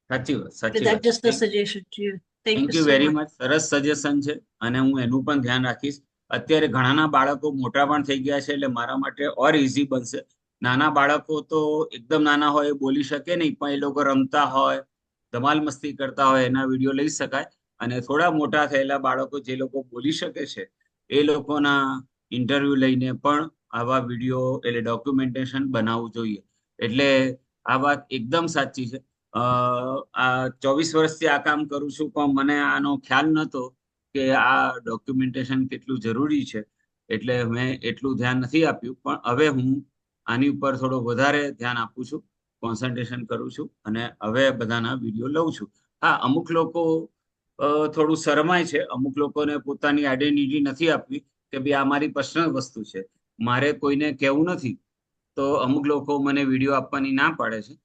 સાચી વાત, સાચી That's વાત. just a suggestion to you. Thank thank you you so very much. Much. સરસ suggestion છે અને હું એનું પણ ધ્યાન રાખીશ. અત્યારે ઘણાના બાળકો મોટા પણ થઈ ગયા છે એટલે મારા માટે ઓર ઇઝી બનશે. નાના બાળકો તો એકદમ નાના હોય, એ બોલી શકે નહીં, પણ એ લોકો રમતા હોય, ધમાલ મસ્તી કરતા હોય, એના વિડીયો લઈ શકાય. અને થોડા મોટા થયેલા બાળકો જે લોકો બોલી શકે છે એ લોકોના ઇન્ટરવ્યુ લઈને પણ આવા વિડીયો એટલે ડોક્યુમેન્ટેશન બનાવવું જોઈએ. એટલે આ વાત એકદમ સાચી છે. આ 24 વર્ષથી આ કામ કરું છું પણ મને આનો ખ્યાલ નહોતો કે આ ડોક્યુમેન્ટેશન કેટલું જરૂરી છે. એટલે મેં એટલું ધ્યાન નથી આપ્યું, પણ હવે હું આની ઉપર થોડો વધારે ધ્યાન આપું છું, કોન્સન્ટ્રેશન કરું છું અને હવે બધાના વિડીયો લઉં છું. હા, અમુક લોકો થોડું શરમાય છે. અમુક લોકોને પોતાની આઈડેન્ટિટી નથી આપવી કે ભાઈ આ મારી પર્સનલ વસ્તુ છે, મારે કોઈને કહેવું નથી. તો અમુક લોકો મને વિડીયો આપવાની ના પાડે છે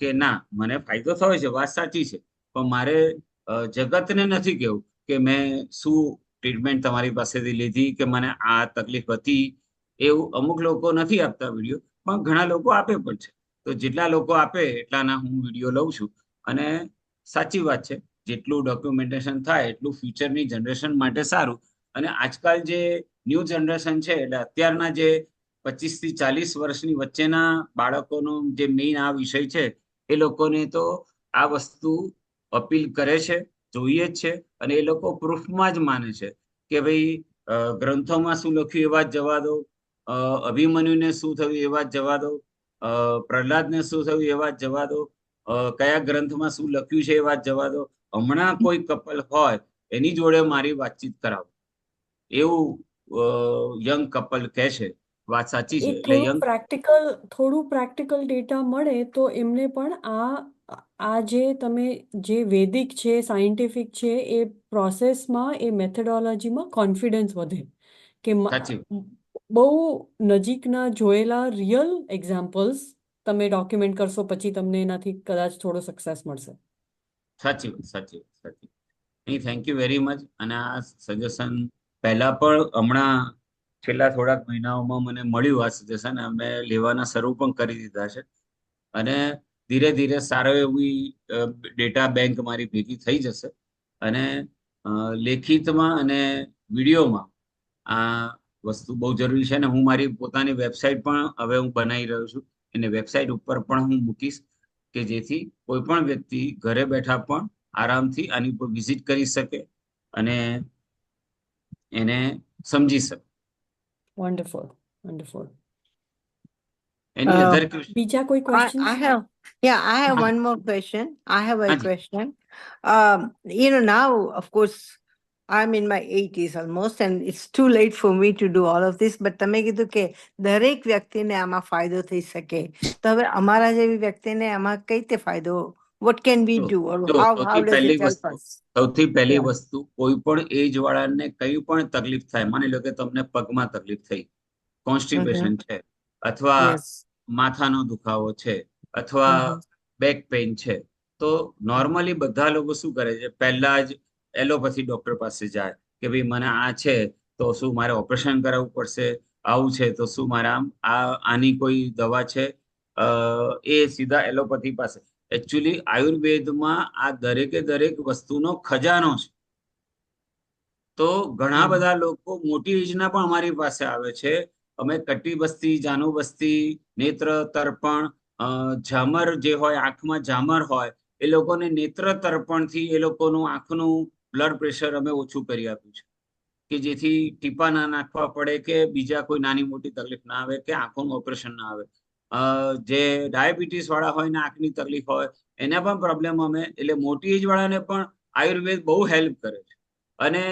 કે ના, મને ફાયદો થયો છે, વાત સાચી છે, પણ મારે જગતને નથી કહેવું કે મેં શું ટ્રીટમેન્ટ તમારી પાસેથી લીધી કે મને આ તકલીફ હતી. એવું અમુક લોકો નથી આપતા વિડીયો, પણ ઘણા લોકો આપે પણ છે. તો જેટલા લોકો આપે એટલાના હું વિડીયો લઉં છું અને સાચી વાત છે, જેટલું ડોક્યુમેન્ટેશન થાય એટલું ફ્યુચરની જનરેશન માટે સારું. અને આજકાલ જે ન્યૂ જનરેશન છે એટલે અત્યારના જે 25 થી 40 વર્ષની વચ્ચેના બાળકોનો જે મેઇન આ વિષય છે એ લોકોને તો આ વસ્તુ અપીલ કરે છે, જોઈએ જ છે, અને એ લોકો પ્રૂફમાં જ માને છે કે ભાઈ ગ્રંથોમાં શું લખ્યું એવા જ જવા દો, અભિમન્યુને શું થયું એવા જ જવા દો, પ્રહલાદને શું થયું એવા જ જવા દો, કયા ગ્રંથમાં શું લખ્યું છે એવા જ જવા દો. હમણાં કોઈ કપલ હોય એની જોડે મારી વાતચીત કરાવો એવું યંગ કપલ કહે છે. વાત સાચી છે. એ એટલે યંગ થોડું પ્રેક્ટિકલ ડેટા મળે તો એમને પણ આ જે તમે જે વૈદિક છે, સાયન્ટિફિક છે, એ પ્રોસેસમાં, એ મેથોડોલોજીમાં કોન્ફિડન્સ વધે કે સાચી બહુ નજીકના જોયેલા રિયલ એક્ઝામ્પલ્સ તમે ડોક્યુમેન્ટ કરશો પછી તમને એનાથી કદાચ થોડો સક્સેસ મળશે. સાચી વાત, સાચી વાત, સાચી. નહીં, થેન્ક યુ વેરી મચ. અને આ સજેશન પહેલા પણ હમણાં છેલ્લા થોડાક મહિનાઓમાં મને મળ્યું આ સજેશન, અમે લેવાના શરૂ પણ કરી દીધા છે. અને ધીરે ધીરે સારો એવી ડેટા બેંક મારી ભેગી થઈ જશે. અને લેખિતમાં અને વિડીયોમાં આ વસ્તુ બહુ જરૂરી છે. અને હું મારી પોતાની વેબસાઇટ પણ હવે હું બનાવી રહ્યો છું. એને વેબસાઇટ ઉપર પણ હું મૂકીશ કે જેથી કોઈ પણ વ્યક્તિ ઘરે બેઠા પણ આરામથી આની ઉપર વિઝિટ કરી શકે અને એને સમજી શકે. Wonderful, wonderful. એની અધર ક્વેશ્ચન? બીજા કોઈ I questions? have, yeah, I have Uh-huh. one more question. I have a Haji. question. Now, of course, I'm in my 80s almost, and it's too late for me to do all of this. But તમે કીધું કે દરેક વ્યક્તિને આમાં ફાયદો થઈ શકે. તો હવે અમારા જેવી વ્યક્તિને આમાં કઈ રીતે ફાયદો? What can we do, or જો how સૌથી does પહેલી it help વસ્તુ us? સૌથી પહેલી Yeah. વસ્તુ, કોઈ પણ એજ વાળાને કઈ પણ તકલીફ થાય, માની લો કે તમને પગમાં તકલીફ થઈ, કોન્સ્ટિપેશન છે, અથવા Yes. માથાનો દુખાવો છે, અથવા બેક પેઇન છે, તો નોર્મલી બધા લોકો શું કરે છે, પહેલા જ એલોપેથી ડોક્ટર પાસે જાય કે ભાઈ મને આ છે તો શું મારે ઓપરેશન કરાવવું પડશે, આવું છે તો શું મારે આની કોઈ દવા છે, એ સીધા એલોપેથી પાસે. એકચ્યુઅલી આયુર્વેદમાં આ દરેકે દરેક વસ્તુનો ખજાનો છે. તો ઘણા બધા લોકો મોટી એજના પણ અમારી પાસે આવે છે. અમે કટી બસ્તી, જાનુ બસ્તી, નેત્ર તર્પણ, ઝામર જે હોય, આંખમાં ઝામર હોય, એ લોકોને નેત્ર તર્પણથી એ લોકોનું આંખનું બ્લડ પ્રેશર અમે ઓછું કરી આપ્યું છે કે જેથી ટીપા ના નાખવા પડે, કે બીજા કોઈ નાની મોટી તકલીફ ના આવે, કે આંખોનું ઓપરેશન ના આવે. જે ડાયાબિટીસ વાળા હોય ને આંખની તકલીફ હોય એના પણ પ્રોબ્લેમ અમે, એટલે મોટી એજ વાળાને પણ આયુર્વેદ બહુ હેલ્પ કરે છે. અને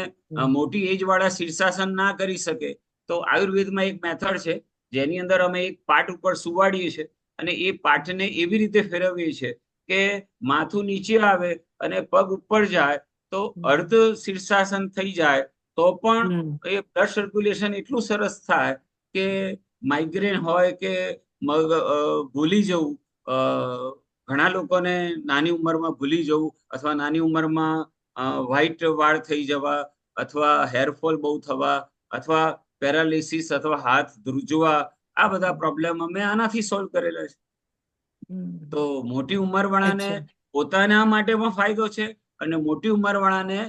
મોટી એજ વાળા શીર્ષાસન ના કરી શકે તો આયુર્વેદમાં એક મેથડ છે જેની અંદર અમે એક પાટ ઉપર સુવાડીએ છીએ અને એ પાટને એવી રીતે ફેરવીએ છીએ કે માથું નીચે આવે અને પગ ઉપર જાય તો અર્ધ શીર્ષાસન થઈ જાય તો પણ એ બ્લડ સર્ક્યુલેશન એટલું સરસ થાય કે માઇગ્રેન હોય કે મગ ભૂલી જવું, ઘણા લોકોને નાની ઉંમરમાં ભૂલી જવું, અથવા નાની ઉંમરમાં વ્હાઈટ વાળ થઈ જવા, અથવા હેરફોલ બહુ થવા, અથવા પેરાલિસિસ, અથવા હાથ ધ્રુજવા, આ બધા પ્રોબ્લેમ અમે આનાથી સોલ્વ કરેલા છે. તો મોટી ઉંમર વાળાને પોતાના માટે પણ ફાયદો છે, અને મોટી ઉંમર વાળાને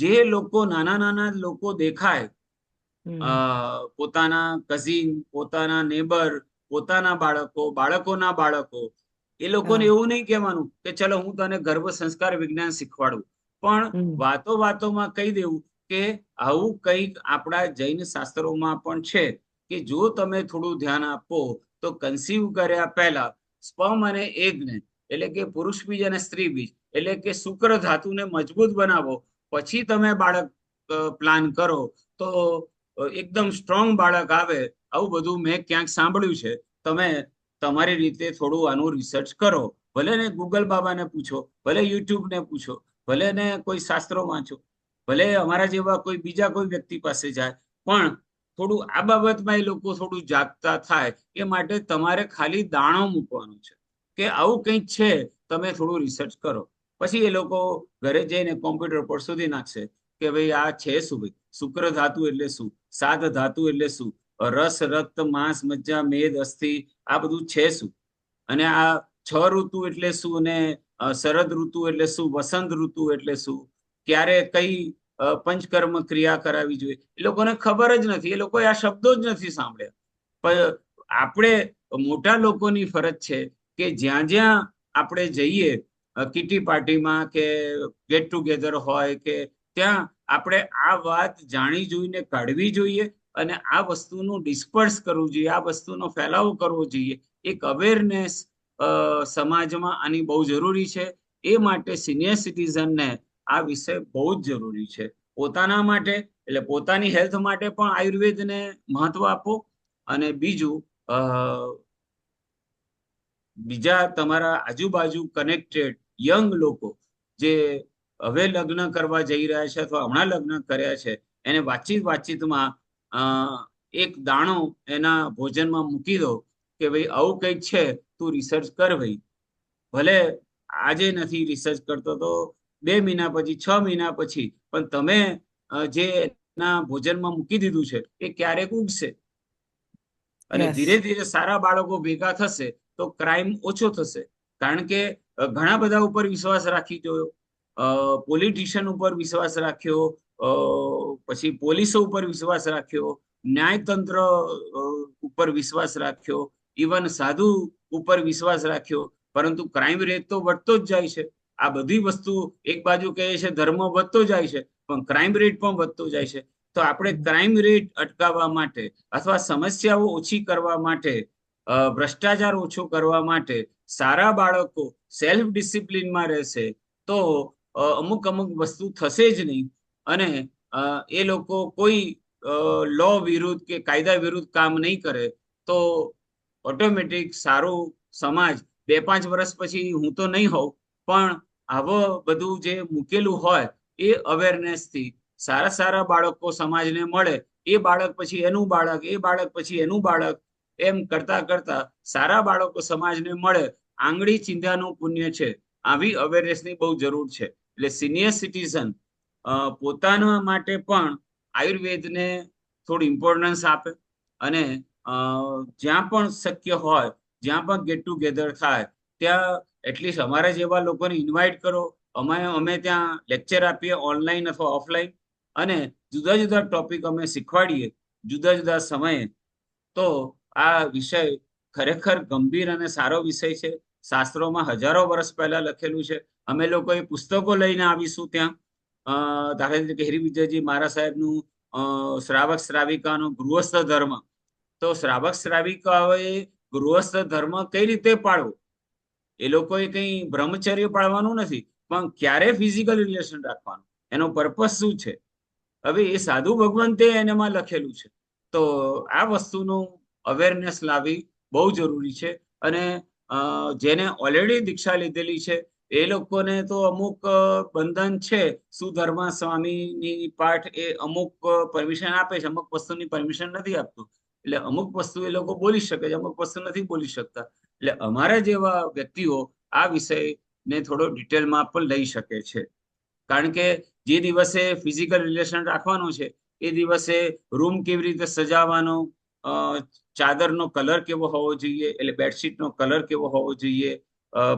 જે લોકો નાના નાના લોકો દેખાય, પોતાના કઝિન, પોતાના નેબર, પોતાના બાળકો, બાળકોના બાળકો, એ લોકોને એવું નહીં કહેવાનું કે ચલો હું તને ગર્ભ સંસ્કાર વિજ્ઞાન શીખવાડું, પણ વાતો વાતોમાં કહી દેવું કે આવું કંઈક આપણા જૈન શાસ્ત્રોમાં પણ છે કે જો તમે થોડું ધ્યાન આપો તો કન્સીવ કર્યા પહેલા સ્પર્મ અને એગને, એટલે કે પુરુષ બીજ અને સ્ત્રી બીજ, એટલે કે શુક્ર ધાતુને મજબૂત બનાવો, પછી તમે બાળક પ્લાન કરો તો એકદમ સ્ટ્રોંગ બાળક આવે. આવું બધું મેં ક્યાંક સાંભળ્યું છે. તમે તમારી રીતે થોડું આનું રિસર્ચ કરો, ભલે ને ગૂગલ બાબાને પૂછો, ભલે યુટ્યુબને પૂછો, ભલે ને કોઈ શાસ્ત્રો વાંચો, ભલે અમારા જેવા કોઈ બીજા કોઈ વ્યક્તિ પાસે જાય, પણ થોડું આ બાબતમાં એ લોકો થોડું જાગતા થાય એ માટે તમારે ખાલી દાણો મૂકવાનો છે કે આવું કંઈક છે, તમે થોડું રિસર્ચ કરો. પછી એ લોકો ઘરે જઈને કોમ્પ્યુટર પર શોધી નાખશે કે ભાઈ આ છે શું, ભાઈ શુક્ર ધાતુ એટલે શું, સાત ધાતુ એટલે શું, રસ, રક્ત, માંસ, મજ્જા, મેદ, અસ્થિ, આ બધું છે શું, અને આ 6 ઋતુ એટલે શું, અને શરદ ઋતુ એટલે શું, વસંત ઋતુ એટલે શું, ક્યારે કઈ પંચકર્મ ક્રિયા કરાવી જોઈએ, એ લોકોને ખબર જ નથી, એ લોકોએ આ શબ્દો જ નથી સાંભળ્યા. પણ આપણે મોટા લોકોની ફરજ છે કે જ્યાં જ્યાં આપણે જઈએ, કિટી પાર્ટીમાં કે ગેટ ટુગેધર હોય કે ત્યાં આપણે આ વાત જાણી જોઈને કાઢવી જોઈએ અને આ વસ્તુનું ડિસ્પર્સ કરવું જોઈએ, આ વસ્તુનો ફેલાવો કરવો જોઈએ. એક અવેરનેસ સમાજમાં આની બહુ જરૂરી છે. એ માટે સિનિયર સિટીઝનને આ વિષય બહુ જ જરૂરી છે. પોતાના માટે એટલે પોતાની હેલ્થ માટે પણ આયુર્વેદને મહત્વ આપો અને બીજું બીજા તમારા આજુબાજુ કનેક્ટેડ યંગ લોકો જે હવે લગ્ન કરવા જઈ રહ્યા છે અથવા હમણાં લગ્ન કર્યા છે એને વાતચીતમાં એક દાણો એના ભોજનમાં મૂકી દો કે ભાઈ આવું કંઈક છે, તું રિસર્ચ કર ભાઈ. ભલે આજે નથી રિસર્ચ કરતો તો 2 મહિના પછી, 6 મહિના પછી, પણ તમે જે એના ભોજનમાં મૂકી દીધું છે એ ક્યારેક ઉગશે અને ધીરે ધીરે સારા બાળકો ભેગા થશે તો ક્રાઇમ ઓછો થશે. કારણ કે ઘણા બધા ઉપર વિશ્વાસ રાખી જોયો, પોલિટિશિયન ઉપર વિશ્વાસ રાખ્યો, પછી પોલીસો ઉપર વિશ્વાસ રાખ્યો, ન્યાયતંત્ર ઉપર વિશ્વાસ રાખ્યો, ઇવન સાધુ ઉપર વિશ્વાસ રાખ્યો, પરંતુ ક્રાઇમ રેટ તો વધતો જ જાય છે. આ બધી વસ્તુ એક બાજુ કહે છે ધર્મ વધતો જાય છે પણ ક્રાઇમ રેટ પણ વધતો જાય છે. તો આપણે ક્રાઇમ રેટ અટકાવવા માટે અથવા સમસ્યાઓ ઓછી કરવા માટે, ભ્રષ્ટાચાર ઓછો કરવા માટે સારા બાળકો સેલ્ફ ડિસિપ્લિનમાં રહેશે તો અમુક વસ્તુ થશે જ નહીં અને એ લોકો કોઈ લો વિરુદ્ધ કે કાયદા વિરુદ્ધ કામ નહીં કરે તો ઓટોમેટિક સારું સમાજ 2-5 વર્ષ પછી હું તો નહીં હોઉં પણ આવો બધું જે મૂકેલું હોય એ અવેરનેસથી સારા બાળકો સમાજને મળે, એ બાળક પછી એનું બાળક, એ બાળક પછી એનું બાળક, એમ કરતા કરતા સારા બાળકો સમાજને મળે. આંગળી ચીંધ્યાનું પુણ્ય છે. આવી અવેરનેસની બહુ જરૂર છે. એટલે સિનિયર સિટીઝન પોતાના માટે પણ આયુર્વેદને થોડું ઇમ્પોર્ટન્સ આપે અને જ્યાં પણ શક્ય હોય, જ્યાં પણ ગેટ ટુગેધર થાય ત્યાં એટલીસ્ટ અમારા જેવા લોકોને ઇન્વાઇટ કરો. અમે ત્યાં લેક્ચર આપીએ ઓનલાઈન અથવા ઓફલાઈન અને જુદા જુદા ટોપિક અમે શીખવાડીએ જુદા જુદા સમયે. તો આ વિષય ખરેખર ગંભીર અને સારો વિષય છે. શાસ્ત્રોમાં હજારો વર્ષ પહેલા લખેલું છે. અમે લોકો એ પુસ્તકો લઈને આવીશું ત્યાં. દાખલા તરીકે હિરિવિજયજી મહારાજ સાહેબનું શ્રાવક શ્રાવિકાનો ગૃહસ્થ ધર્મ. તો શ્રાવક શ્રાવિકાઓએ ગૃહસ્થ ધર્મ કઈ રીતે પાળવો? એ લોકોએ કઈ બ્રહ્મચર્ય પાળવાનું નથી, પણ ક્યારે ફિઝિકલ રિલેશન રાખવાનું, એનો પર્પસ શું છે? હવે એ સાધુ ભગવંતે એનામાં લખેલું છે. તો આ વસ્તુનું અવેરનેસ લાવવી બહુ જરૂરી છે અને જેને ઓલરેડી દીક્ષા લીધેલી છે એ લોકોને તો અમુક બંધન છે. સુધર્મા સ્વામીની પાઠ એ અમુક પરમિશન આપે છે, અમુક વસ્તુની પરમિશન નથી આપતું. એટલે અમુક વસ્તુ એ લોકો બોલી શકે છે, અમુક વસ્તુ નથી બોલી શકતા. એટલે અમારા જેવા વ્યક્તિઓ આ વિષયને થોડો ડિટેલમાં પણ લઈ શકે છે. કારણ કે જે દિવસે ફિઝિકલ રિલેશન રાખવાનું છે એ દિવસે રૂમ કેવી રીતે સજાવવાનો, ચાદરનો કલર કેવો હોવો જોઈએ, એટલે બેડશીટનો કલર કેવો હોવો જોઈએ,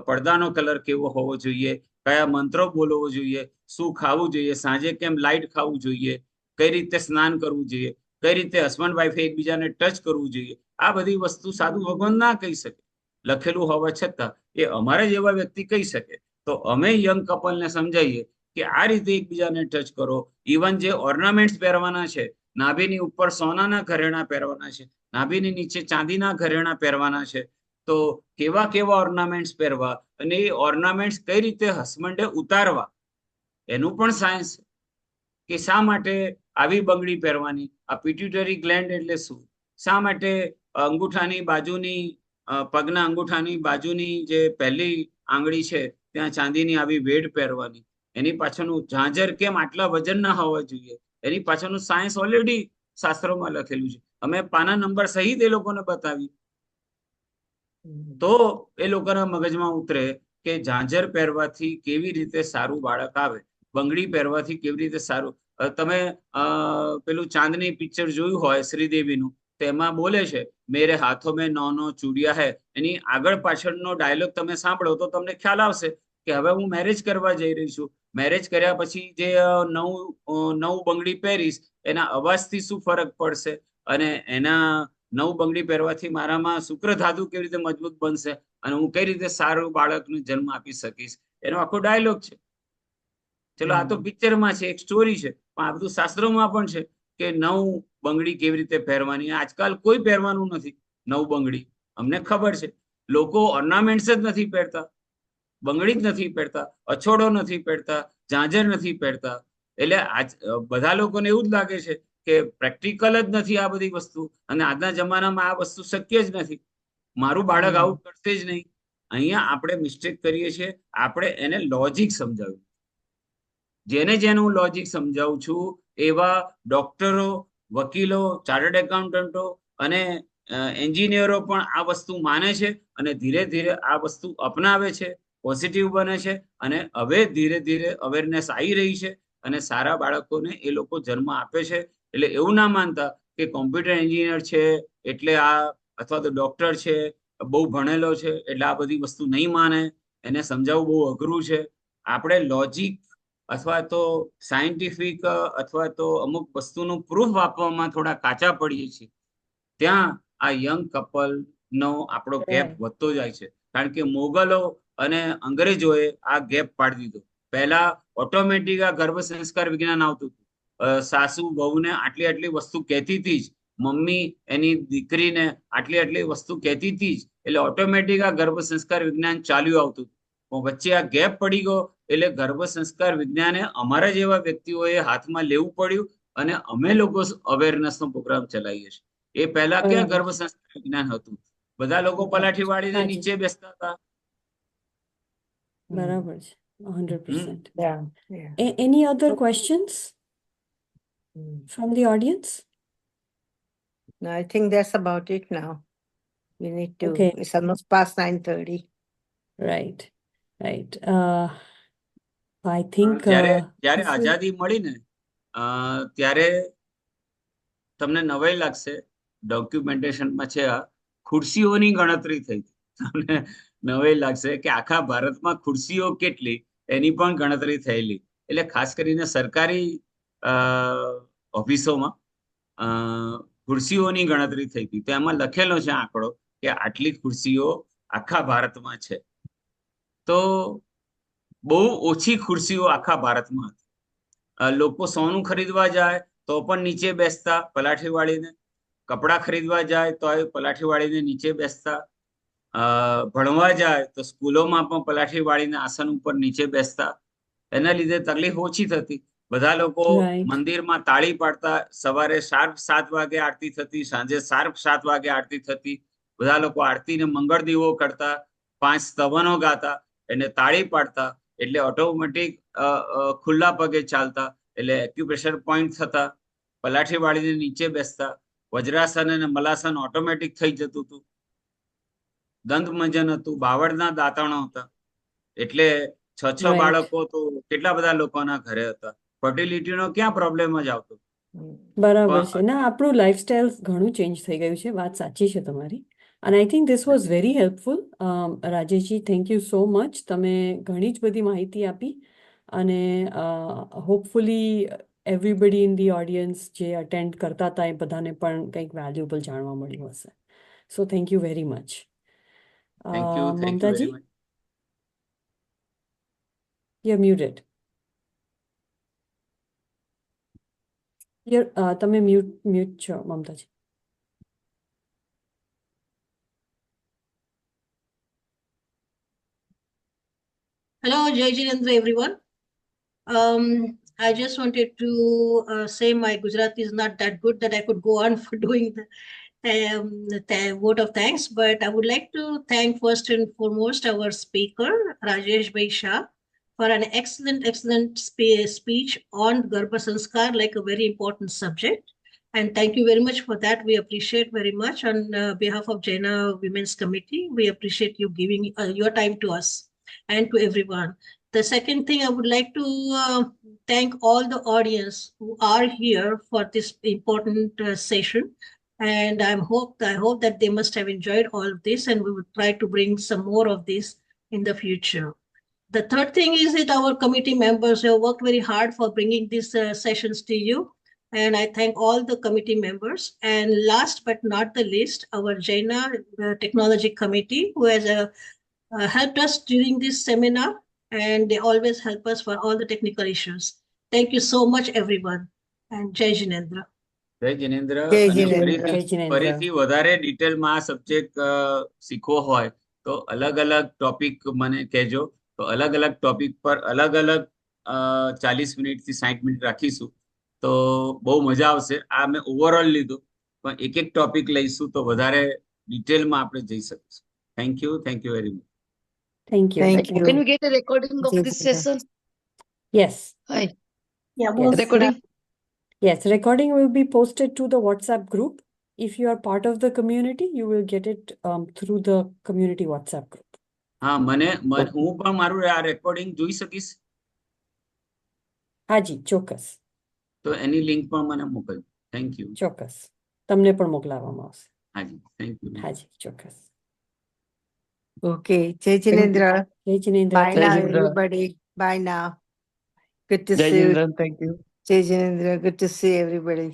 પડદાનો કલર કેવો હોવો જોઈએ, કયા મંત્રો બોલવો જોઈએ, શું ખાવું જોઈએ, સાંજે કેમ લાઈટ ખાવું જોઈએ, કઈ રીતે સ્નાન કરવું જોઈએ, કઈ રીતે હસબન્ડ વાઈફે એકબીજાને ટચ કરવું જોઈએ. આ બધી વસ્તુ સાધુ ભગવાન ના કહી શકે, લખેલું હોવા છતાં એ અમારા જેવા વ્યક્તિ કહી શકે. તો અમે યંગ કપલને સમજાવીએ કે આ રીતે એકબીજાને ટચ કરો. ઇવન જે ઓર્નામેન્ટ્સ પહેરવાના છે, નાભીની ઉપર સોનાના ઘરેણા પહેરવાના છે, નાભીની નીચે ચાંદીના ઘરેણા પહેરવાના છે, તો કેવા ઓર્નામેન્ટ્સ પહેરવા અને એ ઓર્નામેન્ટ્સ કઈ રીતે હસબન્ડે ઉતારવા એનું પણ સાયન્સ છે. કે શા માટે આવી બંગડી પહેરવાની, આ પિટ્યુટરી ગ્લેન્ડ એટલે શું, શા માટે અંગૂઠાની બાજુની, પગના અંગૂઠાની બાજુની જે પહેલી આંગળી છે ત્યાં ચાંદીની આવી વેડ પહેરવાની, એની પાછળનું ઝાંઝર કેમ આટલા વજનના હોવા જોઈએ, એની પાછળનું સાયન્સ ઓલરેડી શાસ્ત્રોમાં લખેલું છે. અમે પાના નંબર સહિત એ લોકોને બતાવી તો એ લોકોના મગજમાં ઉતરે કે ઝાંઝર પહેરવાથી કેવી રીતે સારું બાળક આવે, બંગડી પહેરવાથી કેવી રીતે સારું. તમે પેલું ચાંદની પિક્ચર જોયું હોય શ્રીદેવીનું, તેમાં બોલે છે મેરે હાથો મેં 9 ચૂડિયા હૈ, એની આગળ પાછળનો ડાયલોગ તમે સાંભળો તો તમને ખ્યાલ આવશે કે હવે હું મેરેજ કરવા જઈ રહી છું, મેરેજ કર્યા પછી જે નવું બંગડી પહેરીશ એના અવાજથી શું ફરક પડશે અને એના નવું બંગડી પહેરવાથી મારામાં શુક્રધાતુ કેવી રીતે મજબૂત બનશે અને હું કઈ રીતે સારું બાળકને જન્મ આપી શકીશ, એનો આખો ડાયલોગ છે. ચલો આ તો પિક્ચરમાં છે, એક સ્ટોરી છે, પણ આ બધું શાસ્ત્રોમાં પણ છે કે નવું બંગડી કેવી રીતે પહેરવાની. આજકાલ કોઈ પહેરવાનું નથી નવું બંગડી, અમને ખબર છે. લોકો ઓર્નામેન્ટ્સ જ નથી પહેરતા, બંગડી જ નથી પહેરતા, અછોડો નથી પહેરતા, ઝાંઝર નથી પહેરતા. એટલે આજ બધા લોકોને એવું જ લાગે છે કે પ્રેક્ટિકલ જ નથી આ બધી વસ્તુ અને આજના જમાનામાં આ વસ્તુ શક્ય જ નથી. મારું બાળક આવું કરશે જ નહીં. અહીંયા આપણે મિસ્ટેક કરીએ છીએ, આપણે એને લોજિક સમજાવ્યું. જેને હું લોજિક સમજાવું છું એવા ડોક્ટરો, વકીલો, ચાર્ટર્ડ એકાઉન્ટન્ટો અને એન્જિનિયરો પણ આ વસ્તુ માને છે અને ધીરે ધીરે આ વસ્તુ અપનાવે છે, પોઝિટિવ બને છે અને હવે ધીરે ધીરે અવેરનેસ આવી રહી છે અને સારા બાળકોને એ લોકો જન્મ આપે છે. એટલે એવું ના માનતા કે કોમ્પ્યુટર એન્જિનિયર છે એટલે આ અથવા તો ડોક્ટર છે, બહુ ભણેલો છે એટલે આ બધી વસ્તુ નહીં માને. એને સમજાવવું બહુ અઘરું છે. આપણે લોજિક અથવા તો સાયન્ટિફિક અથવા તો અમુક વસ્તુનું પ્રૂફ આપવામાં થોડા કાચા પડીએ છીએ. ત્યાં આ યંગ કપલનો આપણો ગેપ વધતો જાય છે, કારણ કે મોગલો અને અંગ્રેજોએ આ ગેપ પાડી દીધો. પહેલા ઓટોમેટિક આ ગર્ભ સંસ્કાર વિજ્ઞાન આવતું હતું. સાસુ વહુને આટલી આટલી વસ્તુ કહેતી હતી જ, મમ્મી એની દીકરીને આટલી આટલી વસ્તુ કહેતી હતી જ, એટલે ઓટોમેટિક આ ગર્ભ સંસ્કાર વિજ્ઞાન ચાલ્યું આવતું. પણ વચ્ચે આ ગેપ પડી ગયો એટલે ગર્ભ સંસ્કાર વિજ્ઞાને અમારા જેવા વ્યક્તિઓએ હાથમાં લેવું પડ્યું અને અમે લોકો અવેરનેસનો પ્રોગ્રામ ચલાવીએ છીએ. એ પહેલા ક્યાં ગર્ભ સંસ્કાર વિજ્ઞાન હતું? બધા લોકો પલાઠી વાળીને નીચે બેસતા હતા. બરાબર છે, 100%. Yeah. Any other questions from the audience? No, I think that's about it now. We need to, Okay. it's almost past 9:30. Right. I think જ્યારે this is- આઝાદી મળી ને ત્યારે તમને નવાઈ લાગશે, ડોક્યુમેન્ટેશનમાં છે આ ખુરશીઓની ગણતરી થઈ. તમને નવાઈ લાગશે કે આખા ભારતમાં ખુરશીઓ કેટલી એની પણ ગણતરી થયેલી. એટલે ખાસ કરીને સરકારી ઓફિસોમાં ખુરશીઓની ગણતરી થઈ હતી. તો એમાં લખેલો છે આંકડો કે આટલી ખુરશીઓ આખા ભારતમાં છે. તો બહુ ઓછી ખુરશીઓ આખા ભારતમાં હતી. લોકો સોનું ખરીદવા જાય તો પણ નીચે બેસતા પલાઠી વાળીને, કપડાં ખરીદવા જાય તો પલાઠી વાળીને નીચે બેસતા, ભણવા જાય તો સ્કૂલોમાં પણ પલાઠી વાળીને આસન ઉપર નીચે બેસતા. એના લીધે તકલીફ ઓછી થતી. બધા લોકો મંદિરમાં તાળી પાડતા. સવારે શાર્પ 7 વાગે આરતી થતી, સાંજે શાર્પ 7 વાગે આરતી થતી. બધા લોકો આરતીને મંગળ દીવો કરતા, 5 સ્તવનો ગાતા, એને તાળી પાડતા. એટલે ઓટોમેટિક ખુલ્લા પગે ચાલતા, એટલે એક્યુપ્રેશર પોઈન્ટ થતા, પલાઠી વાળીને નીચે બેસતા. વજ્રાસન અને મલાસન ઓટોમેટિક થઈ જતું હતું. દંત મંજન હતું, બાવળના દાંતણો હતા. એટલે 6 બાળકો તો કેટલા બધા લોકોના ઘરે હતા. ફર્ટિલિટીનો ક્યાં પ્રોબ્લેમ જ આવતો. બરાબર છે. ના, આપણું લાઈફસ્ટાઈલ ઘણું ચેન્જ થઈ ગયું છે, વાત સાચી છે તમારી. And I think this was very helpful. Rajeshji, thank you so much. તમે ઘણી જ બધી માહિતી આપી અને hopefully everybody in the audience જે અટેન્ડ કરતા હતા એ બધાને પણ કંઈક વેલ્યુએબલ જાણવા મળ્યું હશે. So thank you very much. Thank you મમતાજી, very much. you're muted. તમે મ્યુટ છો મમતાજી. Hello, Jai Jinendra, everyone. I just wanted to say my Gujarati is not that good that I could go on for doing the vote of thanks, but I would like to thank first and foremost our speaker, Rajesh Bhai Shah, for an excellent speech on Garbha Sanskar, like a very important subject. And thank you very much for that. We appreciate very much on behalf of Jaina Women's Committee. We appreciate you giving your time to us and to everyone. The second thing, I would like to thank all the audience who are here for this important session. And I hope that they must have enjoyed all of this, and we will try to bring some more of this in the future. The third thing is that our committee members have worked very hard for bringing these sessions to you. And I thank all the committee members. And last but not the least, our Jaina Technology Committee, who has helped us during this seminar. And they always help us for all the technical issues. Thank you so much, everyone. And Jai Jinendra. જય જિનેન્દ્ર. જય અને જિનેન્દ્ર. જય જિનેન્દ્ર. ફરીથી વધારે ડિટેલમાં આ subject શીખવો હોય તો અલગ અલગ ટોપિક મને કહેજો. તો અલગ અલગ ટોપિક પર અલગ અલગ 40 મિનિટથી 60 મિનિટ રાખીશું. તો બહુ મજા આવશે. આ મેં ઓવરઓલ લીધું, પણ એક એક ટોપિક લઈશું તો વધારે ડિટેલમાં આપણે જઈ શકીશું. Thank you very much. Thank you. Thank you. Can we get a recording of Jai this Jai. session? Yes. Hi. Yeah, Yes. we'll Recording? Yes, recording will be posted to the WhatsApp group. If you are part of the community, you will get it through the community WhatsApp group. હા, હું પણ મારું આ recording જોઈ શકીશ? હાજી, ચોક્કસ. તો એની લિંક પણ મને મોકલજો. Thank you. ચોક્કસ. તમને પણ મોકલાવવામાં આવશે. હાજી, થેન્ક યુ. હાજી, ચોક્કસ. Okay. Jai Jinendra. જય Jinendra. Bye Jai now, Jinendra. everybody. Bye now. Good to Jai see you. Jindran, thank you. Jai Jinendra. Good to see everybody.